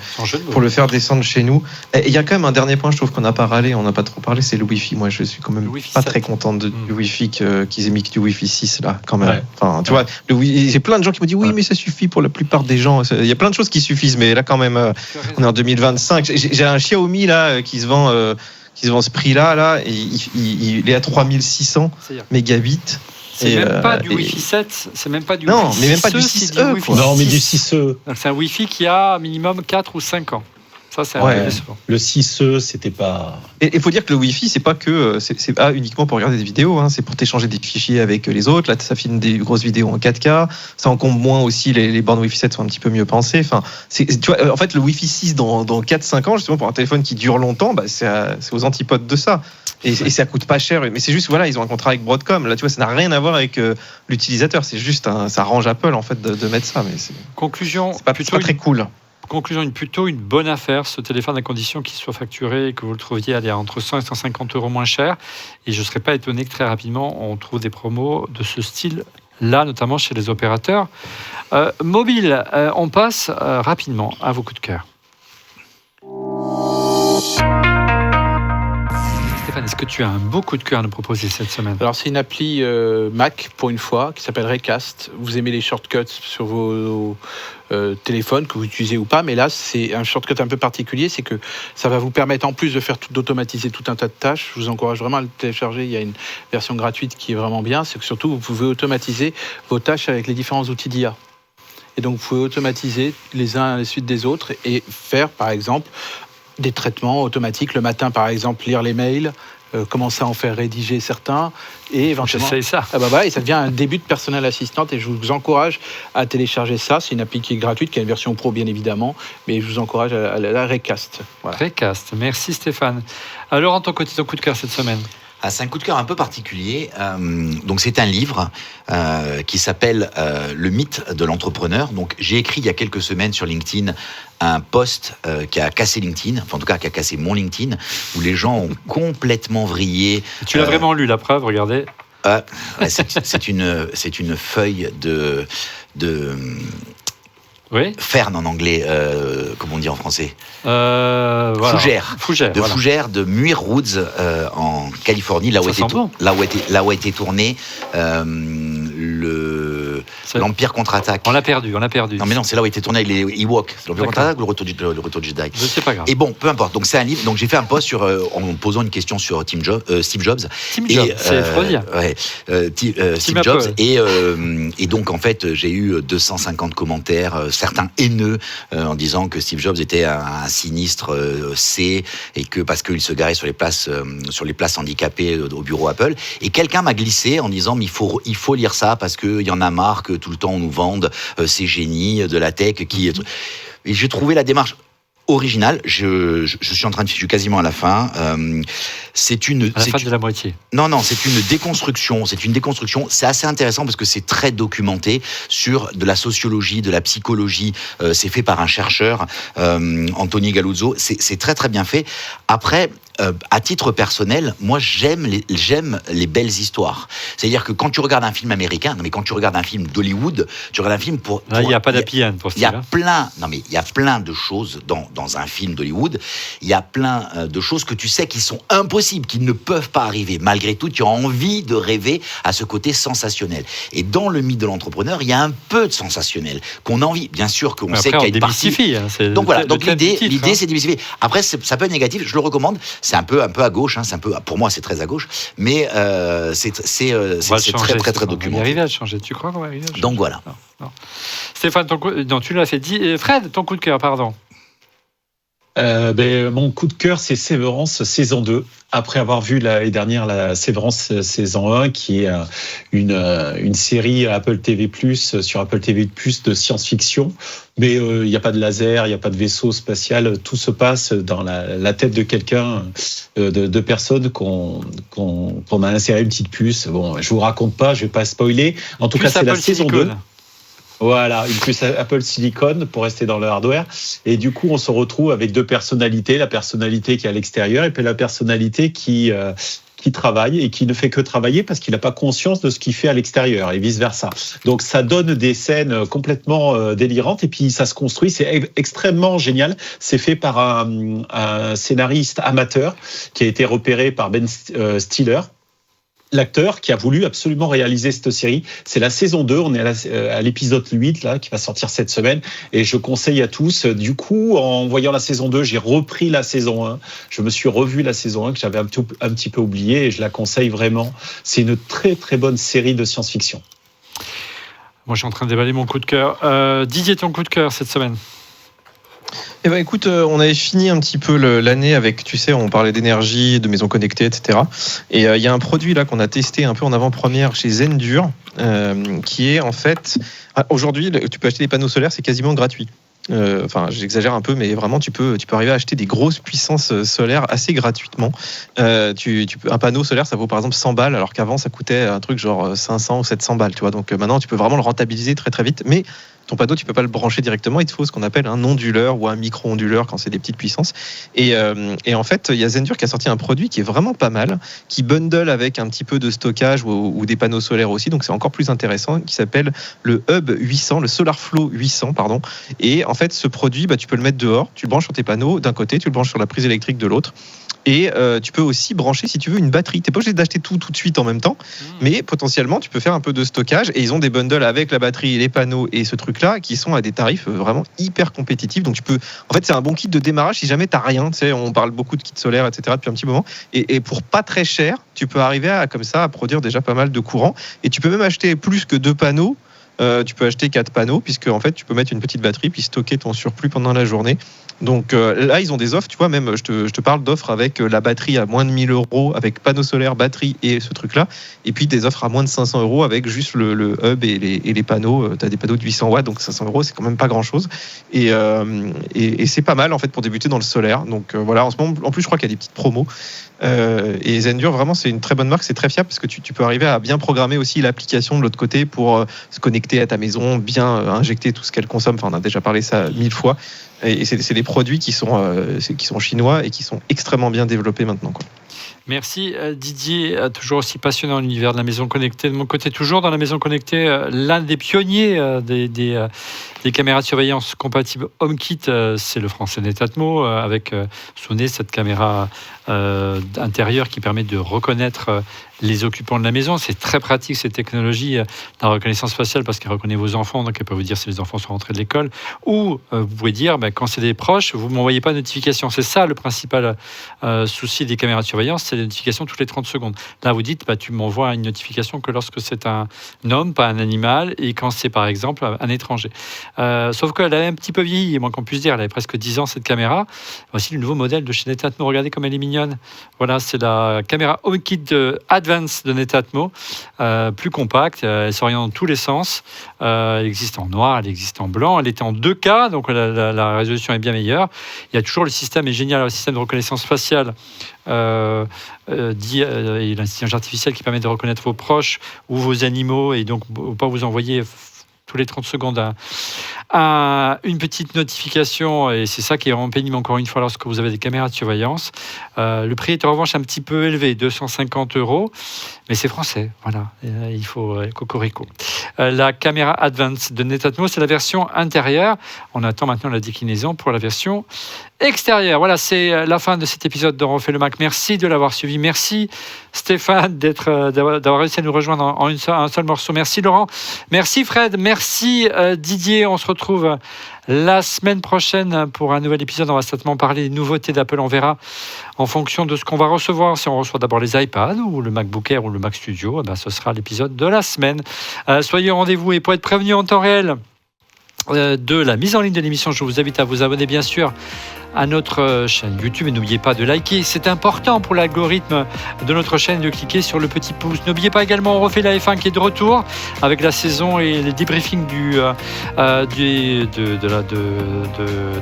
faire descendre chez nous. Et il y a quand même un dernier point, je trouve qu'on n'a pas râlé, on n'a pas trop parlé, c'est le Wi-Fi. Moi, je suis quand même pas très content du Wi-Fi qu'ils aient mis du Wi-Fi 6 là, quand même. Ouais. Enfin, tu vois, j'ai plein de gens qui me disent oui, mais ça suffit pour la plupart des gens. Il y a plein de choses qui suffisent, mais là, quand même, on est en 2025. J'ai un Xiaomi là qui se vend ce prix-là, et il est à 3600 mégabits. C'est même pas du Wi-Fi 7, c'est même pas du non, Wi-Fi 6E, mais même pas du 6E. Non, mais du 6E. Donc c'est un Wi-Fi qui a minimum 4 ou 5 ans. Ça, c'est un peu décevant. Le 6E, c'était pas... Et il faut dire que le Wi-Fi, c'est pas uniquement pour regarder des vidéos, hein, c'est pour t'échanger des fichiers avec les autres. Là, ça filme des grosses vidéos en 4K. Ça encombre moins aussi, les bornes Wi-Fi 7 sont un petit peu mieux pensées. Enfin, tu vois, en fait, le Wi-Fi 6 dans 4-5 ans, justement, pour un téléphone qui dure longtemps, c'est aux antipodes de ça. Et ça coûte pas cher. Mais c'est juste, voilà, ils ont un contrat avec Broadcom. Là, tu vois, ça n'a rien à voir avec l'utilisateur. C'est juste, ça arrange Apple, en fait, de mettre ça. Mais conclusion, c'est pas très cool. Conclusion, plutôt une bonne affaire, ce téléphone, à condition qu'il soit facturé et que vous le trouviez entre 100 et 150 € moins cher. Et je ne serais pas étonné que très rapidement, on trouve des promos de ce style-là, notamment chez les opérateurs mobiles. On passe rapidement à vos coups de cœur. Stéphane, est-ce que tu as un beau coup de cœur à nous proposer cette semaine ? Alors, c'est une appli Mac, pour une fois, qui s'appelle Recast. Vous aimez les shortcuts sur vos téléphones, que vous utilisez ou pas, mais là, c'est un shortcut un peu particulier, c'est que ça va vous permettre, en plus de d'automatiser tout un tas de tâches. Je vous encourage vraiment à le télécharger. Il y a une version gratuite qui est vraiment bien. C'est que surtout, vous pouvez automatiser vos tâches avec les différents outils d'IA. Et donc, vous pouvez automatiser les uns à la suite des autres et faire, par exemple, des traitements automatiques. Le matin, par exemple, lire les mails, commencer à en faire rédiger certains, et éventuellement... J'essaye ça. Et ça devient un début de personnel assistante, et je vous encourage à télécharger ça. C'est une appli qui est gratuite, qui a une version pro, bien évidemment, mais je vous encourage à la Recast. Voilà. Recast, merci Stéphane. Alors, en ton côté, ton coup de cœur cette semaine ? C'est un coup de cœur un peu particulier. Donc c'est un livre qui s'appelle Le mythe de l'entrepreneur. Donc j'ai écrit il y a quelques semaines sur LinkedIn un post qui a cassé LinkedIn, enfin en tout cas qui a cassé mon LinkedIn, où les gens ont complètement vrillé. Tu l'as vraiment lu, la preuve, regardez. C'est une feuille de oui. Fern en anglais, comment on dit en français, voilà. Fougère de Muir Woods en Californie, là où a été tourné l'Empire contre-attaque. On l'a perdu. Non mais non, c'est là où a été tourné avec les Ewoks. C'est l'Empire contre-attaque ou le retour de Jedi. Je sais pas grave. Et bon, peu importe. Donc c'est un livre. Donc j'ai fait un post en posant une question sur Steve Jobs. Steve Jobs, c'est freudien. Steve Jobs. Et donc en fait, j'ai eu 250 commentaires, certains haineux, en disant que Steve Jobs était un sinistre C, et que parce qu'il se garait sur les places handicapées au bureau Apple. Et quelqu'un m'a glissé en disant mais il faut lire ça parce qu'il y en a marre que tout le temps on nous vende ces génies de la tech qui... Et j'ai trouvé la démarche original. Je suis en train de je suis quasiment à la fin. C'est une à la fin de la moitié. Non, c'est une déconstruction. C'est assez intéressant parce que c'est très documenté sur de la sociologie, de la psychologie. C'est fait par un chercheur, Anthony Galuzzo. C'est très très bien fait. Après, à titre personnel, moi j'aime les belles histoires. C'est-à-dire que quand tu regardes un film américain, quand tu regardes un film d'Hollywood, tu regardes un film pour. Là, il n'y a pas d'happy end pour ce Il y a plein de choses dans un film d'Hollywood. Il y a plein de choses que tu sais qui sont impossibles, qui ne peuvent pas arriver. Malgré tout, tu as envie de rêver à ce côté sensationnel. Et dans le mythe de l'entrepreneur, il y a un peu de sensationnel qu'on a envie. Bien sûr qu'on sait qu'il y a une partie. Donc voilà. Donc l'idée, c'est démystifier. Après, ça peut être négatif. Je le recommande. C'est un peu à gauche. Pour moi, c'est très à gauche. Mais c'est très très très documenté. On va arriver à le changer. Tu crois qu'on va arriver à le changer? Donc voilà. Non. Stéphane, tu l'as fait. Fred, ton coup de cœur, pardon. Mon coup de cœur, c'est Sévérance saison 2. Après avoir vu l'année dernière la Sévérance saison 1, qui est une série Apple TV+, sur Apple TV+, de science-fiction. Mais il n'y a pas de laser, il n'y a pas de vaisseau spatial. Tout se passe dans la tête de quelqu'un, de personnes qu'on a inséré une petite puce. Bon, je vous raconte pas, je vais pas spoiler. En tout cas, c'est la saison 2. Voilà, une puce Apple Silicon pour rester dans le hardware. Et du coup, on se retrouve avec deux personnalités, la personnalité qui est à l'extérieur et puis la personnalité qui travaille et qui ne fait que travailler parce qu'il n'a pas conscience de ce qu'il fait à l'extérieur et vice-versa. Donc, ça donne des scènes complètement délirantes et puis ça se construit. C'est extrêmement génial. C'est fait par un scénariste amateur qui a été repéré par Ben Stiller. L'acteur qui a voulu absolument réaliser cette série. C'est la saison 2, on est à l'épisode 8 là, qui va sortir cette semaine et je conseille à tous. Du coup, en voyant la saison 2, j'ai repris la saison 1. Je me suis revu la saison 1 que j'avais un petit peu oubliée et je la conseille vraiment. C'est une très très bonne série de science-fiction. Moi, je suis en train de déballer mon coup de cœur. Didier, ton coup de cœur cette semaine? Eh ben écoute, on avait fini un petit peu l'année avec, tu sais, on parlait d'énergie, de maisons connectées, etc. Et il y a un produit là qu'on a testé un peu en avant-première chez Zendur, qui est en fait, aujourd'hui, tu peux acheter des panneaux solaires, c'est quasiment gratuit. Enfin, j'exagère un peu, mais vraiment, tu peux arriver à acheter des grosses puissances solaires assez gratuitement. Un panneau solaire, ça vaut par exemple 100 balles, alors qu'avant, ça coûtait un truc genre 500 ou 700 balles, tu vois. Donc maintenant, tu peux vraiment le rentabiliser très très vite. Mais ton panneau, tu peux pas le brancher directement. Il te faut ce qu'on appelle un onduleur ou un micro-onduleur quand c'est des petites puissances. Et en fait, il y a Zendur qui a sorti un produit qui est vraiment pas mal, qui bundle avec un petit peu de stockage ou des panneaux solaires aussi. Donc c'est encore plus intéressant, qui s'appelle le Hub 800, le SolarFlow 800, pardon. Et en fait, ce produit, tu peux le mettre dehors. Tu le branches sur tes panneaux d'un côté, tu le branches sur la prise électrique de l'autre. Et tu peux aussi brancher, si tu veux, une batterie. Tu n'es pas obligé d'acheter tout de suite en même temps, mais potentiellement, tu peux faire un peu de stockage. Et ils ont des bundles avec la batterie, les panneaux et ce truc-là qui sont à des tarifs vraiment hyper compétitifs. Donc, en fait, c'est un bon kit de démarrage si jamais tu n'as rien. Tu sais, on parle beaucoup de kits solaires, etc. depuis un petit moment. Et pour pas très cher, tu peux arriver comme ça à produire déjà pas mal de courant. Et tu peux même acheter plus que 2 panneaux. Tu peux acheter 4 panneaux, puisque en fait, tu peux mettre une petite batterie puis stocker ton surplus pendant la journée. Donc là, ils ont des offres, tu vois, même je te parle d'offres avec la batterie à moins de 1 000 €, avec panneaux solaires, batterie et ce truc-là, et puis des offres à moins de 500 € avec juste le hub et les panneaux. Tu as des panneaux de 800 watts, donc 500 €, c'est quand même pas grand-chose. Et c'est pas mal, en fait, pour débuter dans le solaire. Donc voilà, en ce moment, en plus, je crois qu'il y a des petites promos. Et Zendur, vraiment, c'est une très bonne marque, c'est très fiable parce que tu peux arriver à bien programmer aussi l'application de l'autre côté pour se connecter à ta maison, bien injecter tout ce qu'elle consomme. Enfin, on a déjà parlé ça 1000 fois. Et c'est des produits qui sont chinois et qui sont extrêmement bien développés maintenant, quoi. Merci Didier, toujours aussi passionnant l'univers de la maison connectée. De mon côté, toujours dans la maison connectée, l'un des pionniers des caméras de surveillance compatibles HomeKit, c'est le français Netatmo, avec Sony, cette caméra intérieure qui permet de reconnaître les occupants de la maison. C'est très pratique, cette technologie, la reconnaissance faciale, parce qu'elle reconnaît vos enfants, donc elle peut vous dire si les enfants sont rentrés de l'école, ou vous pouvez dire, quand c'est des proches, vous ne m'envoyez pas de notification. C'est ça le principal souci des caméras de surveillance, c'est les notifications toutes les 30 secondes. Là, vous dites, tu m'envoies une notification que lorsque c'est un homme, pas un animal, et quand c'est par exemple un étranger. Sauf qu'elle avait un petit peu vieilli, moins qu'on puisse dire, elle avait presque 10 ans cette caméra. Voici le nouveau modèle de chez Netatmo, regardez comme elle est mignonne. Voilà, c'est la caméra HomeKit Advanced Advance de Netatmo, plus compacte, elle s'oriente dans tous les sens. Elle existe en noir, elle existe en blanc, elle était en 2K, donc la résolution est bien meilleure. Il y a toujours le système est génial, le système de reconnaissance faciale et l'intelligence artificielle qui permet de reconnaître vos proches ou vos animaux et donc pas vous envoyer tous les 30 secondes une petite notification, et c'est ça qui est vraiment pénible encore une fois lorsque vous avez des caméras de surveillance. Le prix est en revanche un petit peu élevé, 250 €, mais c'est français, voilà, il faut cocorico. La caméra Advance de Netatmo, c'est la version intérieure. On attend maintenant la déclinaison pour la version extérieure. Voilà, c'est la fin de cet épisode de Refait le Mac. Merci de l'avoir suivi. Merci Stéphane d'avoir réussi à nous rejoindre en un seul morceau. Merci Laurent. Merci Fred. Merci Didier. On se retrouve la semaine prochaine pour un nouvel épisode. On va certainement parler des nouveautés d'Apple. On verra en fonction de ce qu'on va recevoir. Si on reçoit d'abord les iPads ou le MacBook Air ou le Mac Studio, ce sera l'épisode de la semaine. Soyez au rendez-vous, et pour être prévenu en temps réel de la mise en ligne de l'émission, je vous invite à vous abonner bien sûr à notre chaîne YouTube et n'oubliez pas de liker, c'est important pour l'algorithme de notre chaîne de cliquer sur le petit pouce. N'oubliez pas également, on refait la F1 qui est de retour avec la saison et les débriefings du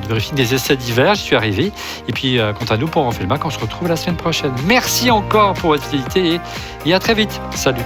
briefing des essais d'hiver. J'y suis arrivé. Et puis quant à nous, pour On refait le Mac, on se retrouve la semaine prochaine. Merci encore pour votre fidélité et à très vite. Salut.